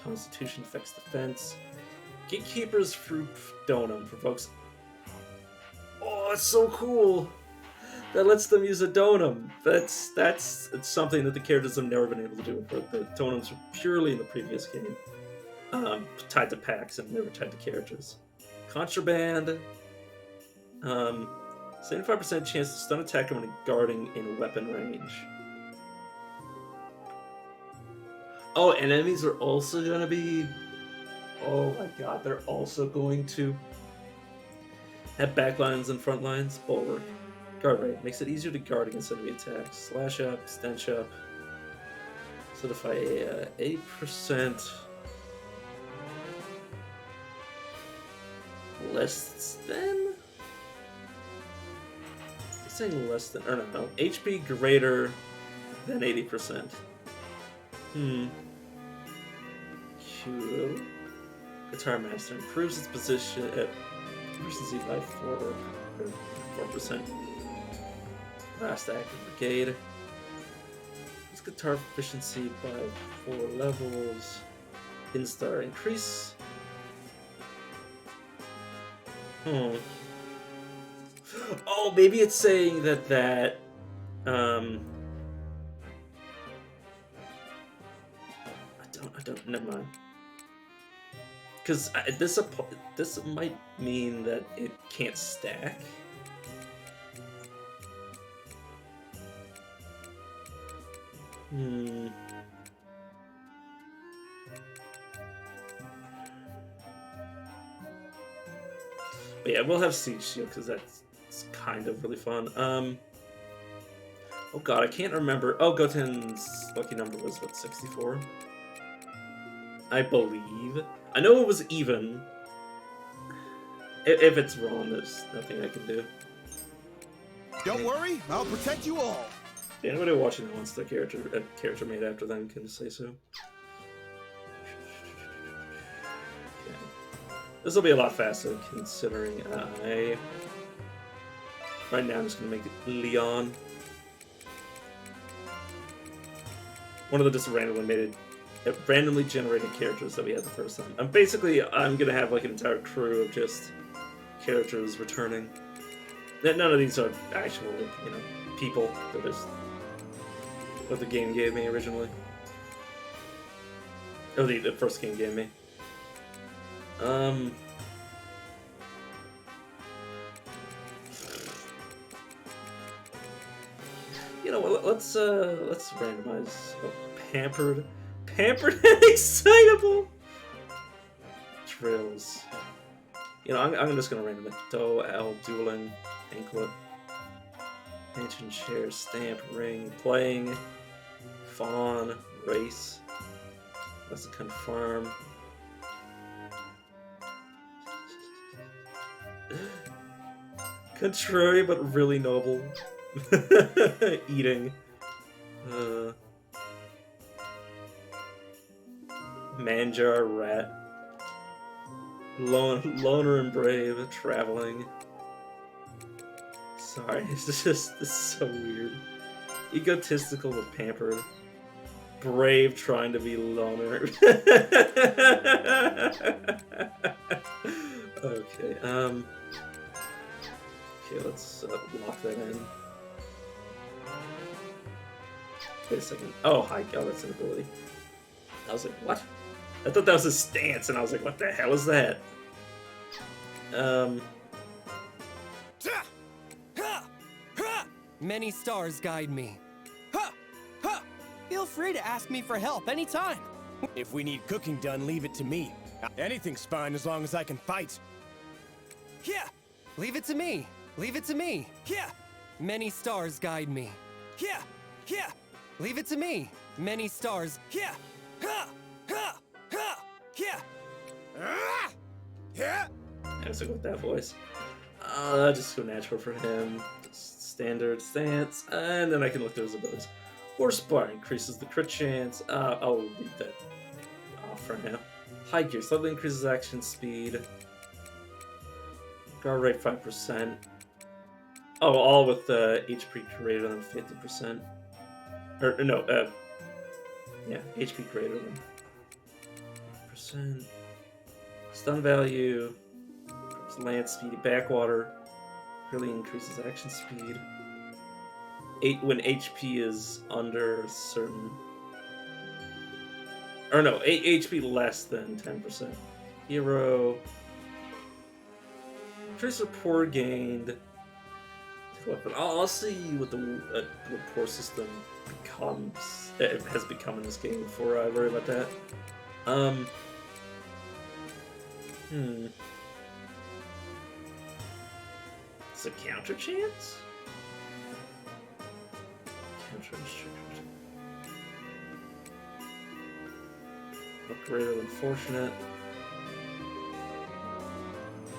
Constitution affects defense. Gatekeeper's Fruit Donum provokes. Oh, it's so cool! That lets them use a donum. That's something that the characters have never been able to do. But the donums were purely in the previous game, tied to packs and never tied to characters. Contraband. 75% chance to stun attacker when guarding in weapon range. Oh, and enemies are also gonna be. Oh my god, they're also going to have backlines and front lines. Bulwark. Guard rate. Makes it easier to guard against enemy attacks. Slash up, stench up. Solidify a 8% less than? I'm saying less than, or no. HP greater than 80%. Cool. Guitar Master improves its position at efficiency by 4%. Last active brigade. Its guitar efficiency by 4 levels. Instar increase. Oh, maybe it's saying that I don't. Never mind. Because this might mean that it can't stack. But yeah, we'll have Siege Shield because that's kind of really fun. Oh god, I can't remember. Oh, Goten's lucky number was what, 64? I believe. I know it was even. If it's wrong, there's nothing I can do. Don't worry, I'll protect you all. Anybody watching that wants a character made after them can say so. Okay. This will be a lot faster considering right now I'm just gonna make it Leon. One of the just randomly generated characters that we had the first time. I'm gonna have like an entire crew of just characters returning. None of these are actual, people. They're just what the game gave me originally. Or the first game gave me. You know what? Let's randomize. Oh, pampered and excitable. Trills. I'm just gonna random it. Doe, L, dueling, anklet, mansion, chair, stamp, ring, playing, fawn, race. Let's confirm. Contrary but really noble. Jar, rat. Loner and brave, traveling. Sorry, this is so weird. Egotistical but pampered. Brave trying to be loner. Okay, okay, let's lock that in. Wait a second. Oh, hi, oh, that's an ability. I was like, what? I thought that was his stance, and I was like, what the hell is that? Many stars guide me. Ha! Ha! Feel free to ask me for help anytime. If we need cooking done, leave it to me. Anything's fine as long as I can fight. Yeah! Leave it to me. Leave it to me. Yeah! Many stars guide me. Yeah! Yeah! Leave it to me. Many stars. Yeah! Ha! Ha! Ha! Yeah! Ah! Yeah! I was like, with that voice. Just go natural for him. Just standard stance. And then I can look through his abilities. Horsebar increases the crit chance. I'll leave that off for now. High gear slightly increases action speed. Guard rate 5%. Oh, all with HP greater than 50%. Or no, yeah, HP greater than 50%. Stun value. Land speed, backwater. Really increases action speed. 8 when HP is under a certain. Or no, 8 HP less than 10%. Hero. Trace rapport gained. Weapon. I'll see what the rapport system becomes. It has become in this game before I worry about that. It's a counter chance? Counter restrictions. Look greater than fortunate.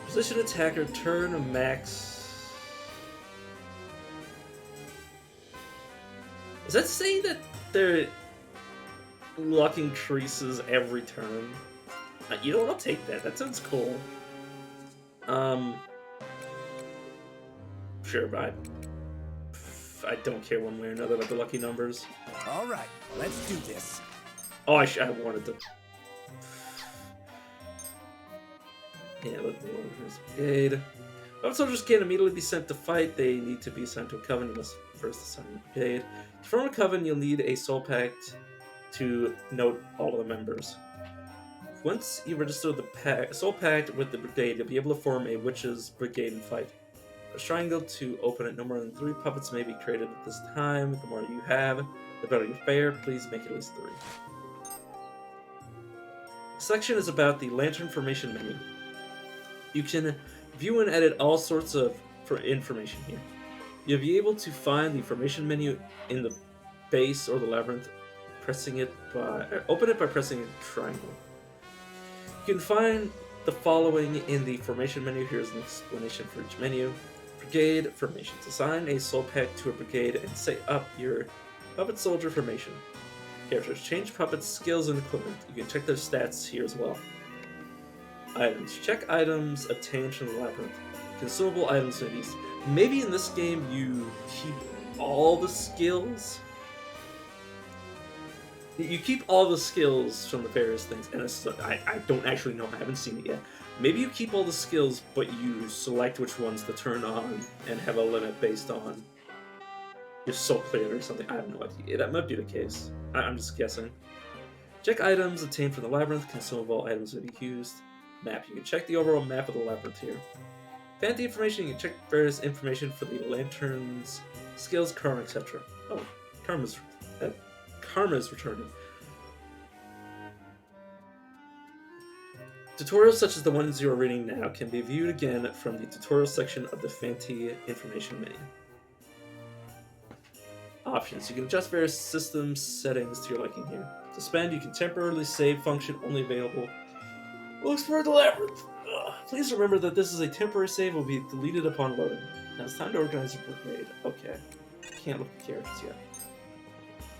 Position attacker, turn a max. Is that saying that they're luck increases every turn? You know what? I'll take that. That sounds cool. Sure, but I don't care one way or another about the lucky numbers. All right, let's do this. Oh, I wanted to. Yeah, let's go over his brigade. Weapon soldiers can't immediately be sent to fight. They need to be assigned to a coven. You must first assign a brigade. To form a coven, you'll need a soul pact to note all of the members. Once you register the soul pact with the brigade, you'll be able to form a witch's brigade and fight. Press triangle to open it. No more than 3 puppets may be created at this time. The more you have, the better you fare. Please make it at least 3. This section is about the Lantern Formation menu. You can view and edit all sorts of information here. You'll be able to find the formation menu in the base or the labyrinth, open it by pressing a triangle. You can find the following in the formation menu. Here's an explanation for each menu. Brigade formations. Assign a soul pact to a brigade and set up your puppet soldier formation. Characters. Change puppets, skills, and equipment. You can check their stats here as well. Items. Check items obtained from the labyrinth. Consumable items may be used. Maybe in this game you keep all the skills. You keep all the skills from the various things, and I don't actually know. I haven't seen it yet. Maybe you keep all the skills, but you select which ones to turn on and have a limit based on your soul plate or something. I have no idea. That might be the case. I'm just guessing. Check items obtained from the labyrinth. Consumable items may be used. Map. You can check the overall map of the labyrinth here. Fancy information. You can check various information for the lanterns, skills, karma, etc. Oh, karma's returning. Tutorials such as the ones you are reading now can be viewed again from the tutorial section of the Fancy information menu. Options. You can adjust various system settings to your liking here. To spend, you can temporarily save function only available. We'll explore the labyrinth. Please remember that this is a temporary save will be deleted upon loading. Now it's time to organize your brigade. Okay. Can't look at characters yet.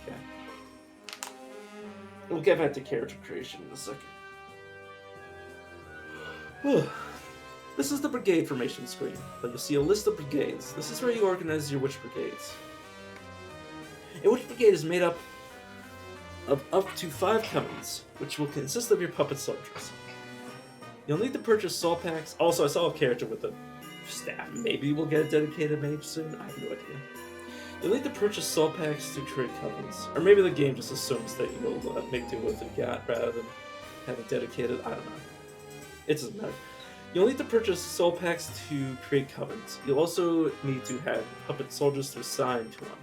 Okay. We'll get back to character creation in a second. This is the brigade formation screen, but you'll see a list of brigades. This is where you organize your witch brigades. A witch brigade is made up of to 5 covens, which will consist of your puppet soldiers. You'll need to purchase soul packs. Also, I saw a character with a staff. Maybe we'll get a dedicated mage soon. I have no idea. You'll need to purchase soul packs to create covens. Or maybe the game just assumes that you'll make do with what you got rather than having dedicated. I don't know. It doesn't matter. You'll need to purchase soul packs to create covens. You'll also need to have puppet soldiers to assign to them.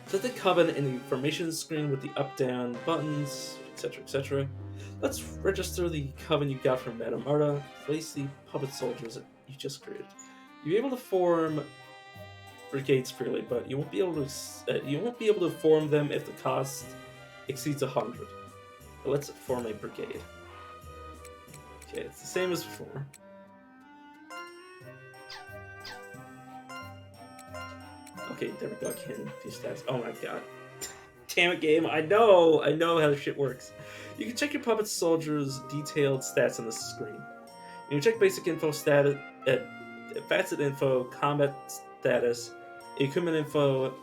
Set the coven in the formation screen with the up-down buttons, etc., etc. Let's register the coven you got from Madame Marta. Place the puppet soldiers you just created. You'll be able to form brigades freely, but you won't be able to form them if the cost exceeds 100. But let's form a brigade. Okay, it's the same as before. Okay, there we go. I can't do stats. Oh my god. Damn it, game. I know how this shit works. You can check your puppet soldiers' detailed stats on the screen. You can check basic info, status, facet info, combat status, equipment info,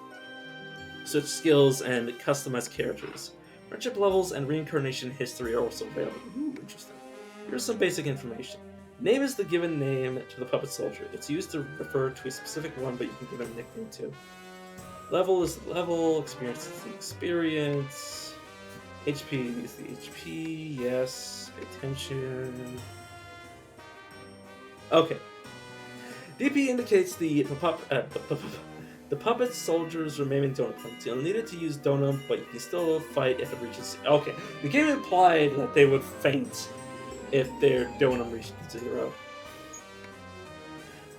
such skills, and customized characters. Friendship levels and reincarnation history are also available. Ooh, interesting. Here's some basic information. Name is the given name to the puppet soldier. It's used to refer to a specific one, but you can give it a nickname too. Level is the level, experience is the experience, HP is the HP, yes, pay attention. Okay. DP indicates the puppet soldier's remaining donut points. You'll need it to use donut, but you can still fight if it reaches... Okay, the game implied that they would faint if their donut reached 0.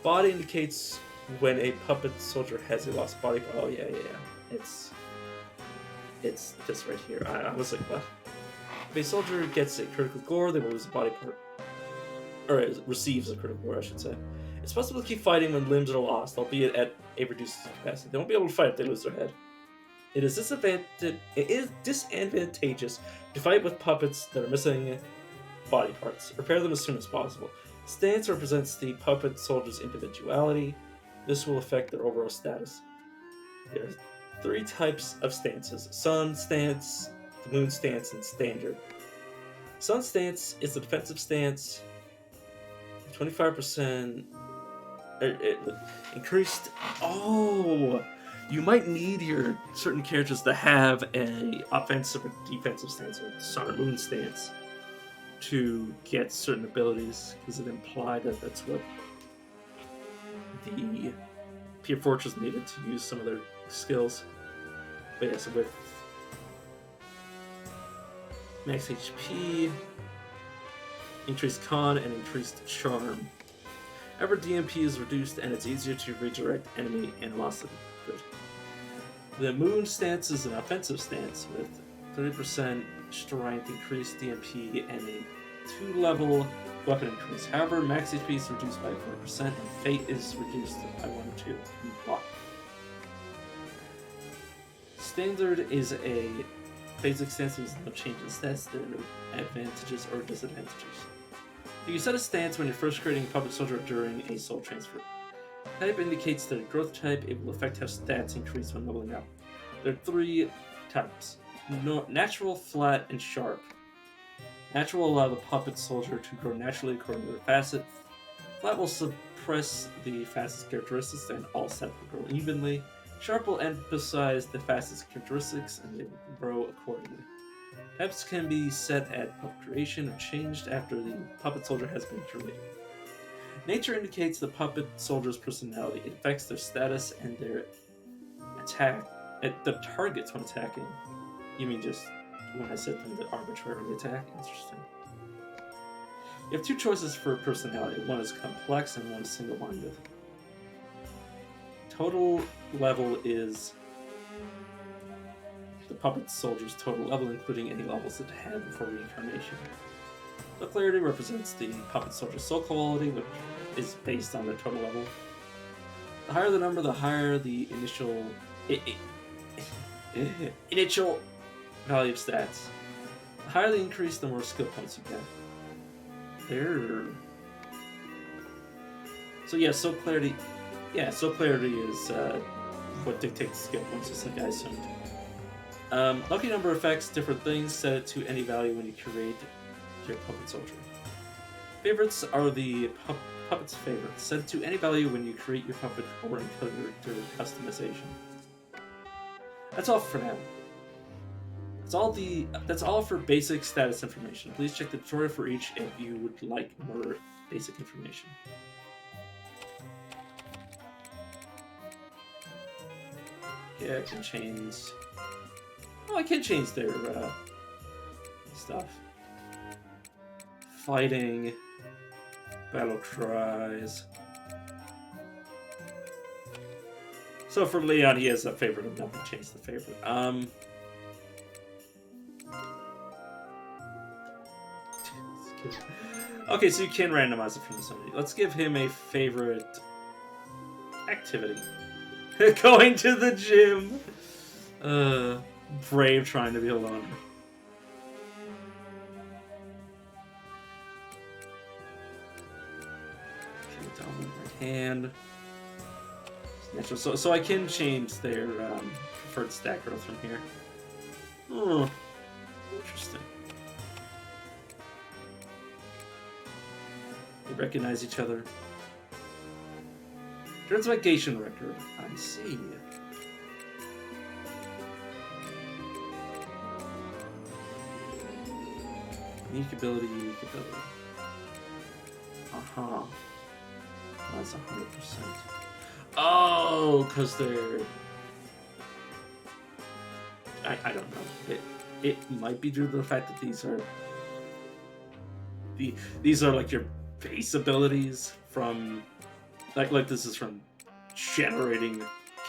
Body indicates when a puppet soldier has a lost body. Oh yeah. It's this right here. I was like, what? If a soldier gets a critical gore, they will lose a body part. Or it receives a critical gore, I should say. It's possible to keep fighting when limbs are lost, albeit at a reduced capacity. They won't be able to fight if they lose their head. It is disadvantageous to fight with puppets that are missing body parts. Repair them as soon as possible. Stance represents the puppet soldier's individuality. This will affect their overall status. There are 3 types of stances: Sun stance, the Moon stance, and Standard. Sun stance is the defensive stance. 25% increased. Oh, you might need your certain characters to have a offensive or defensive stance, or Sun or Moon stance, to get certain abilities, because it implied that that's what the Pure Fortress needed to use some of their skills. But yeah, so with max HP, increased con, and increased charm. However, DMP is reduced and it's easier to redirect enemy animosity. Good. The Moon stance is an offensive stance with 30% strength, increased DMP, and a 2-level weapon increase. However, max HP is reduced by 4%, and Fate is reduced by 1 or 2 block. Standard is a basic stance with no change in stats. There are no advantages or disadvantages. You can set a stance when you're first creating a puppet soldier during a soul transfer. Type indicates their growth type. It will affect how stats increase when leveling up. There are 3 types: natural, flat, and sharp. Natural will allow the puppet soldier to grow naturally according to their facet. Flat will suppress the facet's characteristics, and all stats will grow evenly. Sharp will emphasize the facet's characteristics, and they will grow accordingly. Types can be set at puppet creation or changed after the puppet soldier has been created. Nature indicates the puppet soldier's personality. It affects their status and their attack. The targets when attacking. You mean just when I set them to arbitrarily attack? Interesting. You have 2 choices for personality. One is complex and one is single-minded. Total level is the puppet soldier's total level, including any levels it had before reincarnation. The clarity represents the puppet soldier's soul quality, which is based on their total level. The higher the number, the higher the initial value of stats. The higher the increase, the more skill points you get. there. So yeah, soul clarity. Yeah, soul clarity is what dictates skill points, just like I assumed. Lucky number affects different things. Set it to any value when you create your puppet soldier. Favorites are the puppet's favorites. Set it to any value when you create your puppet or in character customization. That's all for now. That's all for basic status information. Please check the tutorial for each if you would like more basic information. Yeah, I can change. Oh, I can change their stuff. Fighting, battle cries. So for Leon, he has a favorite. I'm not gonna change the favorite. Okay, so you can randomize it from somebody. Let's give him a favorite activity. Going to the gym. Brave trying to be a loner. Okay, dominant right hand. Natural. So I can change their preferred stat growth from here. Oh, interesting. They recognize each other. Transmigration record. I see. Unique ability, unique ability. Uh-huh. That's 100%. Oh, because they're... I don't know. It might be due to the fact that these are... These are like your base abilities from... Like this is from generating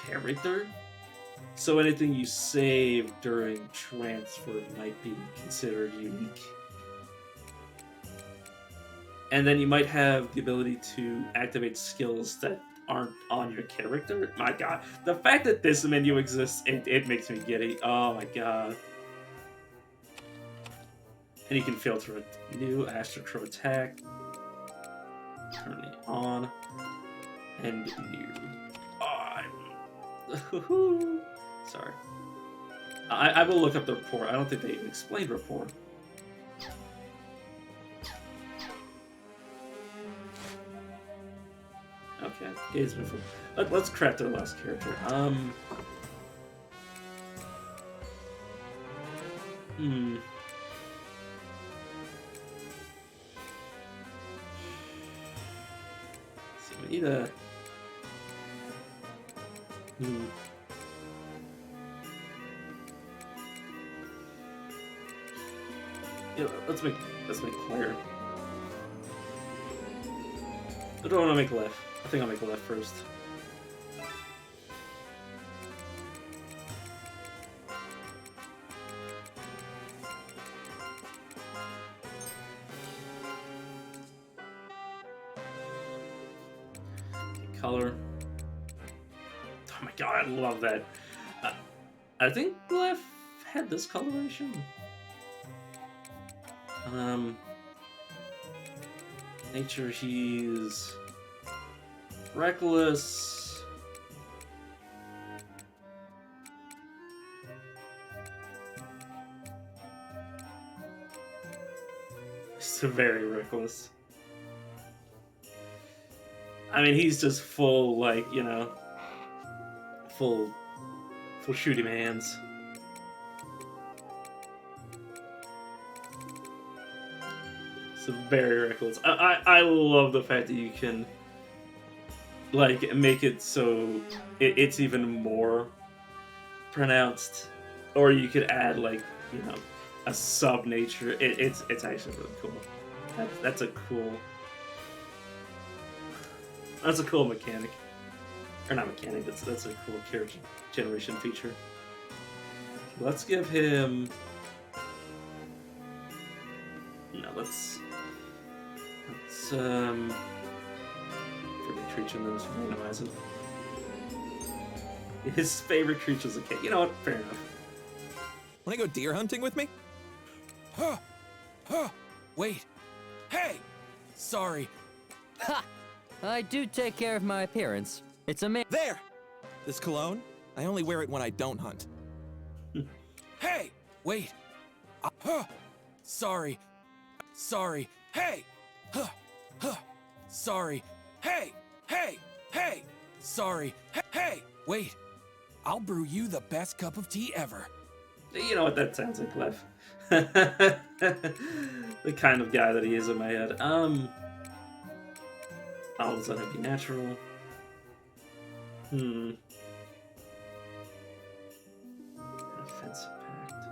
character. So anything you save during transfer might be considered unique. And then you might have the ability to activate skills that aren't on your character. My god. The fact that this menu exists, it makes me giddy. Oh my god. And you can filter it. New Astrocrow attack. Turn it on. And new. Oh, sorry. I will look up the report. I don't think they even explained report. Okay, gaze move. Let's craft our last character. So we need a. Yeah, let's make Claire. I don't want to make left. I think I'll make left first. Okay, color. Oh my god, I love that. I think left had this coloration. Nature, he's reckless. He's very reckless. I mean, he's just full, like, you know, full shooting hands. So very reckless. I love the fact that you can like make it so it's even more pronounced, or you could add like, you know, a sub nature. It's actually really cool. That's a cool mechanic, or not mechanic. That's a cool character generation feature. Let's give him. No, let's favorite creature and then just randomize it. His favorite creature is a cat. You know what? Fair enough. Want to go deer hunting with me? Wait. Hey! sorry. Ha! I do take care of my appearance. It's a man. There! This cologne? I only wear it when I don't hunt. Hey! Wait. Sorry. Sorry. Hey! Sorry. Hey! Hey! Hey! Sorry. Hey! Wait. I'll brew you the best cup of tea ever. You know what that sounds like, Lev. The kind of guy that he is in my head. I'll let it be natural. Offensive pact.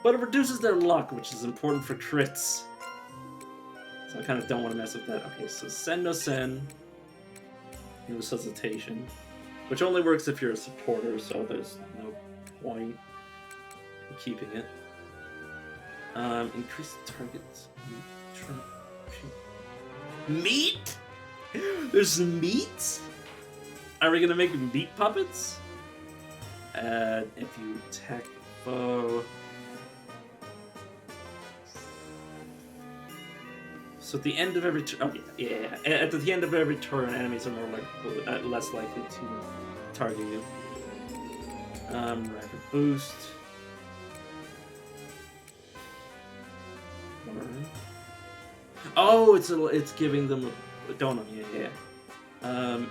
But it reduces their luck, which is important for crits. So I kind of don't want to mess with that. Okay, so Sen no Sen. No Resuscitation. Which only works if you're a supporter, so there's no point in keeping it. Increase the target's meat? There's meat? Are we gonna make meat puppets? If you attack foe. So at the end of every turn, at the end of every turn, enemies are less likely to target you. Rapid boost. Oh, it's giving them a donut.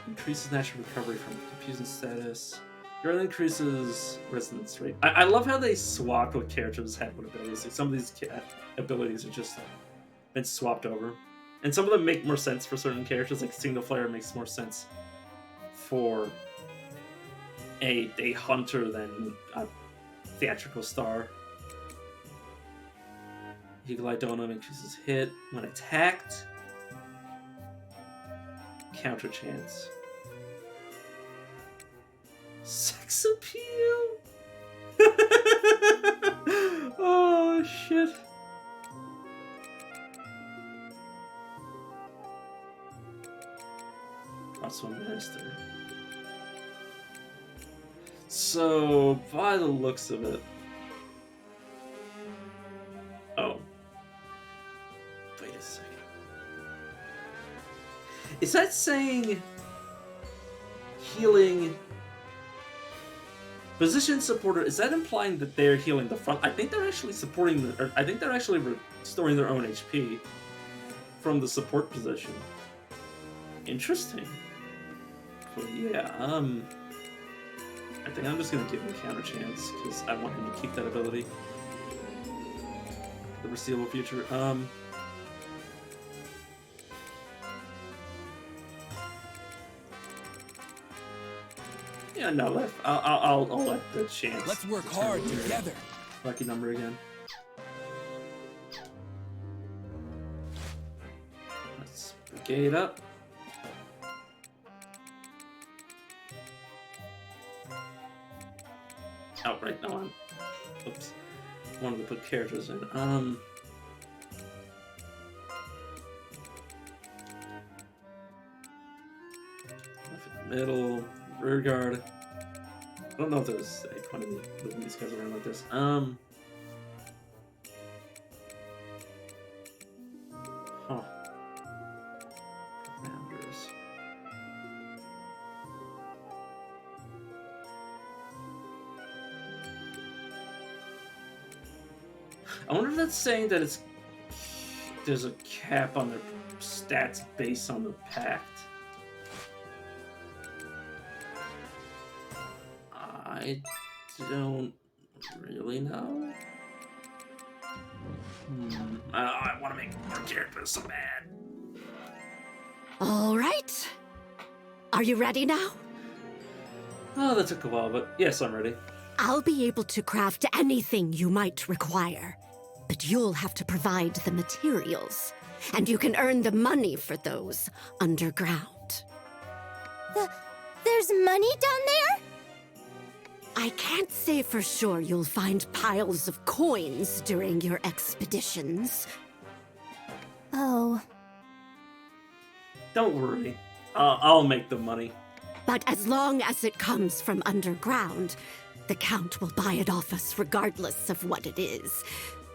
Increases natural recovery from confusion status. Girl increases resonance rate. I love how they swapped what characters had what abilities. Like some of these abilities are just been swapped over, and some of them make more sense for certain characters. Like Signal Flare makes more sense for a hunter than a theatrical star. Eagle Eye Donut increases hit when attacked. Counter chance. Sex appeal. Oh shit. Also master. So, by the looks of it... Oh. Wait a second. Is that saying... healing... Position supporter, is that implying that they're healing the front? I think they're actually supporting the... I think they're actually restoring their own HP from the support position. Interesting. But yeah, I think I'm just gonna give him a counter chance because I want him to keep that ability for the foreseeable future. Yeah, no, I'll let the chance. Let's work hard together. Lucky number again. Let's brigade up. Oh, right, no, oops. Wanted to put characters in. Left in the middle, rear guard. I don't know if there's a point of me moving these guys around like this. Huh. Commanders. I wonder if that's saying that there's a cap on their stats based on the pact. I don't really know. I want to make more characters so bad. All right. Are you ready now? Oh, that took a while, but yes, I'm ready. I'll be able to craft anything you might require, but you'll have to provide the materials, and you can earn the money for those underground. There's money down there? I can't say for sure you'll find piles of coins during your expeditions. Oh. Don't worry. I'll make the money. But as long as it comes from underground, the Count will buy it off us regardless of what it is.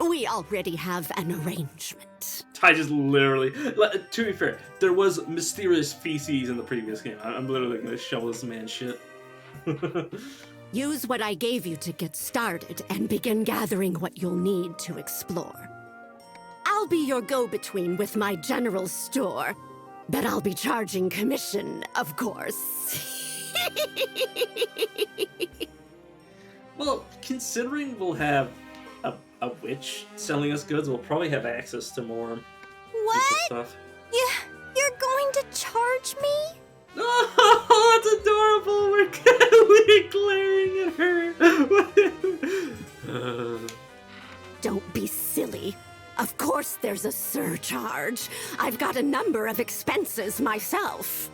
We already have an arrangement. I just literally, to be fair, there was mysterious feces in the previous game. I'm literally gonna shovel this man's shit. Use what I gave you to get started and begin gathering what you'll need to explore. I'll be your go-between with my general store, but I'll be charging commission, of course. Well, considering we'll have a witch selling us goods, we'll probably have access to more What? stuff. You're going to charge me? Oh, it's adorable! We're glaring at her! Don't be silly. Of course there's a surcharge. I've got a number of expenses myself.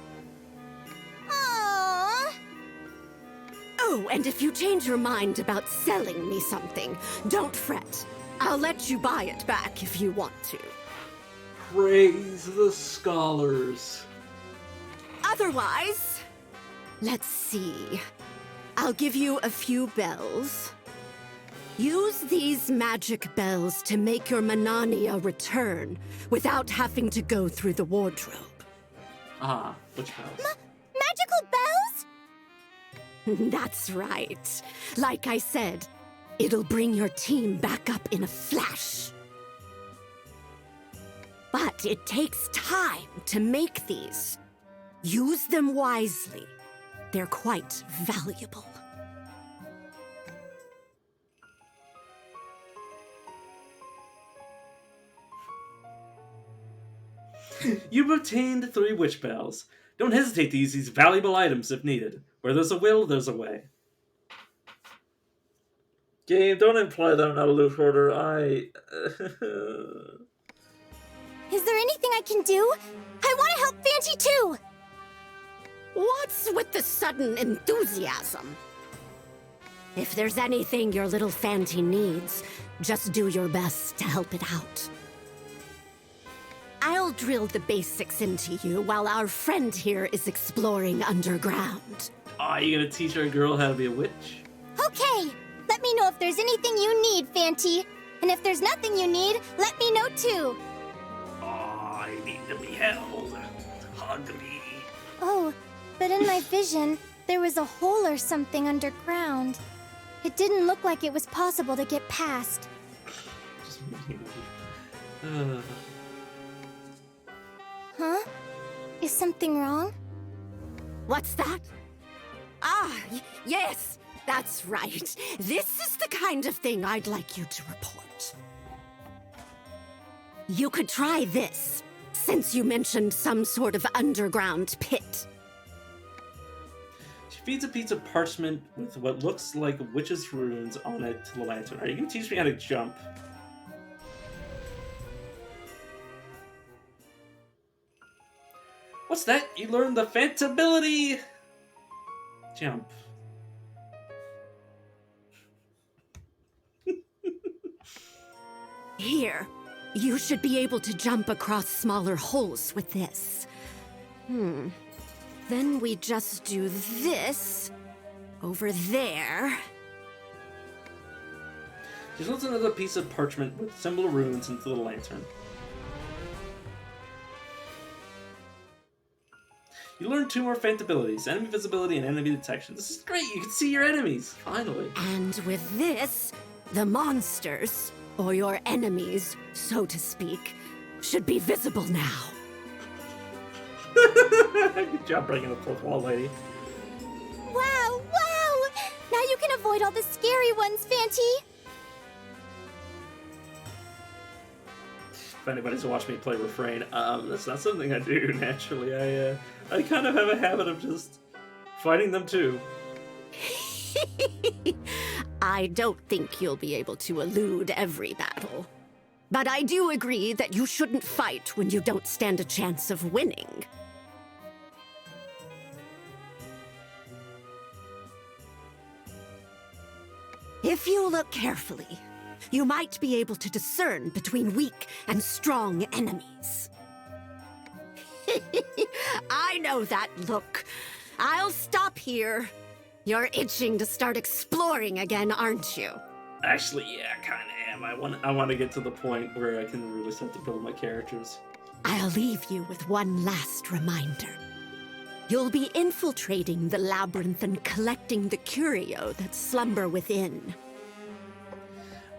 Aww. Oh, and if you change your mind about selling me something, don't fret. I'll let you buy it back if you want to. Praise the scholars. Otherwise, let's see. I'll give you a few bells. Use these magic bells to make your Manania return without having to go through the wardrobe. Ah, which house? Magical bells? That's right. Like I said, it'll bring your team back up in a flash. But it takes time to make these. Use them wisely. They're quite valuable. You've obtained 3 witch bells. Don't hesitate to use these valuable items if needed. Where there's a will, there's a way. Game, don't imply that I'm not a loot hoarder. Is there anything I can do? I want to help Fanty too! What's with the sudden enthusiasm? If there's anything your little Fanty needs, just do your best to help it out. I'll drill the basics into you while our friend here is exploring underground. Aw, you gonna teach our girl how to be a witch? Okay, let me know if there's anything you need, Fanty. And if there's nothing you need, let me know too. Aw, I need to be held. Hug me. Oh, but in my vision, there was a hole or something underground. It didn't look like it was possible to get past. Just Huh? Is something wrong? What's that? Ah, yes, that's right. This is the kind of thing I'd like you to report. You could try this, since you mentioned some sort of underground pit. She feeds a piece of parchment with what looks like witch's runes on it to the lantern. Are you gonna teach me how to jump? What's that? You learned the Phantability! Jump. Here, you should be able to jump across smaller holes with this. Then we just do this over there. She holds another piece of parchment with similar runes into the lantern. You learn 2 more Phantabilities, enemy visibility and enemy detection. This is great, you can see your enemies, finally. And with this, the monsters, or your enemies, so to speak, should be visible now. Good job breaking the 4th wall, lady. Wow, wow! Now you can avoid all the scary ones, Fanty! If anybody's watched me play Refrain, that's not something I do naturally. I kind of have a habit of just fighting them too. I don't think you'll be able to elude every battle. But I do agree that you shouldn't fight when you don't stand a chance of winning. If you look carefully, you might be able to discern between weak and strong enemies. I know that look. I'll stop here. You're itching to start exploring again, aren't you? Actually, yeah, I kind of am. I want to get to the point where I can really start to build my characters. I'll leave you with one last reminder. You'll be infiltrating the labyrinth and collecting the curio that slumber within.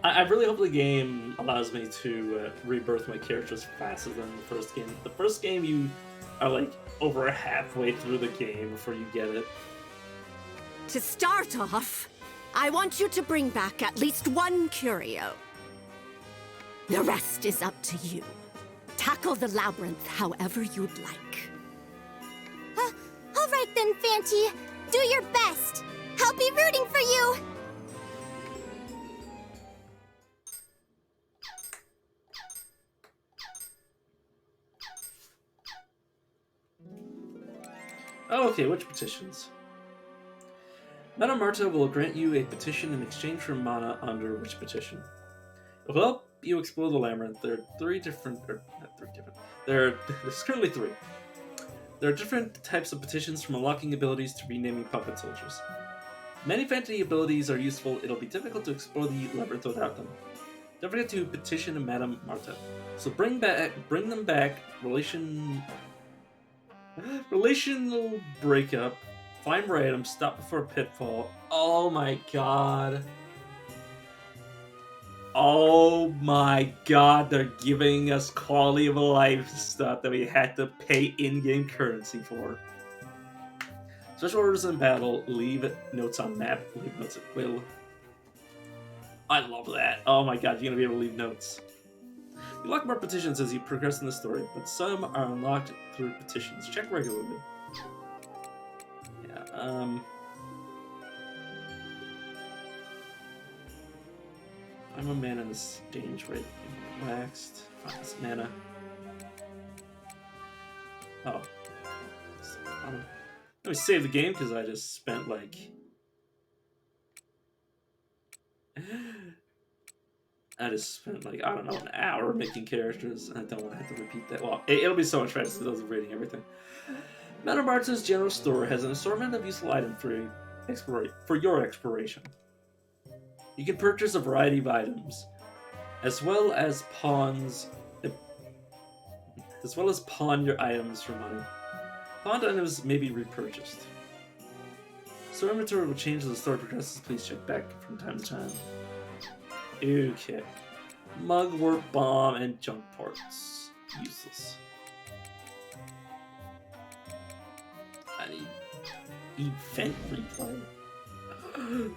I really hope the game allows me to rebirth my characters faster than the first game. The first game, you are like over halfway through the game before you get it. To start off, I want you to bring back at least one curio. The rest is up to you. Tackle the labyrinth however you'd like. All right then, Fanty. Do your best. I'll be rooting for you. Oh, okay, which petitions? Madame Marta will grant you a petition in exchange for mana under which petition? It will help you explore the labyrinth. There are there's currently three. There are different types of petitions, from unlocking abilities to renaming puppet soldiers. Many fantasy abilities are useful. It'll be difficult to explore the labyrinth without them. Don't forget to petition Madame Marta. So bring them back. Relational breakup. Find more items. Stop before a pitfall. Oh my god. Oh my god, they're giving us quality of life stuff that we had to pay in-game currency for. Special orders in battle, leave notes on map, leave notes at will. I love that. Oh my god, you're gonna be able to leave notes. You unlock more petitions as you progress in the story, but some are unlocked through petitions. Check regularly. Yeah, I'm a mana in the stage rate. Waxed. Finest mana. Oh. Let me save the game because I just spent like. I don't know, an hour making characters. I don't want to have to repeat that. Well, it'll be so much faster than reading everything. Madame Marta's general store has an assortment of useful items for your exploration. You can purchase a variety of items, as well as pawn your items for money. Pawned items may be repurchased. Store inventory will change as the story progresses. Please check back from time to time. Okay. Mugwort, bomb, and junk parts. Useless. I need event replay.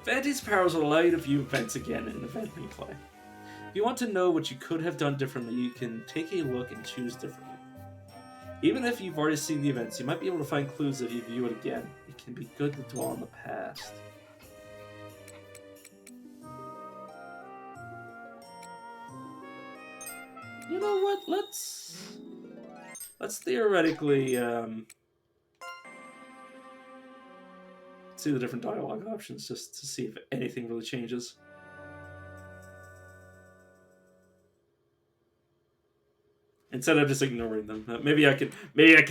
Fanty's powers will allow you to view events again in event replay. If you want to know what you could have done differently, you can take a look and choose differently. Even if you've already seen the events, you might be able to find clues if you view it again. It can be good to dwell on the past. You know what? Let's theoretically see the different dialogue options just to see if anything really changes. Instead of just ignoring them, maybe I can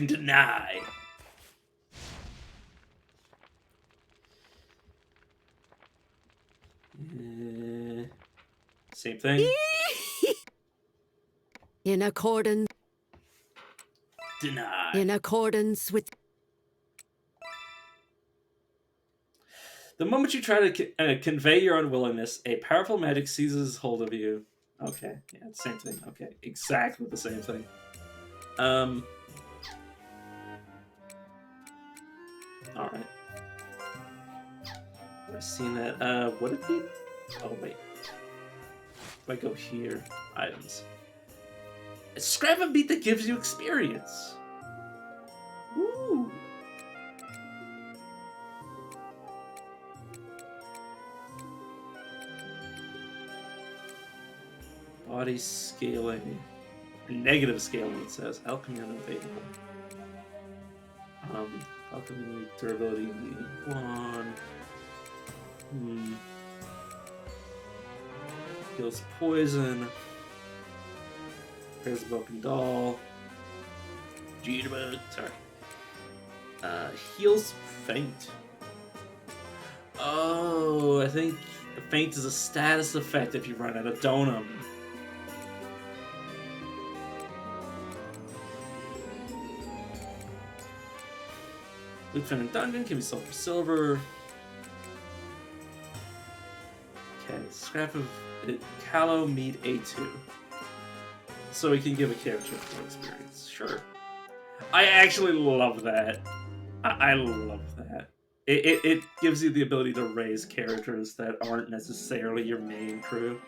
deny. Same thing. In accordance with... The moment you try to convey your unwillingness, a powerful magic seizes hold of you. Okay, yeah, same thing. Okay, exactly the same thing. Alright. I've seen that. Would it be? Oh, wait. If I go here, items. It's scrap and beat that gives you experience. Woo! Body scaling. Negative scaling, it says. Alchemy unavailable. Alchemy durability leading 1. Heals poison. Repairs a broken doll. Jitterbug. Sorry. Heals faint. Oh, I think The faint is a status effect if you run out of donum. Loot found in dungeon can be sold for silver. Okay, scrap of Callow meat A2. So we can give a character full experience. Sure. I actually love that. I love that. It gives you the ability to raise characters that aren't necessarily your main crew.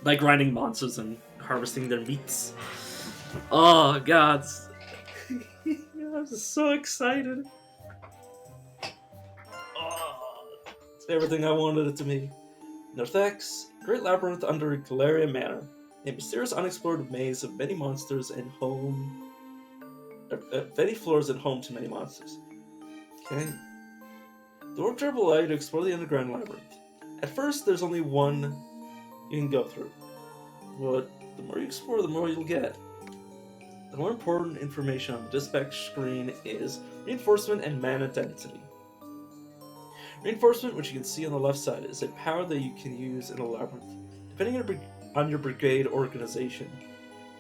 Like grinding monsters and harvesting their meats. Oh, God. I'm just so excited. Oh, it's everything I wanted it to be. Narthex, Great Labyrinth under Galleria Manor. A mysterious unexplored maze of many monsters and home... many floors and home to many monsters. Okay. The warp drive will allow you to explore the underground labyrinth. At first, there's only one you can go through. But the more you explore, the more you'll get. The more important information on the dispatch screen is reinforcement and mana density. Reinforcement, which you can see on the left side, is a power that you can use in the labyrinth. Depending on your brigade organization,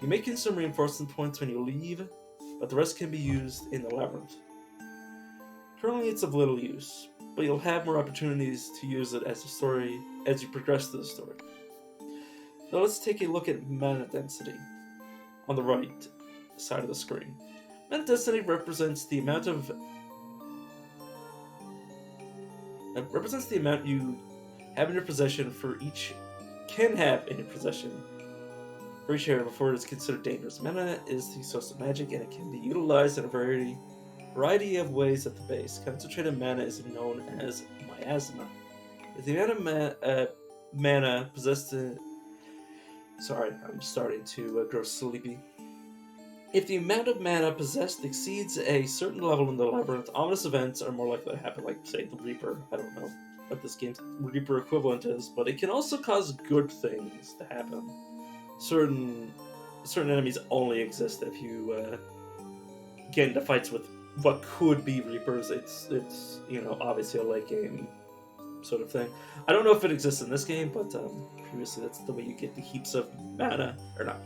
you may consume reinforcement points when you leave, but the rest can be used in the labyrinth. Currently it's of little use, but you'll have more opportunities to use it as you progress through the story. Now let's take a look at mana density on the right side of the screen. Mana density represents the amount you have in your possession for each area before it is considered dangerous. Mana is the source of magic, and it can be utilized in a variety of ways at the base. Concentrated mana is known as miasma. If the amount of mana possessed Sorry, I'm starting to grow sleepy. If the amount of mana possessed exceeds a certain level in the labyrinth, ominous events are more likely to happen, like, say, the Reaper. I don't know what this game's Reaper equivalent is, but it can also cause good things to happen. Certain enemies only exist if you get into fights with what could be Reapers. It's obviously a late game sort of thing. I don't know if it exists in this game, but previously that's the way you get the heaps of mana, or not.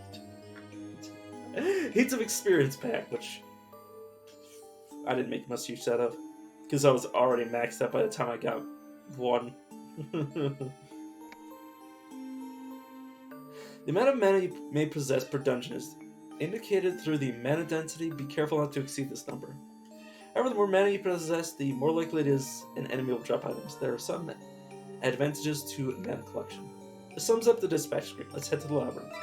Heaps of experience pack, which I didn't make much use out of, because I was already maxed out by the time I got one. The amount of mana you may possess per dungeon is indicated through the mana density. Be careful not to exceed this number. However, the more mana you possess, the more likely it is an enemy will drop items. There are some advantages to mana collection. This sums up the dispatch screen. Let's head to the labyrinth.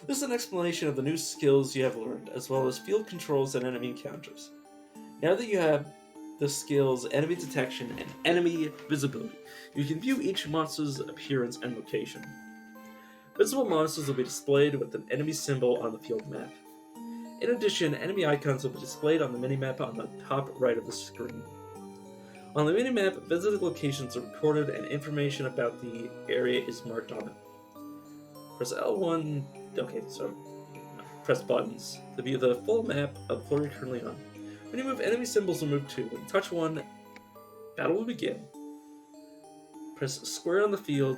This is an explanation of the new skills you have learned, as well as field controls and enemy encounters. Now that you have the skills enemy detection and enemy visibility, you can view each monster's appearance and location. Visible monsters will be displayed with an enemy symbol on the field map. In addition, enemy icons will be displayed on the minimap on the top right of the screen. On the minimap, visited locations are recorded and information about the area is marked on it. Press L1, press buttons to view the full map of the floor you're currently on. When you move, enemy symbols will move too. When you touch one, battle will begin. Press square on the field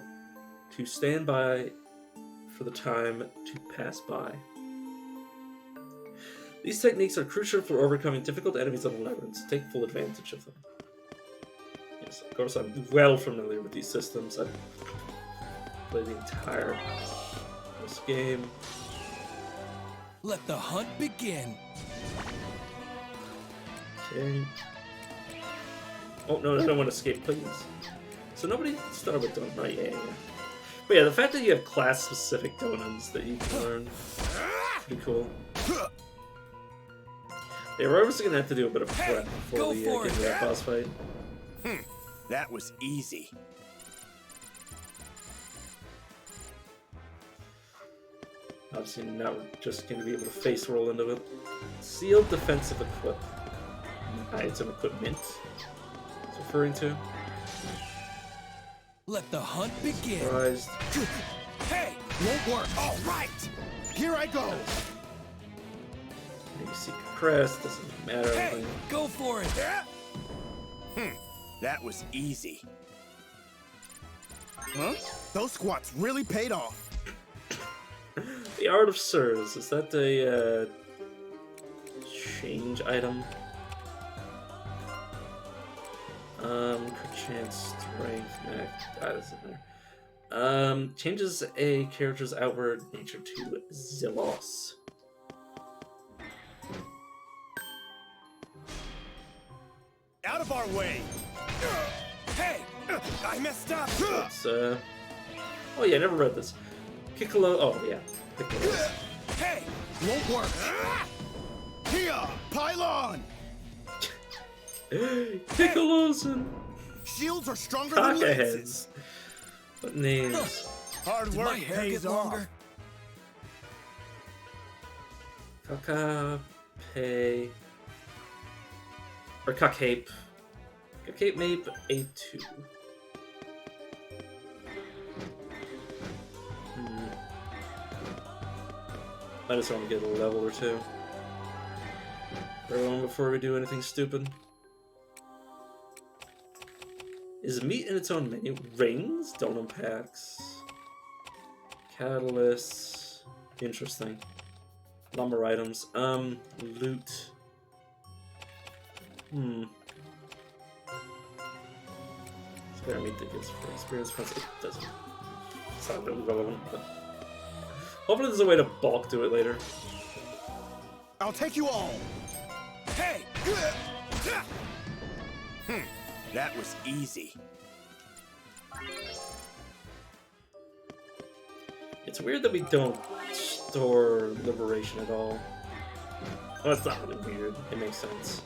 to stand by for the time to pass by. These techniques are crucial for overcoming difficult enemies on the labyrinth. Take full advantage of them. Yes, of course, I'm well familiar with these systems. I've played the entire this game. Let the hunt begin. Okay. Oh, no, I don't want to escape, please. So nobody started with Donut, right? Yeah. But yeah, the fact that you have class-specific donuts that you can learn is pretty cool. Yeah, we're obviously gonna have to do a bit of prep before we get into that boss fight. That was easy. Obviously, now we're just going to be able to face roll into it. Sealed defensive equip. It's an equipment it's referring to. Let the hunt begin. Surprised. Hey! Won't work. All right. Here I go. Maybe secret crest, doesn't matter. Hey, go for it. That was easy. Huh? Those squats really paid off. The Art of Sirs, is that a change item? Quick chance, strength, that isn't there. Changes a character's outward nature to Zelos. Out of our way! Hey, I messed up. It's, oh yeah, I never read this. Piccolo, oh yeah, Piccolo. Hey, Won't work. Here, pylon. Piccolos and Shields are stronger than lances. cockaheads. What names? Hard did work my hair pays get off. longer? Cockapay. Or Cockhape. Cockhape Mape A2. I just want to get a level or two. Very long before we do anything stupid. Is meat in its own menu? Rings? Donut packs. Catalysts. Interesting. Lumber items. Loot. Spare meat that gets for experience points. It doesn't. It's not really relevant, but hopefully there's a way to bulk do it later. I'll take you all. Hey! That was easy. It's weird that we don't store liberation at all. Well, it's not really weird. It makes sense.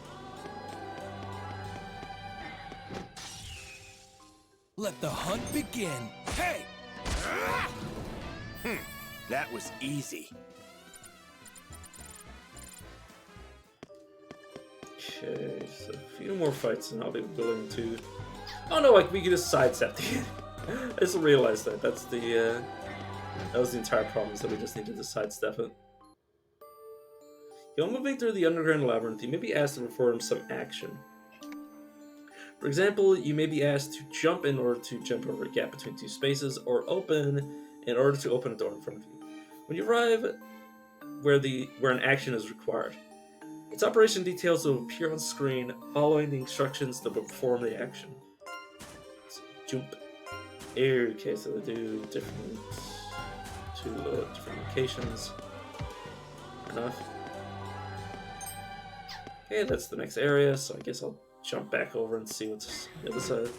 Let the hunt begin. Hey! That was easy. Okay, so a few more fights and I'll be willing to... Oh no, like we can just sidestep the end. I just realized that. That's the, that was the entire problem, is that we just needed to sidestep it. While moving through the underground labyrinth, you may be asked to perform some action. For example, you may be asked to jump in order to jump over a gap between two spaces, or open in order to open a door in front of you. When you arrive where an action is required, its operation details will appear on screen following the instructions to perform the action. So, jump. Okay, so they do different locations. Enough. Okay, that's the next area, so I guess I'll jump back over and see what's on the other side.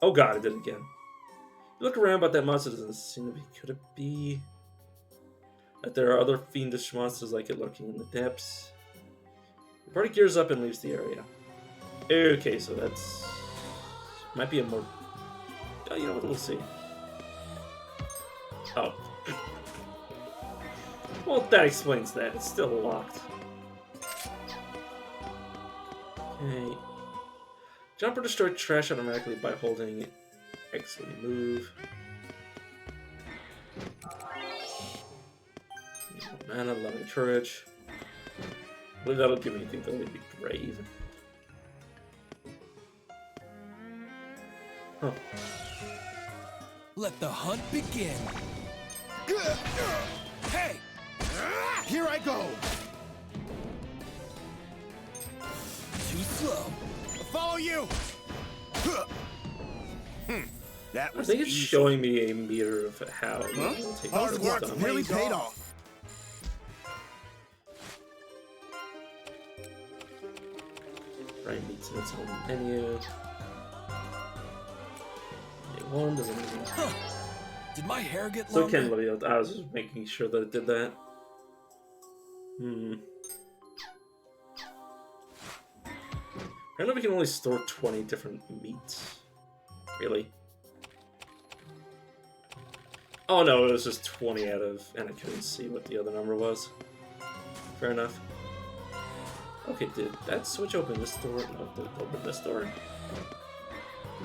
Oh god, I did it again. You look around, but that monster doesn't seem to be... Could it be that there are other fiendish monsters like it lurking in the depths? The party gears up and leaves the area. Okay, so that's... Might be a more... Oh, you know what, we'll see. Oh. Well, that explains that. It's still locked. Okay. Jump or destroy trash automatically by holding X when you move. Mana, love, and courage. I believe that'll give me anything that would be brave. Huh. Let the hunt begin. Hey! Here I go. Too slow. I'll follow you. That I was think it's easy. showing me a meter of how Huh? it'll take Hard this work stuff. really paid off. Right, meets in its own menu. One doesn't even... Huh. Did my hair get So longer? can Lydia. I was just making sure that it did that. Apparently we can only store 20 different meats. Really? Oh no, it was just 20 out of... And I couldn't see what the other number was. Fair enough. Okay, did that switch open this door? No, did it open this door?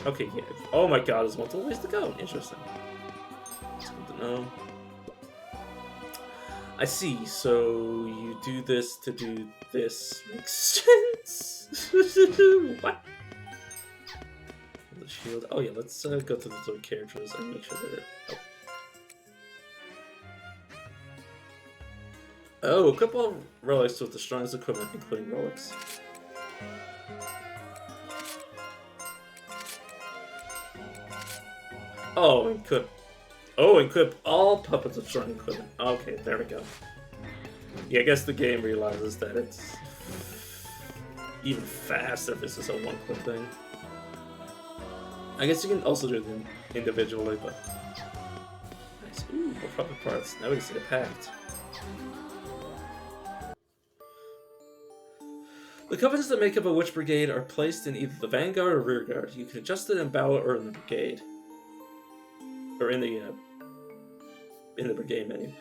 Okay, yeah. Oh my god, there's multiple ways to go. Interesting. No. I see. So you do this to do this. Makes sense. What? The shield. Oh yeah, let's go to the three characters and make sure that. Oh, a couple of relics with the strongest equipment, including relics. Oh, equip. Oh, equip all puppets with strong equipment. Okay, there we go. Yeah, I guess the game realizes that it's even faster if this is a one-click thing. I guess you can also do them individually, but nice. Ooh, more puppet parts. Now we can see the pact. The companies that make up a witch brigade are placed in either the vanguard or rear guard. You can adjust it in battle or in the brigade, or in the brigade menu.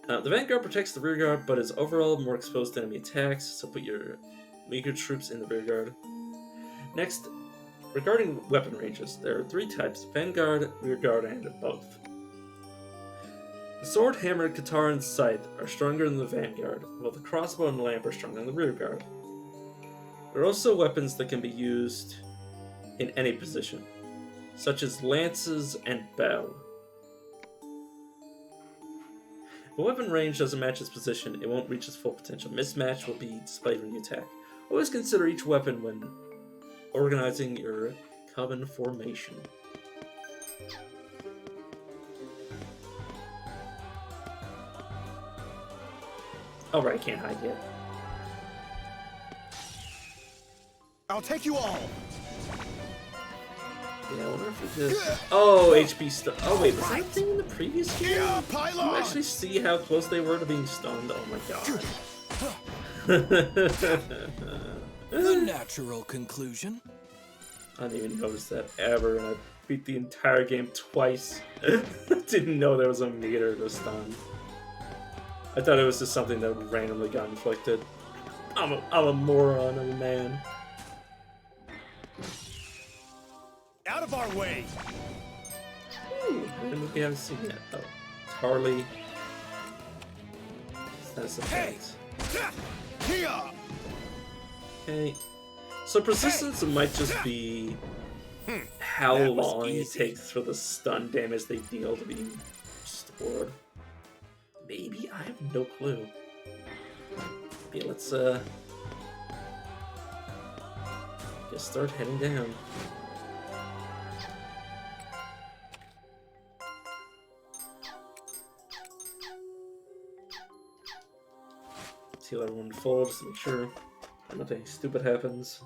The vanguard protects the rear guard, but is overall more exposed to enemy attacks. So put your weaker troops in the rear guard. Next, regarding weapon ranges, there are three types: vanguard, rear guard, and both. The sword, hammer, katana, and scythe are stronger than the vanguard, while the crossbow and lamp are stronger than the rear guard. There are also weapons that can be used in any position, such as lances and bow. If a weapon range doesn't match its position, it won't reach its full potential. Mismatch will be displayed when you attack. Always consider each weapon when organizing your coven formation. Alright, I can't hide yet. I'll take you all. Yeah, I wonder if it just... Oh, HP stun. Oh wait, was that a thing in the previous game? Yeah, Did pylon. you actually see how close they were to being stunned? Oh my god. The natural conclusion. I didn't even notice that ever, and I beat the entire game twice. Didn't know there was a meter to stun. I thought it was just something that randomly got inflicted. I'm a moron of a man. Out of our way! Ooh, we haven't seen yet. Oh, Tarly. That's the fact. Okay. So persistence might just be how long it takes for the stun damage they deal to be restored. Maybe? I have no clue. Okay, let's just start heading down. See how everyone falls just to make sure that nothing stupid happens.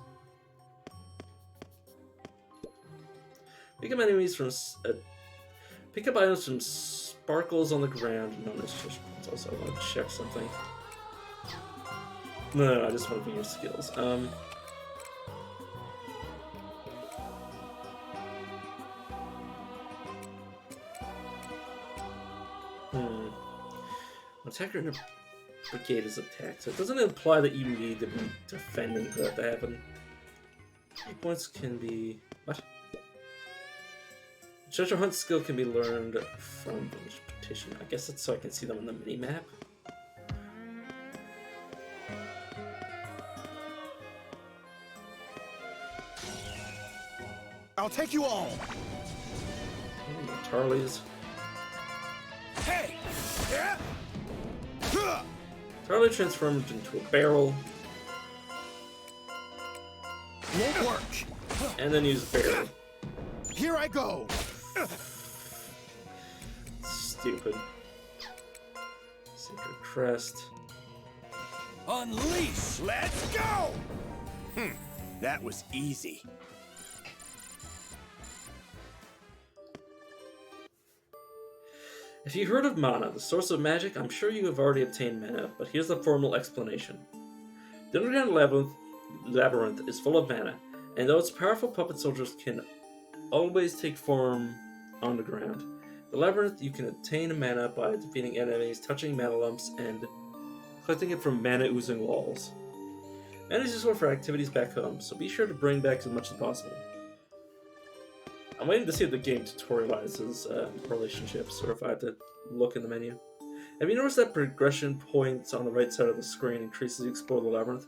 Pick up enemies from pick up items from sparkles on the ground known as fish points. Also, I want to check something. No, I just want to view your skills. Attacker in a brigade is attacked, so it doesn't imply that you need to be defending for that to happen. Hit points can be... What? Treasure hunt skill can be learned from village petition. I guess that's so I can see them on the mini-map. I'll take you all. Tarly's. Hey! Yeah! Tarly transformed into a barrel. Won't work. And then use barrel. Here I go. Stupid. Sacred crest. Unleash! Let's go! That was easy. If you've heard of mana, the source of magic, I'm sure you have already obtained mana, but here's the formal explanation. The underground labyrinth is full of mana, and though its powerful puppet soldiers can always take form on the ground, the labyrinth you can obtain mana by defeating enemies, touching mana lumps, and collecting it from mana oozing walls. Mana is useful for activities back home, so be sure to bring back as much as possible. I'm waiting to see if the game tutorializes relationships, or if I have to look in the menu. Have you noticed that progression points on the right side of the screen increases as you explore the labyrinth?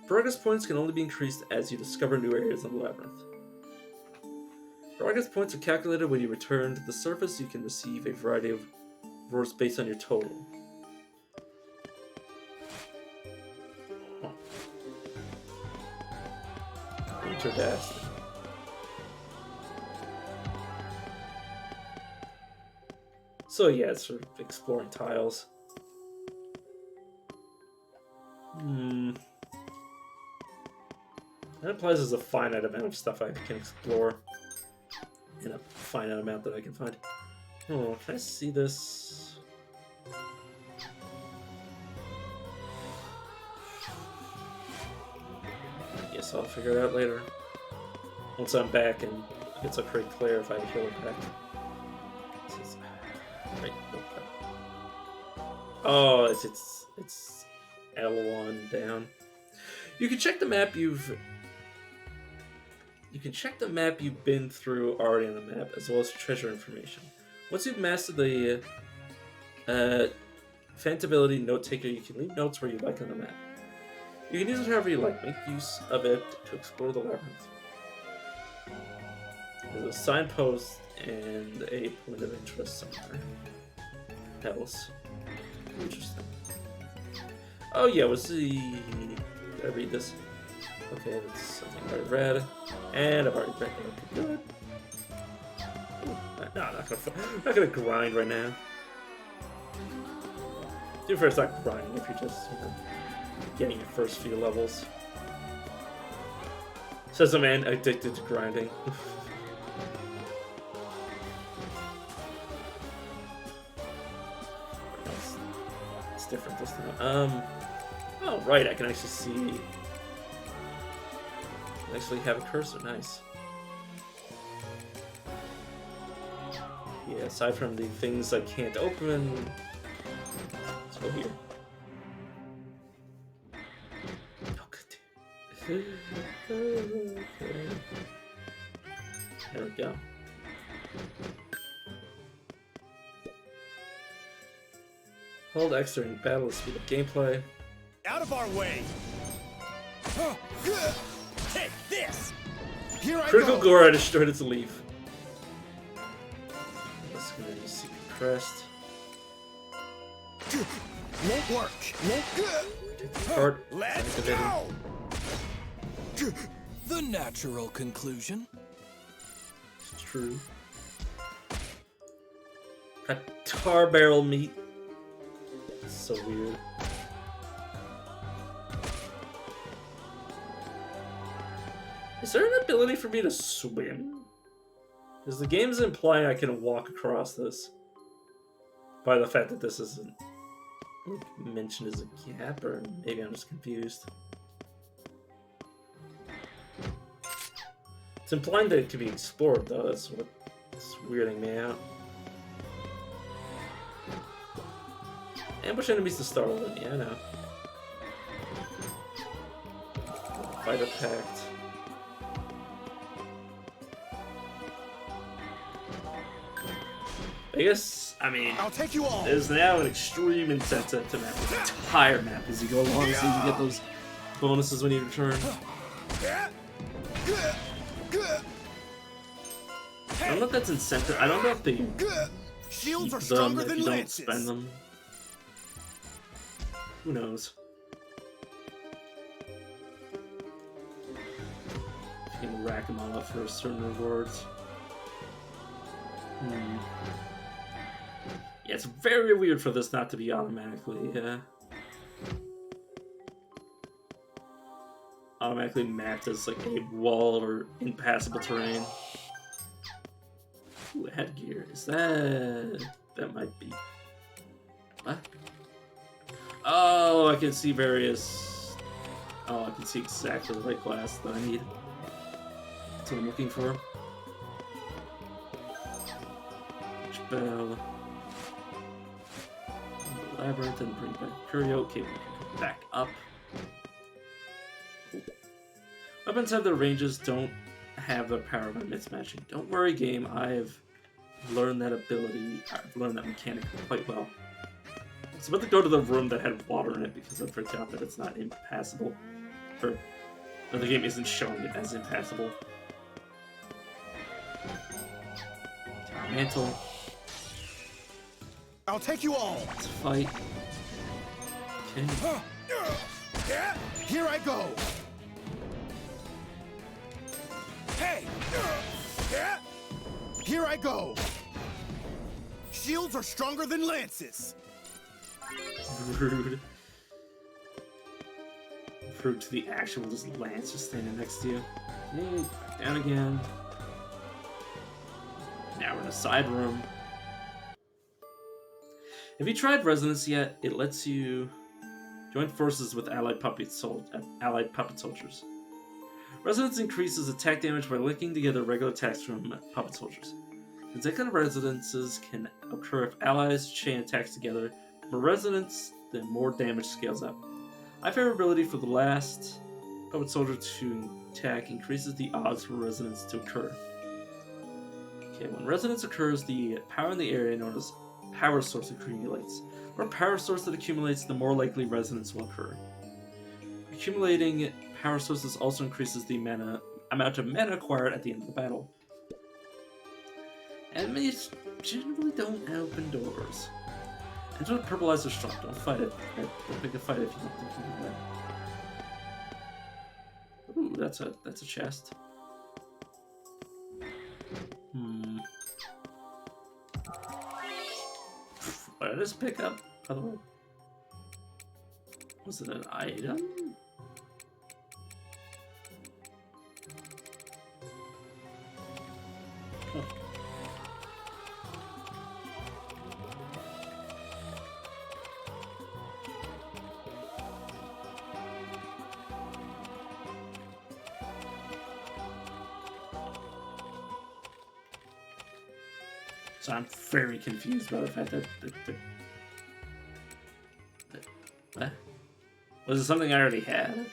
Progress points can only be increased as you discover new areas of the labyrinth. Progress points are calculated when you return to the surface. You can receive a variety of rewards based on your total. Interesting. So yeah, it's sort of exploring tiles. That implies there's a finite amount of stuff I can explore. And a finite amount that I can find. Oh, can I see this? I guess I'll figure it out later. Once I'm back and it gets pretty clear if I heal it back. Right, okay. Oh, it's L1 down. You can check the map you've been through already on the map, as well as treasure information. Once you've mastered the Phantomability Note Taker, you can leave notes where you like on the map. You can use it however you like. Make use of it to explore the labyrinth. There's a signpost and a point of interest somewhere else. Interesting. Oh yeah, was the... Did I read this? Okay, that's something I already read. And I've already read it. Okay, good. No, I'm not gonna grind right now. To be fair, it's not grinding if you're just, getting your first few levels. Says a man addicted to grinding. It's different this time. Oh, right, I can actually see... actually have a cursor, nice. Yeah, aside from the things I can't open, let's go here. Okay. There we go. Hold X during battle to speed up gameplay. Out of our way! Take this! Here I Critical go. gore, I destroyed its leaf. Let's go to Secret Crest. Won't work. Part Let's activated. go! The natural conclusion. It's true. Got tar barrel meat. It's so weird. Is there an ability for me to swim? Because the game's implying I can walk across this. By the fact that this isn't mentioned as a gap, or maybe I'm just confused. It's implying that it can be explored, though. That's what's weirding me out. Ambush enemies to start with. Yeah, I know. Fighter Pact. I guess, I mean, I'll take you all. there's now an extreme incentive to map the entire map as you go along, so you can get those bonuses when you return. I don't know if that's incentive. I don't know if they Shields are keep them stronger if than you don't lances. spend them. Who knows? You can rack them all up for certain rewards. Yeah, it's very weird for this not to be automatically mapped as like a wall or impassable terrain. Ooh, headgear. Is that might be what? Oh, I can see various. Oh, I can see exactly the right class that I need. That's what I'm looking for. Bell. Labyrinth and bring back Curio. Okay, we can go back up. Cool. Weapons have their ranges don't have the power by mismatching. Don't worry, game. I've learned that ability. I've learned that mechanic quite well. I was about to go to the room that had water in it because I forgot that it's not impassable. Or the game isn't showing it as impassable. Mantle. I'll take you all. Let's fight. Okay. Here I go. Hey! Here I go. Shields are stronger than lances. Rude. Rude to the actual just lance just standing next to you. Okay, back down again. Now we're in a side room. Have you tried Resonance yet? It lets you join forces with allied puppet soldiers. Resonance increases attack damage by linking together regular attacks from puppet soldiers. Consecutive resonances can occur if allies chain attacks together. The more resonance, the more damage scales up. My favorite ability for the last puppet soldier to attack increases the odds for resonance to occur. Okay, when resonance occurs, the power in the area known as power source accumulates. The more power source that accumulates, the more likely resonance will occur. Accumulating power sources also increases the amount of mana acquired at the end of the battle. Enemies generally don't open doors. Enter the purple eyes are strong. Don't fight it. Don't pick a fight if you don't think you can win. Ooh, that's a chest. What did I just pick up, by the way? Was it an item? Oh. So I'm very confused by the fact that what? Was it something I already had?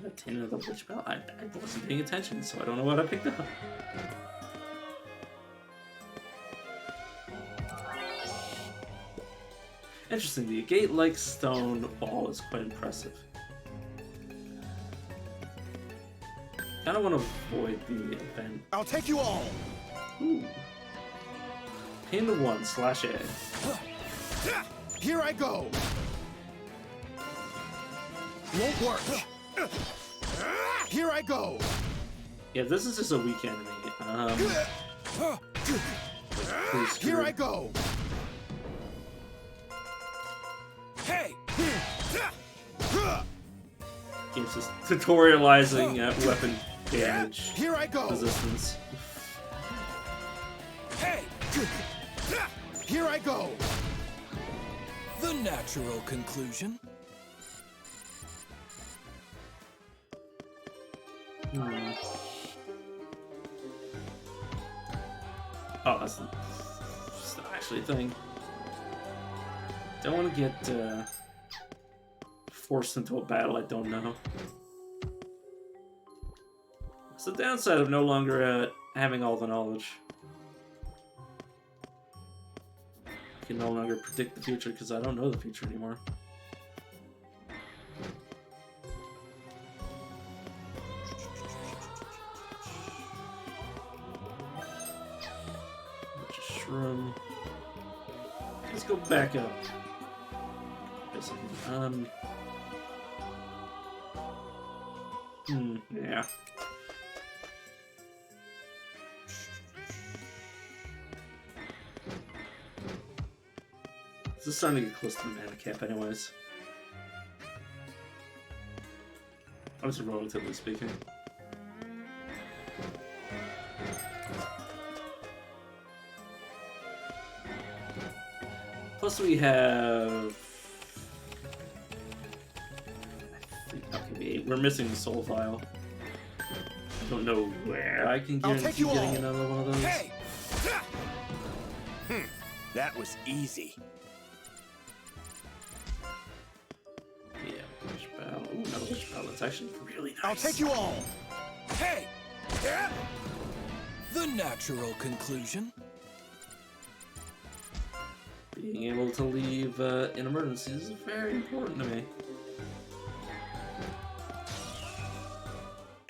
A tin of the witch bell? I wasn't paying attention, so I don't know what I picked up. Interesting, the agate-like stone ball is quite impressive. I don't want to avoid the event. I'll take you all. Ooh. Pain to 1/A. Here I go. Won't work. Here I go. Yeah, this is just a weak enemy. Here I go. Hey. Game's just tutorializing weapon damage. Here I go. Resistance. Hey. Here I go. The natural conclusion. Oh, that's not actually a thing. Don't want to get forced into a battle I don't know. It's the downside of no longer having all the knowledge. I can no longer predict the future because I don't know the future anymore. Shroom. Let's go back up. Yeah. This is starting to get close to the mana cap anyways. I was relatively speaking. Plus we have... Okay, we're missing the soul vial. I don't know where I can guarantee getting another one of those. Hey! That was easy. Yeah, push battle. Ooh, another It's actually really nice. I'll take you all. Hey! Yeah! The natural conclusion. Being able to leave in emergencies is very important to me.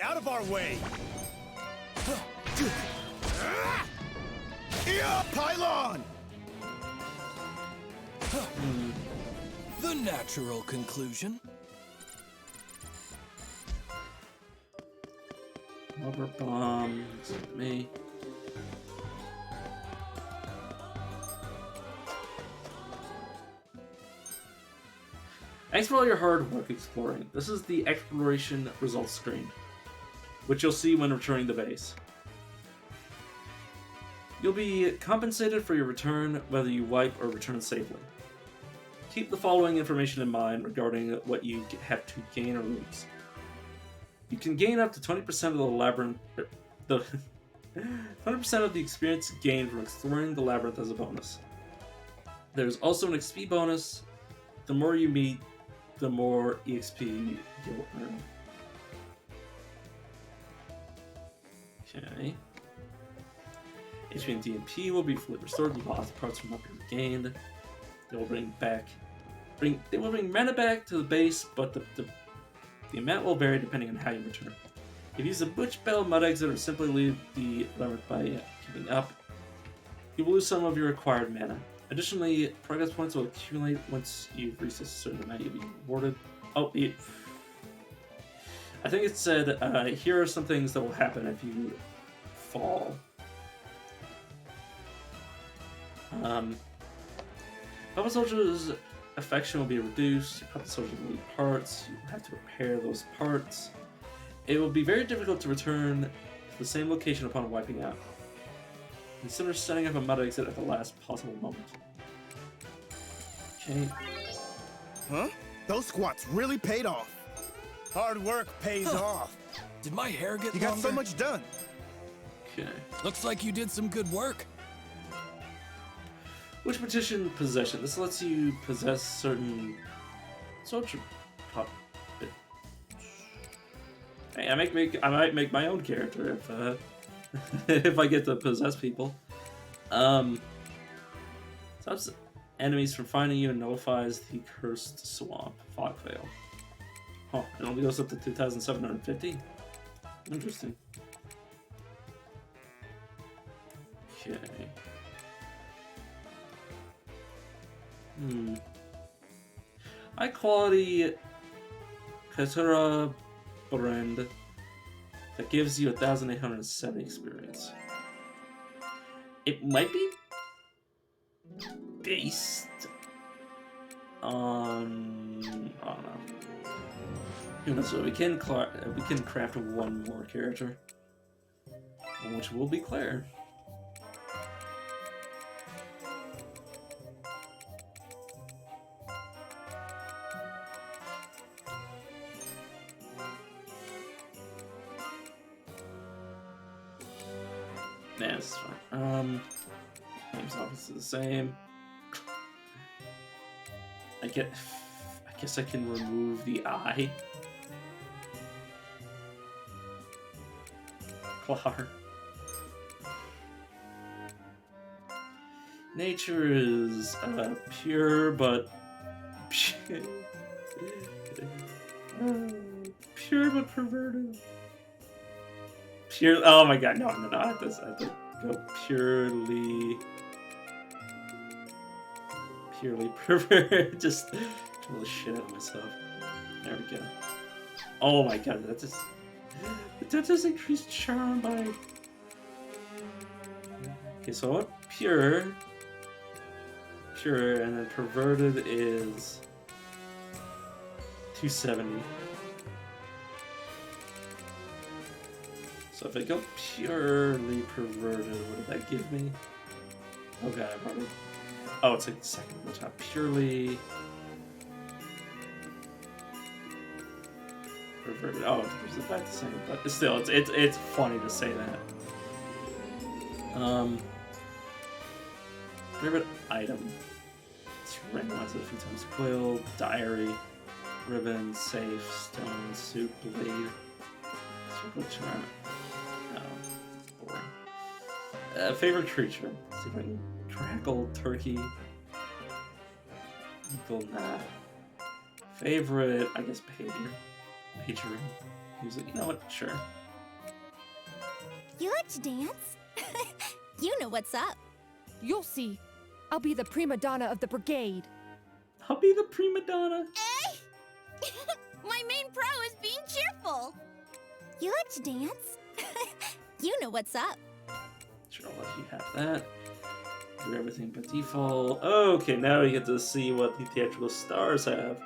Out of our way. Pylon! The natural conclusion. Rubber bombs, me. Thanks for all your hard work exploring. This is the exploration results screen, which you'll see when returning to base. You'll be compensated for your return, whether you wipe or return safely. Keep the following information in mind regarding what you have to gain or lose. You can gain up to 20% of the labyrinth, 20% of the experience gained from exploring the labyrinth as a bonus. There's also an XP bonus. The more you meet, the more EXP you'll earn. Okay. HP and DMP will be fully restored. The lost parts will not be regained. They will bring mana back to the base, but the amount will vary depending on how you return. If you use a Butch Bell mud exit or simply leave the labyrinth by giving up, you will lose some of your acquired mana. Additionally, progress points will accumulate once you've reached a certain amount. You'll be rewarded. Oh, I think it said here are some things that will happen if you fall. Puppet Soldier's affection will be reduced. Your Puppet Soldier will need parts. You will have to repair those parts. It will be very difficult to return to the same location upon wiping out. Consider setting up a mud exit at the last possible moment. Okay. Huh? Those squats really paid off. Hard work pays off. Did my hair get You longer? got so much done. Okay. Looks like you did some good work. Which petition possession? This lets you possess certain soldier puppet. Hey, I might make my own character if if I get to possess people. Stops enemies from finding you and nullifies the cursed swamp. Fog veil. Oh, it only goes up to 2,750. Interesting. Okay. High quality Katura brand that gives you 1,870 experience. It might be based on I don't know. Who knows? So we can craft one more character, which will be Claire. Nah, it's fine. Name's obviously the same. I guess I can remove the eye. Clar. Nature is pure, but pure but perverted. Pure. Oh my god! No! I have to go purely perverted. Just kill the shit out of myself. There we go. Oh my god! That just increased charm by. Okay, so what? Pure, and then perverted is 270. So if I go purely perverted, what did that give me? Okay, I've already... Oh, it's like the second one top. Purely... perverted. Oh, it gives it back the same, but still, it's funny to say that. Favorite item. It's randomized a few times. Quill, diary. Ribbon, safe, stone, soup, blade, circle charm. Oh, boring. Favorite creature. Let's see if I can crackle, turkey. Eagle, nah. Favorite, I guess, behavior. Pager. Music. You know what? Sure. You like to dance? You know what's up. You'll see. I'll be the prima donna of the brigade. I'll be the prima donna. Eh? My main pro is being cheerful. You like to dance? You know what's up. Sure, I'll let you have that. Do everything by default. Okay, now we get to see what the theatrical stars have.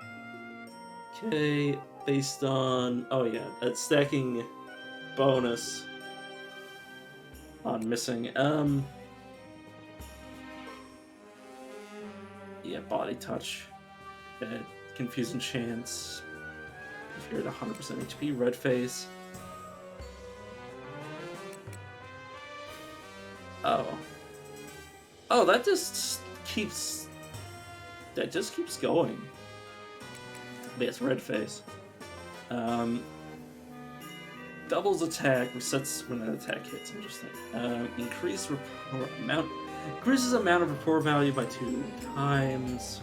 Okay, based on... Oh yeah, that's stacking bonus on missing. Yeah, body touch. Confusing chance. If you're at 100% HP, red face. Oh. Oh, that just keeps... That just keeps going. Yes, red face. Doubles attack, resets when an attack hits. Interesting. Increases amount of rapport value by 2 times.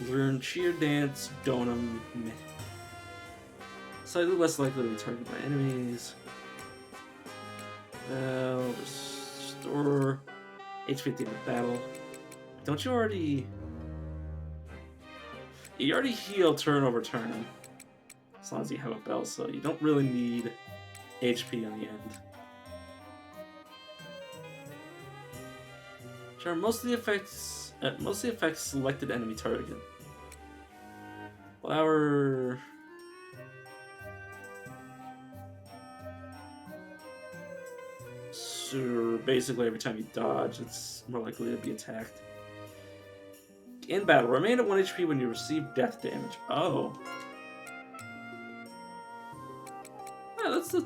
Learn cheer, dance, donum. Slightly less likely to be targeted by enemies. Restore HP at the end of battle. Don't you already... You already heal turn over turn. As long as you have a bell, so you don't really need HP on the end. Sure, most of the effects selected enemy target. Flower. So basically, every time you dodge, it's more likely to be attacked. In battle, remain at 1 HP when you receive death damage. Oh. Yeah, that's the...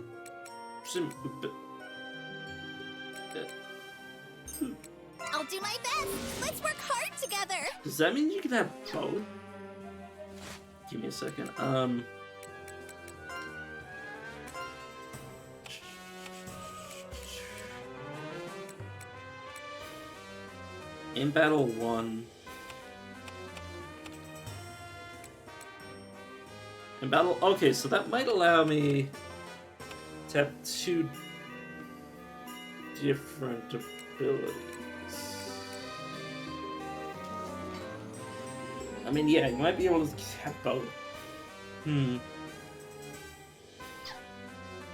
I'll do my best. Let's work hard together. Does that mean you can have both? Give me a second. In battle 1. In battle... Okay, so that might allow me to have 2 different abilities. I mean, yeah, you might be able to have both.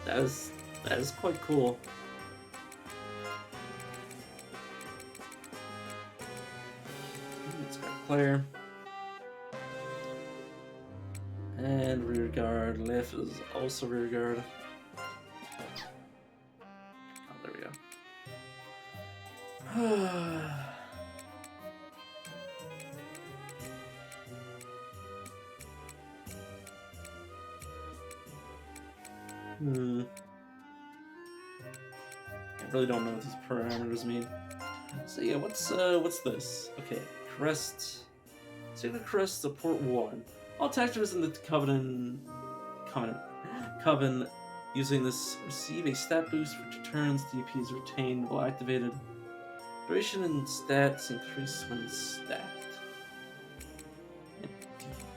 That is quite cool. Let's go Claire. And rear guard. Left is also rear guard. Oh, there we go. I really don't know what these parameters mean. So yeah, what's this? Okay, crest. Take the crest to port 1. All tactors in the Coven using this receive a stat boost for 2 turns. DP is retained while activated. Duration and stats increase when stacked.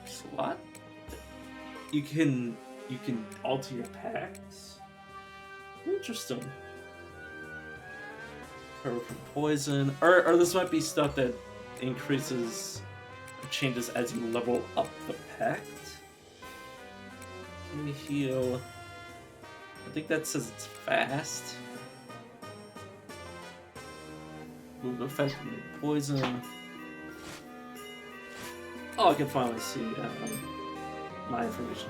Slot? You can alter your packs? Interesting. Recover from poison. Or this might be stuff that increases or changes as you level up the pact. Can we heal? I think that says it's fast. Move effect and poison. Oh, I can finally see my information.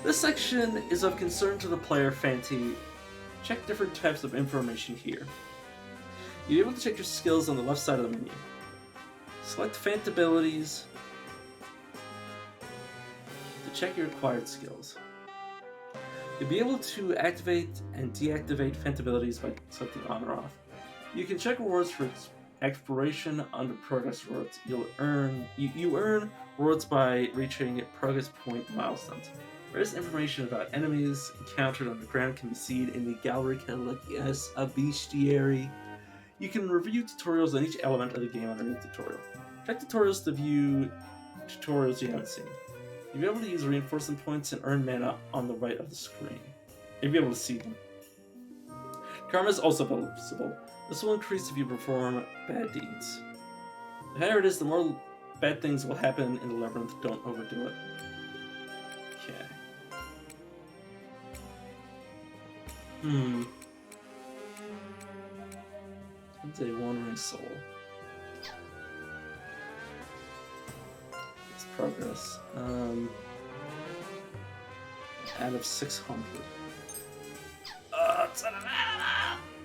This section is of concern to the player Fanti. Check different types of information here. You're able to check your skills on the left side of the menu. Select Fant abilities to check your acquired skills. You'll be able to activate and deactivate Fant abilities by selecting on or off. You can check rewards for exploration under progress rewards. You earn rewards by reaching progress point milestones. Various information about enemies encountered underground can be seen in the Gallery catalog. Yes, a bestiary. You can review tutorials on each element of the game underneath tutorial. Check tutorials to view tutorials you haven't seen. You'll be able to use reinforcement points and earn mana on the right of the screen. You'll be able to see them. Karma is also noticeable. This will increase if you perform bad deeds. The higher it is, the more bad things will happen in the Labyrinth. Don't overdo it. Okay. It's a wandering soul. It's progress. Out of 600.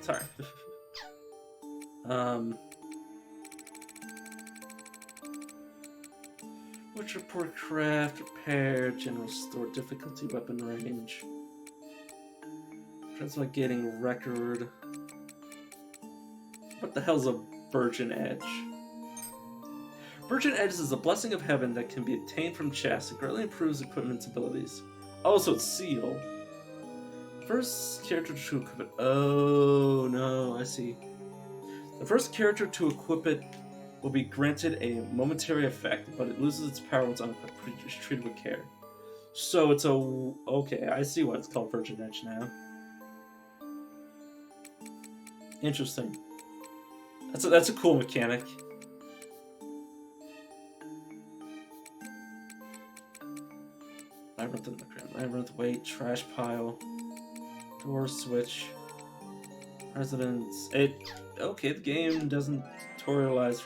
Sorry. Which report craft, repair, general store difficulty, weapon range. Transmutating record. What the hell's a Virgin Edge? Virgin Edge is a blessing of heaven that can be obtained from chests. It greatly improves equipment's abilities. Oh, so it's Seal. First character to equip it. Oh, no, I see. The first character to equip it will be granted a momentary effect, but it loses its power once unequipped. It's treated with care. So it's a... Okay, I see why it's called Virgin Edge now. Interesting. That's a cool mechanic. Labyrinth in the ground. Labyrinth, wait, trash pile, door switch, residence. Okay, the game doesn't tutorialize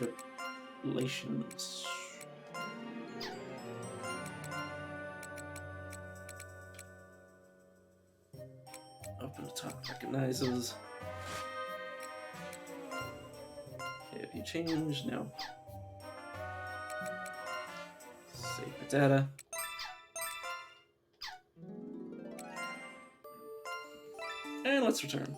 relations. Open the top, recognizes. Okay, have you changed? No. Save the data. And let's return.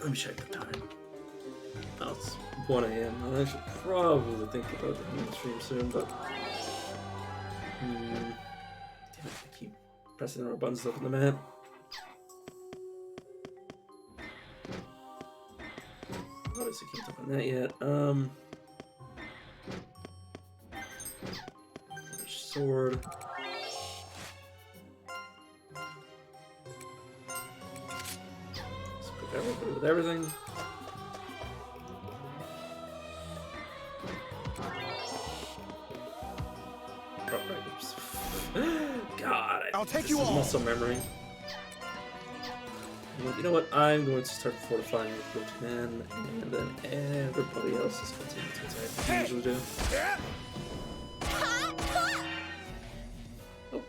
Let me check the time. Oh, it's 1 a.m. I should probably think about the stream soon, but... Damn it, I keep pressing the wrong buttons up in the map. Obviously can't talk on that yet. Sword. Let's put everybody with everything. Oh, right, oops. God, I'll take you all. Muscle memory. You know what? I'm going to start fortifying with men, and then everybody else is continuing to I usually do. Oh.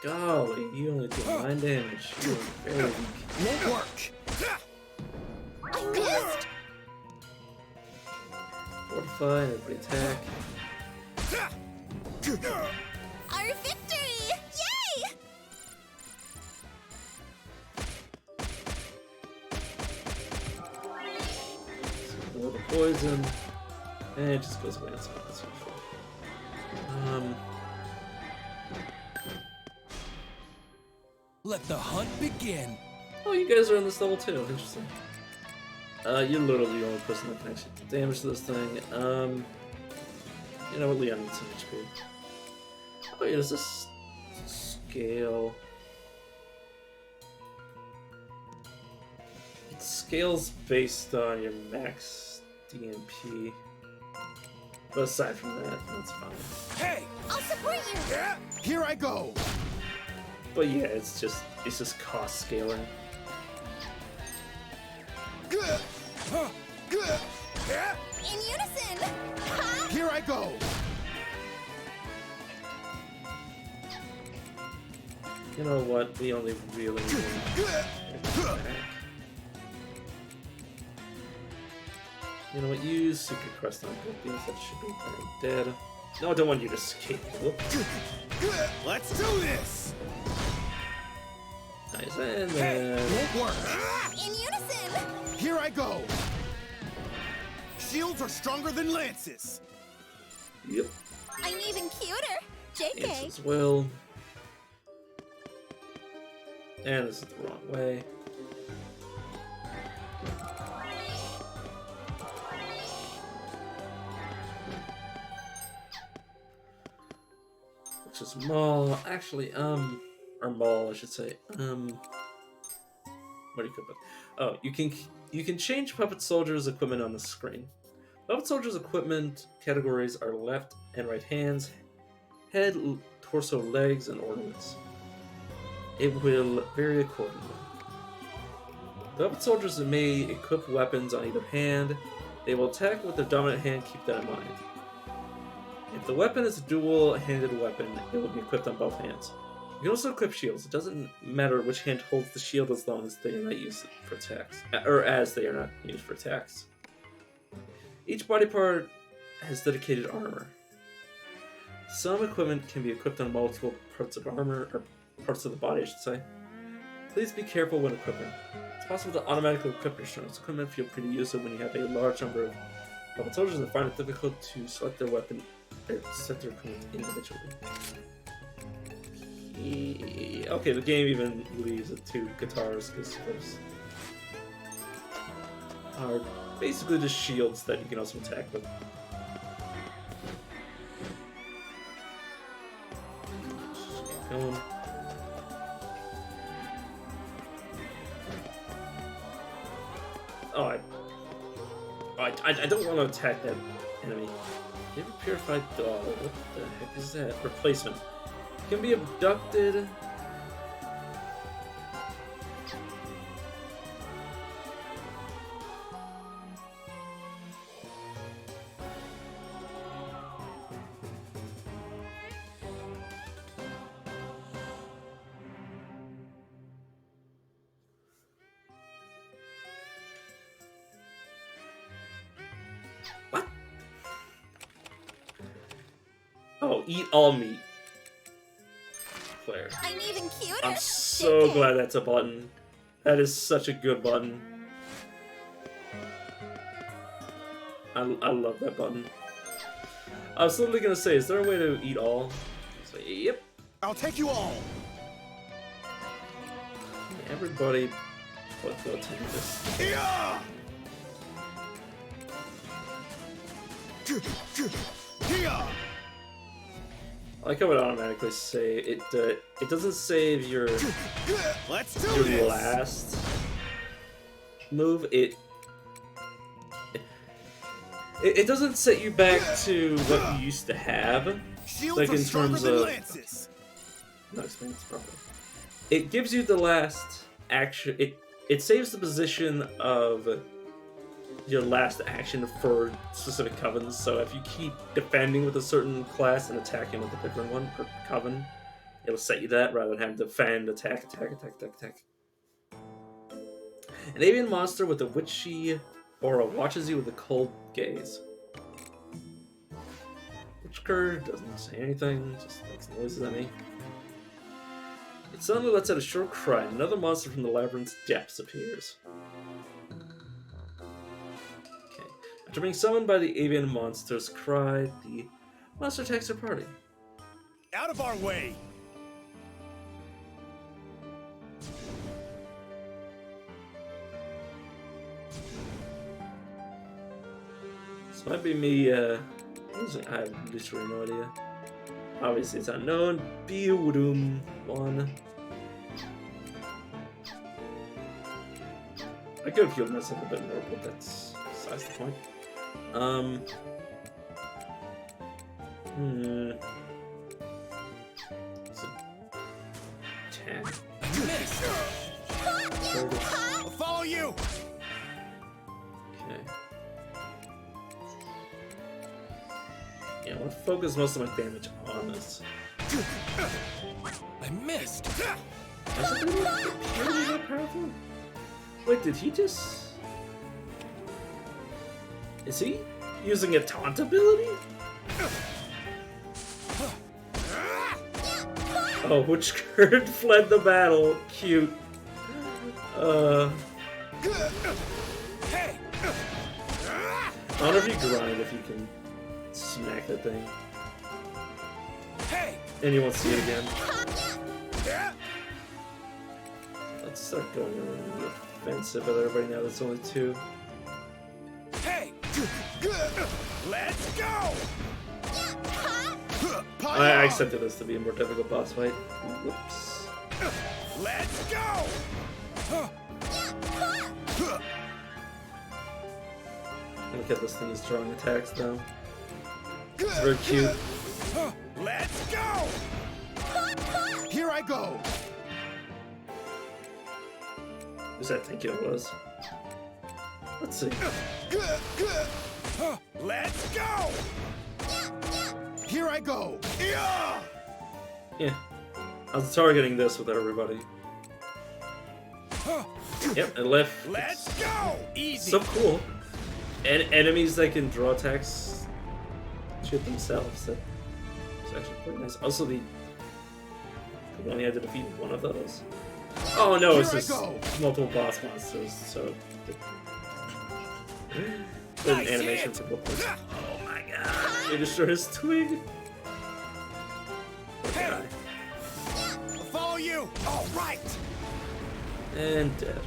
Golly, you only do 9 damage. You are very weak. Won't work. I missed! Fortify, everybody attack. Our victory! Yay! A little poison. And it just goes away. That's usual. Let the hunt begin. Oh, you guys are on this level too. Interesting. You're literally the only person that can actually do damage to this thing. You know what, Leon needs some HP. Oh yeah, there's this scale. It scales based on your max DMP. But aside from that, that's fine. Hey! I'll support you! Here I go! But yeah, it's just cost scaling. In unison! Ha! Here I go! You know what? We only really need You know what? Use Secret Crest on Cookies. That should be very dead. No, I don't want you to escape. Whoop. Let's do this! Nice, and then... Won't work. In unison! Here I go! Shields are stronger than lances! Yep. I'm even cuter! Ants JK! as well. And this is the wrong way. Which is Maul. Actually, or Maul, I should say. What do you call it? Oh, you can change Puppet Soldier's equipment on the screen. Puppet Soldier's equipment categories are left and right hands, head, torso, legs, and ornaments. It will vary accordingly. Puppet Soldiers may equip weapons on either hand. They will attack with their dominant hand, keep that in mind. If the weapon is a dual-handed weapon, it will be equipped on both hands. You can also equip shields. It doesn't matter which hand holds the shield as long as they are not used for attacks. Or as they are not used for attacks. Each body part has dedicated armor. Some equipment can be equipped on multiple parts of armor, or parts of the body, I should say. Please be careful when equipping. It's possible to automatically equip your strongest equipment if you feel free to use it when you have a large number of puppet soldiers and find it difficult to select their weapon or set their equipment individually. Okay, the game even leaves it to guitars because those are basically just shields that you can also attack with. Going. Oh, I don't want to attack that enemy. Never purified dog. What the heck is that? Replacement. Can be abducted. What? Oh, eat all meat. Claire. I'm even cuter! I'm so JK. glad that's a button. That is such a good button. I love that button. I was literally gonna say, is there a way to eat all? So, yep. I'll take you all! Everybody, let's go take this. Yeah! Yeah! I like how it automatically save it. It doesn't save your Let's do this! last move. It doesn't set you back to what you used to have, Shields like are in stronger terms than of. lances. Not explain this properly. It gives you the last action. It saves the position of your last action for specific covens. So if you keep defending with a certain class and attacking with a different one per coven, it'll set you that rather than having to defend, attack. An avian monster with a witchy aura watches you with a cold gaze. Witchcur doesn't say anything, just makes noises at me. It suddenly lets out a short cry, and another monster from the labyrinth's depths appears. Okay. After being summoned by the avian monster's cry, the monster attacks their party. Out of our way! This might be me, I have literally no idea. Obviously it's unknown. Biudum one. I could have healed myself a bit more, but that's besides the point. It's a 10. I'll follow you! Okay. Yeah, I want to focus most of my damage on this. I missed! Is it really that powerful? Wait, did he just... Is he using a taunt ability? Oh, which Kurt fled the battle. Cute. Hey! I wonder if you grind if you can smack that thing. Hey! And you won't see it again. Yeah! Let's start going on the offensive with everybody now. There's only 2. Hey! Let's go! I accepted this to be a more difficult boss fight. Whoops. Let's go! Look at this thing is drawing attacks though. It's very cute. Let's go! Here I go! Who's that think it was? Let's see. Let's go! Here I go! Yeah! Yeah. I was targeting this with everybody. Yep, it left. Let's go! Easy! So cool. And enemies that can draw attacks shoot themselves. That's actually pretty nice. Also, we only had to defeat one of those. Oh no, it's just multiple boss monsters, so there's an animation for both of them. Oh my god. They destroyed his twig. Poor guy. I'll follow you! All right! And dead.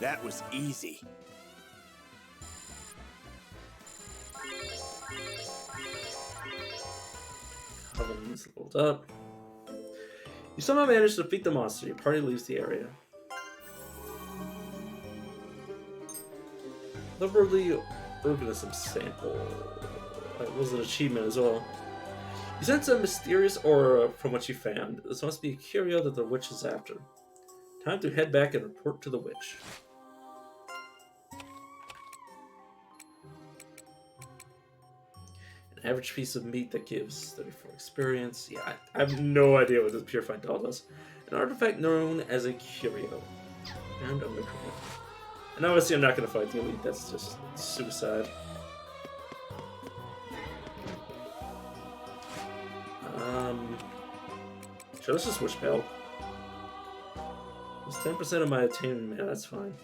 That was easy. Ovens leveled up. You somehow managed to defeat the monster. Your party leaves the area. Liberally organism sample. That was an achievement as well. You sense a mysterious aura from what you found. This must be a curio that the witch is after. Time to head back and report to the witch. An average piece of meat that gives 34 experience. Yeah, I have no idea what this purified doll does. An artifact known as a curio. And underground. And obviously I'm not going to fight the elite, that's just suicide. Sure, let's just switch belt. It's 10% of my attainment, man, that's fine.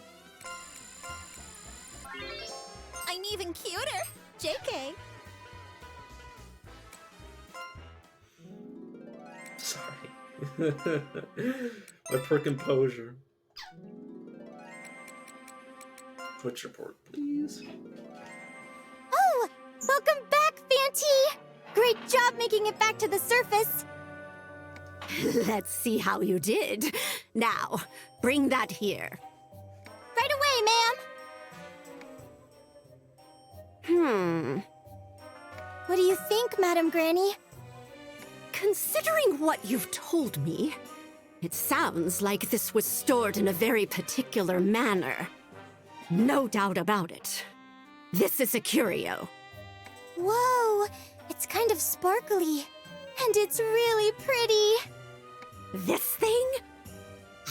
I'm even cuter. JK. Sorry. My poor composure. Twitch report, please. Oh, welcome back, Fanty. Great job making it back to the surface. Let's see how you did. Now, bring that here. Right away, ma'am. What do you think, Madam Granny? Considering what you've told me, it sounds like this was stored in a very particular manner. No doubt about it. This is a curio. Whoa, it's kind of sparkly. And it's really pretty. This thing?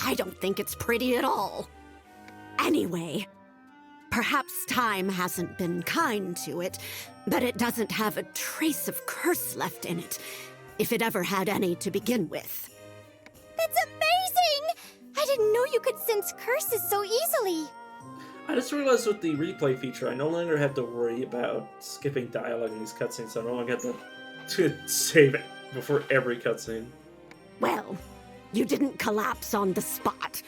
I don't think it's pretty at all. Anyway, perhaps time hasn't been kind to it, but it doesn't have a trace of curse left in it, if it ever had any to begin with. That's amazing! I didn't know you could sense curses so easily. I just realized with the replay feature, I no longer have to worry about skipping dialogue in these cutscenes, so I no longer have to save it before every cutscene. Well, you didn't collapse on the spot.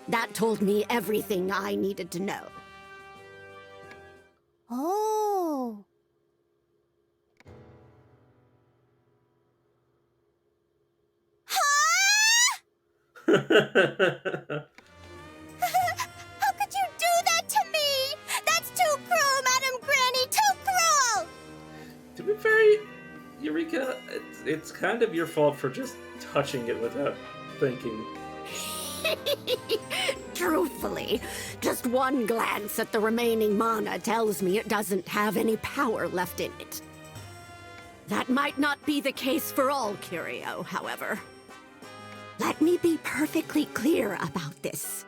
That told me everything I needed to know. Oh. To How could you do that to me? That's too cruel, Madam Granny, too cruel! be fair, Eureka, it's kind of your fault for just touching it without thinking. Truthfully, just one glance at the remaining mana tells me it doesn't have any power left in it. That might not be the case for all curio, however. Let me be perfectly clear about this.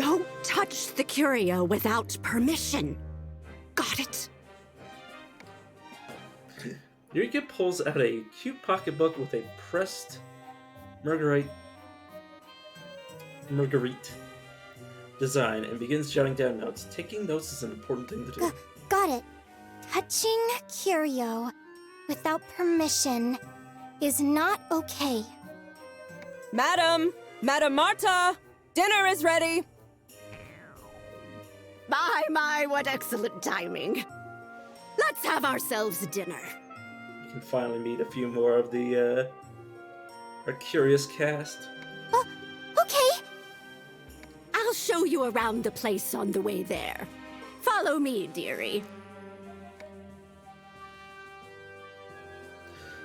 Don't touch the curio without permission. Got it? Eureka pulls out a cute pocketbook with a pressed Marguerite design and begins jotting down notes. Taking notes is an important thing to do. Got it. Touching curio without permission is not okay. Madam! Madam Marta! Dinner is ready! My, what excellent timing. Let's have ourselves dinner. You can finally meet a few more of the, our curious cast. Okay. I'll show you around the place on the way there. Follow me, dearie.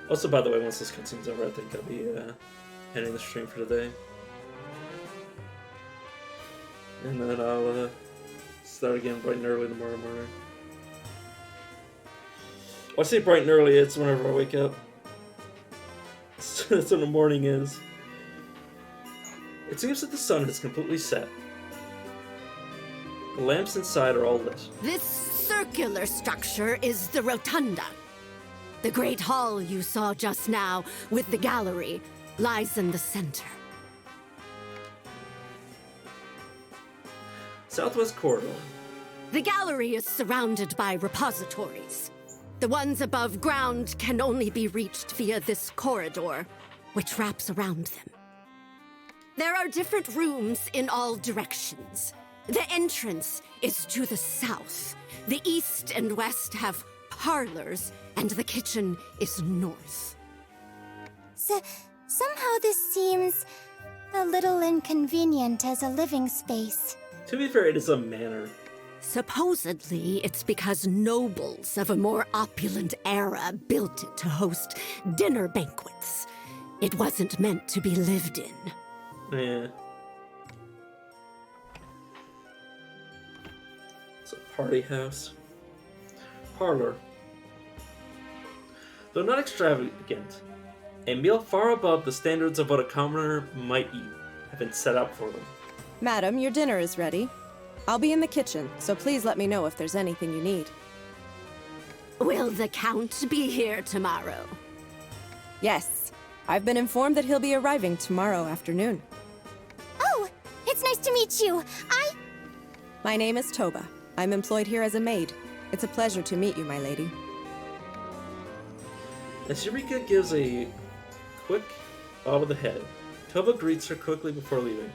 Also, by the way, once this cutscene's over, I think I'll be, ending the stream for today. And then I'll, start again bright and early tomorrow morning. When I say bright and early, it's whenever I wake up. That's when the morning is. It seems that the sun has completely set. The lamps inside are all lit. This circular structure is the rotunda. The great hall you saw just now, with the gallery, lies in the center. Southwest corridor. The gallery is surrounded by repositories. The ones above ground can only be reached via this corridor, which wraps around them. There are different rooms in all directions. The entrance is to the south. The east and west have parlors, and the kitchen is north. Somehow this seems a little inconvenient as a living space. To be fair, it is a manor. Supposedly, it's because nobles of a more opulent era built it to host dinner banquets. It wasn't meant to be lived in. Yeah. It's a party house. Parlor. Though not extravagant, a meal far above the standards of what a commoner might eat have been set up for them. Madam, your dinner is ready. I'll be in the kitchen, so please let me know if there's anything you need. Will the Count be here tomorrow? Yes. I've been informed that he'll be arriving tomorrow afternoon. Oh, it's nice to meet you. My name is Toba. I'm employed here as a maid. It's a pleasure to meet you, my lady. As Eureka gives a quick bob of the head, Toba greets her quickly before leaving.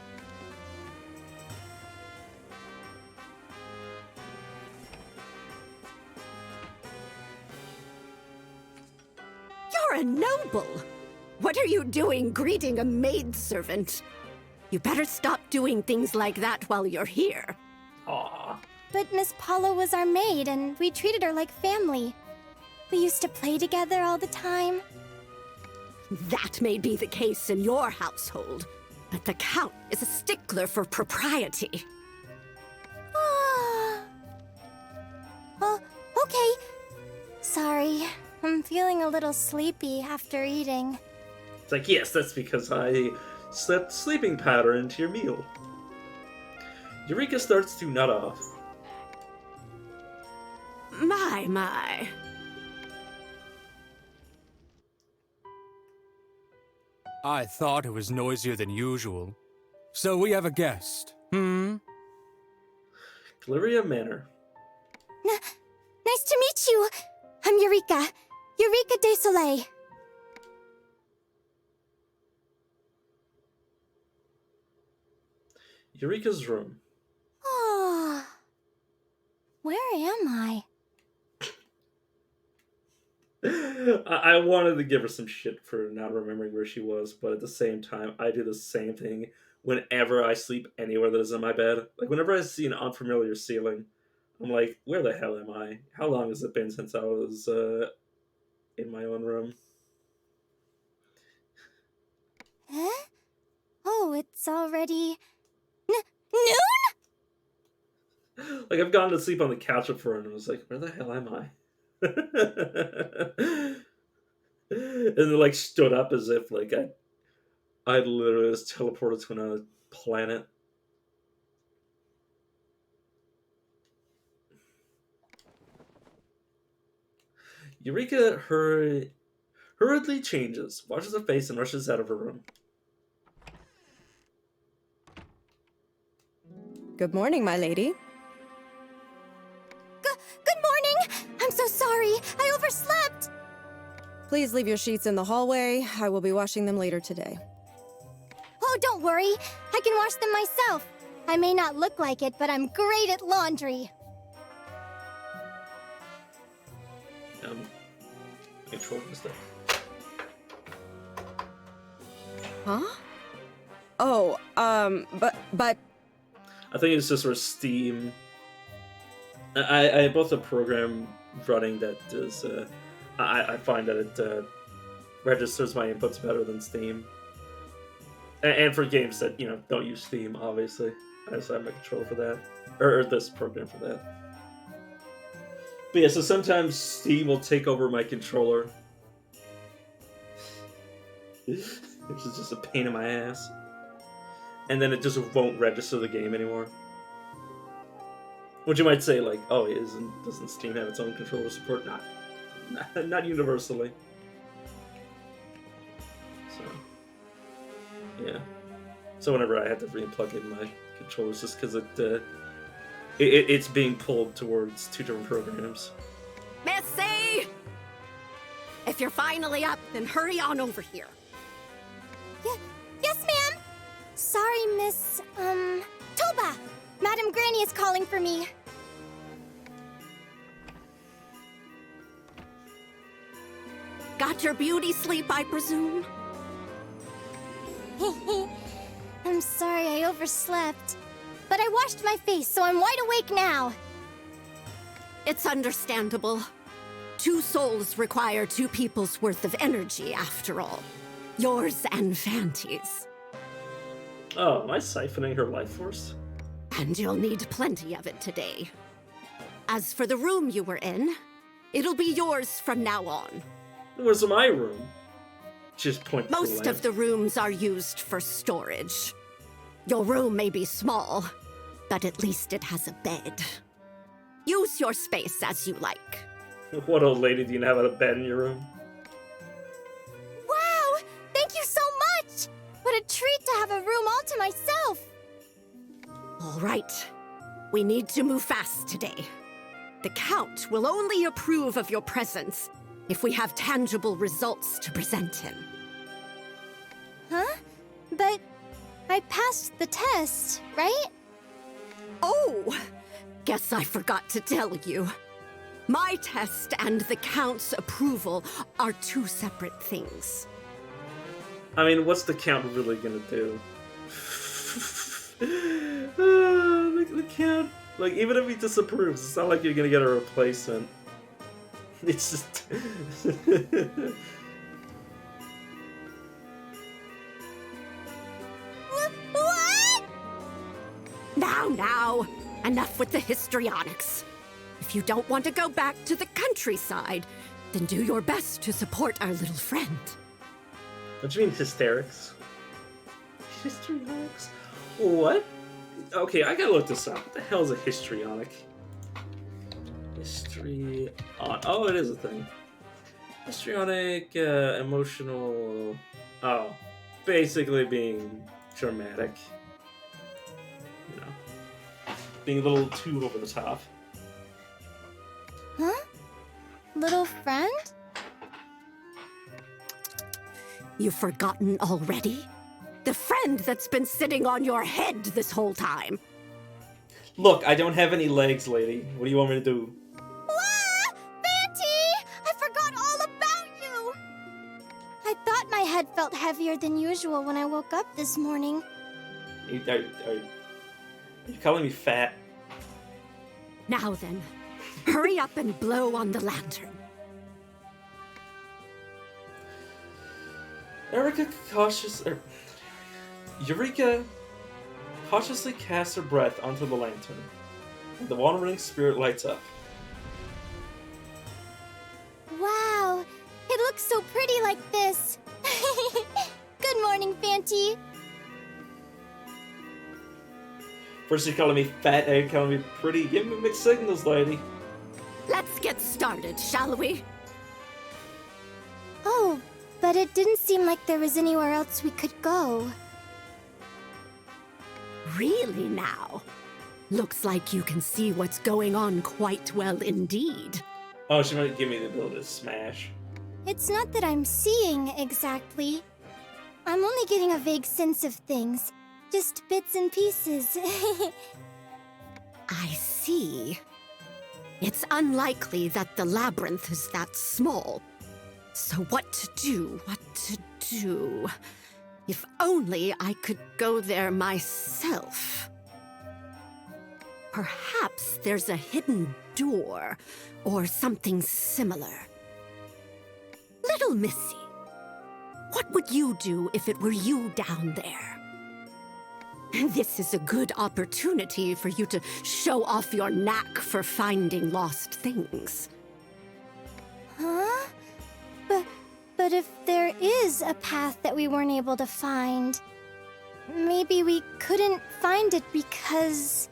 You're a noble! What are you doing greeting a maidservant? You better stop doing things like that while you're here. Aww. But Miss Paula was our maid, and we treated her like family. We used to play together all the time. That may be the case in your household, but the Count is a stickler for propriety. Oh, okay. Sorry, I'm feeling a little sleepy after eating. It's like, yes, that's because I slept sleeping powder into your meal. Eureka starts to nod off. My. I thought it was noisier than usual. So we have a guest, Galleria Manor. Nice to meet you. I'm Eureka. Eureka de Soleil. Eureka's room. Oh, where am I? I wanted to give her some shit for not remembering where she was, but at the same time, I do the same thing whenever I sleep anywhere that is in my bed. Like, whenever I see an unfamiliar ceiling, I'm like, where the hell am I? How long has it been since I was in my own room? Huh? Oh, it's already... noon? Like, I've gone to sleep on the couch before, and I was like, where the hell am I? And then, like, stood up as if, like, I literally was teleported to another planet. Eureka hurriedly changes, washes her face, and rushes out of her room. Good morning, my lady. Good morning! I'm so sorry. I overslept. Please leave your sheets in the hallway. I will be washing them later today. Oh, don't worry. I can wash them myself. I may not look like it, but I'm great at laundry. Control this stuff. Huh? Oh, but... I think it's just for Steam. I both a program running that is, I find that it registers my inputs better than Steam. And for games that, you know, don't use Steam, obviously. I just have my controller for that. Or this program for that. But yeah, so sometimes Steam will take over my controller. Which is just a pain in my ass. And then it just won't register the game anymore. Which you might say, like, oh, doesn't Steam have its own controller support? Not universally. So, yeah. So whenever I had to re-plug in my controllers, just because it's being pulled towards two different programs. Missy! If you're finally up, then hurry on over here. Yes, ma'am. Sorry, Miss, Toba. Madam Granny is calling for me. Got your beauty sleep, I presume? I'm sorry I overslept. But I washed my face, so I'm wide awake now. It's understandable. 2 souls require 2 people's worth of energy, after all. Yours and Fanty's. Oh, am I siphoning her life force? And you'll need plenty of it today. As for the room you were in, it'll be yours from now on. Where's my room? Just point to Most of the rooms are used for storage. Your room may be small, but at least it has a bed. Use your space as you like. What old lady do you have a bed in your room? Wow! Thank you so much! What a treat to have a room all to myself! All right. We need to move fast today. The Count will only approve of your presence if we have tangible results to present him. Huh? But I passed the test, right? Oh! Guess I forgot to tell you. My test and the Count's approval are 2 separate things. I mean, what's the Count really gonna do? The Count, like, even if he disapproves, it's not like you're gonna get a replacement. It's just... What? Now, enough with the histrionics. If you don't want to go back to the countryside, then do your best to support our little friend. What do you mean, hysterics? Histrionics? What? Okay, I gotta look this up. What the hell is a histrionic? Oh, it is a thing. Histrionic, emotional... Oh. Basically being dramatic. You know. Being a little too over the top. Huh? Little friend? You've forgotten already? The friend that's been sitting on your head this whole time. Look, I don't have any legs, lady. What do you want me to do? Wah! Fanty! I forgot all about you! I thought my head felt heavier than usual when I woke up this morning. Are you calling me fat? Now then, hurry up and blow on the lantern. Eureka cautiously casts her breath onto the lantern. And the wandering spirit lights up. Wow! It looks so pretty like this. Good morning, Fanty. First you're calling me fat, now you're calling me pretty. Give me mixed signals, lady. Let's get started, shall we? Oh, but it didn't seem like there was anywhere else we could go. Really now? Looks like you can see what's going on quite well indeed. Oh, she might give me the ability to smash. It's not that I'm seeing exactly. I'm only getting a vague sense of things. Just bits and pieces. I see. It's unlikely that the labyrinth is that small. So what to do? If only I could go there myself. Perhaps there's a hidden door, or something similar. Little Missy, what would you do if it were you down there? This is a good opportunity for you to show off your knack for finding lost things. Huh? But if there is a path that we weren't able to find, maybe we couldn't find it because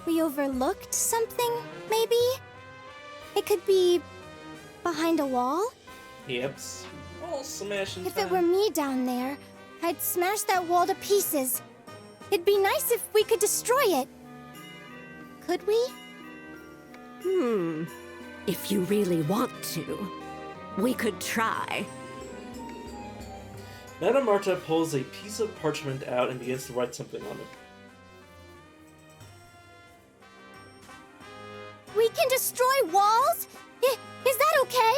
we overlooked something, maybe? It could be behind a wall? Yep. All smashing. If it were me down there, I'd smash that wall to pieces. It'd be nice if we could destroy it. Could we? If you really want to, we could try. Madame Marta pulls a piece of parchment out and begins to write something on it. We can destroy walls? Is that okay?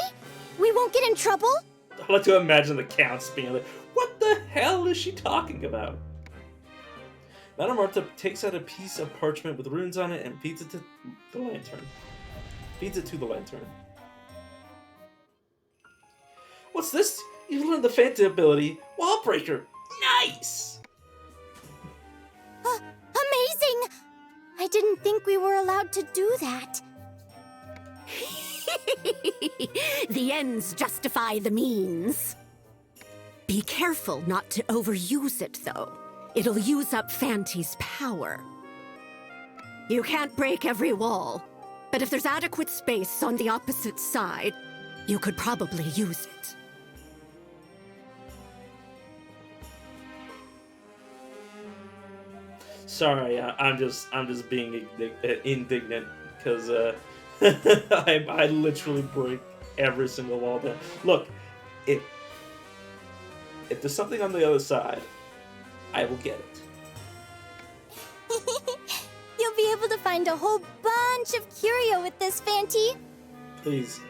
We won't get in trouble? I like to imagine the counts being like, what the hell is she talking about? Madame Marta takes out a piece of parchment with runes on it and feeds it to the lantern. What's this? You learned the Phantom ability, Wall Breaker. Nice! Amazing! I didn't think we were allowed to do that. The ends justify the means. Be careful not to overuse it, though. It'll use up Fanty's power. You can't break every wall, but if there's adequate space on the opposite side, you could probably use it. Sorry, I'm just being indignant because I literally break every single wall down. Look, if there's something on the other side, I will get it. You'll be able to find a whole bunch of curio with this, Fanty. Please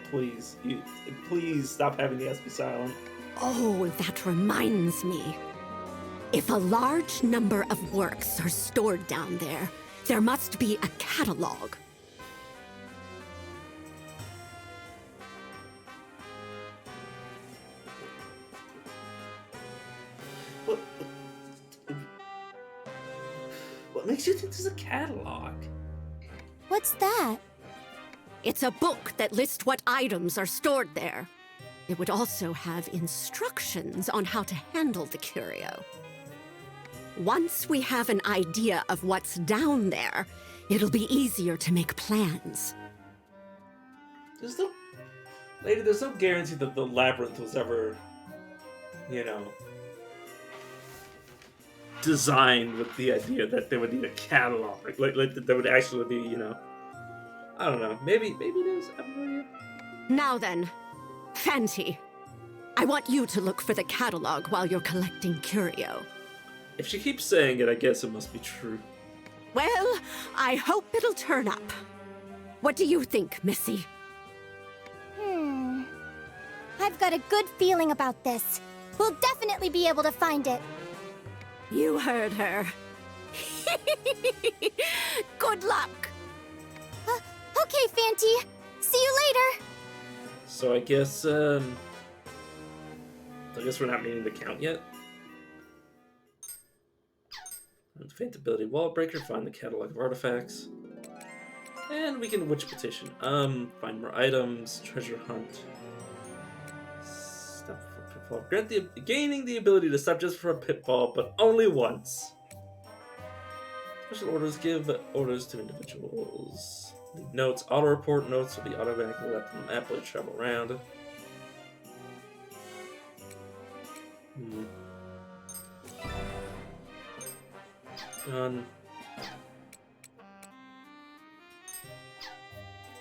stop having the S be silent. Oh, that reminds me. If a large number of works are stored down there, there must be a catalog. What makes you think there's a catalog? What's that? It's a book that lists what items are stored there. It would also have instructions on how to handle the curio. Once we have an idea of what's down there, it'll be easier to make plans. There's no guarantee that the labyrinth was ever, designed with the idea that they would need a catalog. Like that would actually be, I don't know. Maybe it is. I have no idea. Now then, Fanty, I want you to look for the catalog while you're collecting curio. If she keeps saying it, I guess it must be true. Well, I hope it'll turn up. What do you think, Missy? I've got a good feeling about this. We'll definitely be able to find it. You heard her. Good luck. Okay, Fanty. See you later. So I guess we're not meeting the count yet. Faint ability wall breaker, find the catalog of artifacts. And we can witch petition. Find more items, treasure hunt. Stop for pitfall. Gaining the ability to stop just for a pitfall, but only once. Special orders give orders to individuals. Leave notes. Auto report notes will be automatically left on the map while you travel around. Hmm. Done.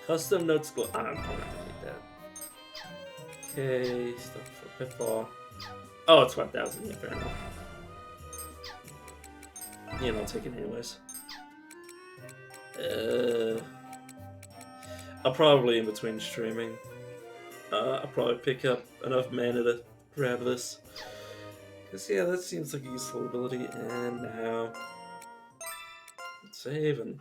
Custom notes go. I'm not gonna need that. Okay, stuff for pitfall. Oh, it's 1,000. Yeah, fair enough. Yeah, I'll take it anyways. I'll probably in between streaming. I'll probably pick up enough mana to grab this. Cause yeah, that seems like a useful ability. And now save and.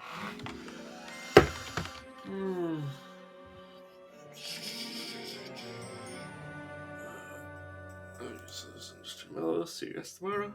Let's see you guys tomorrow.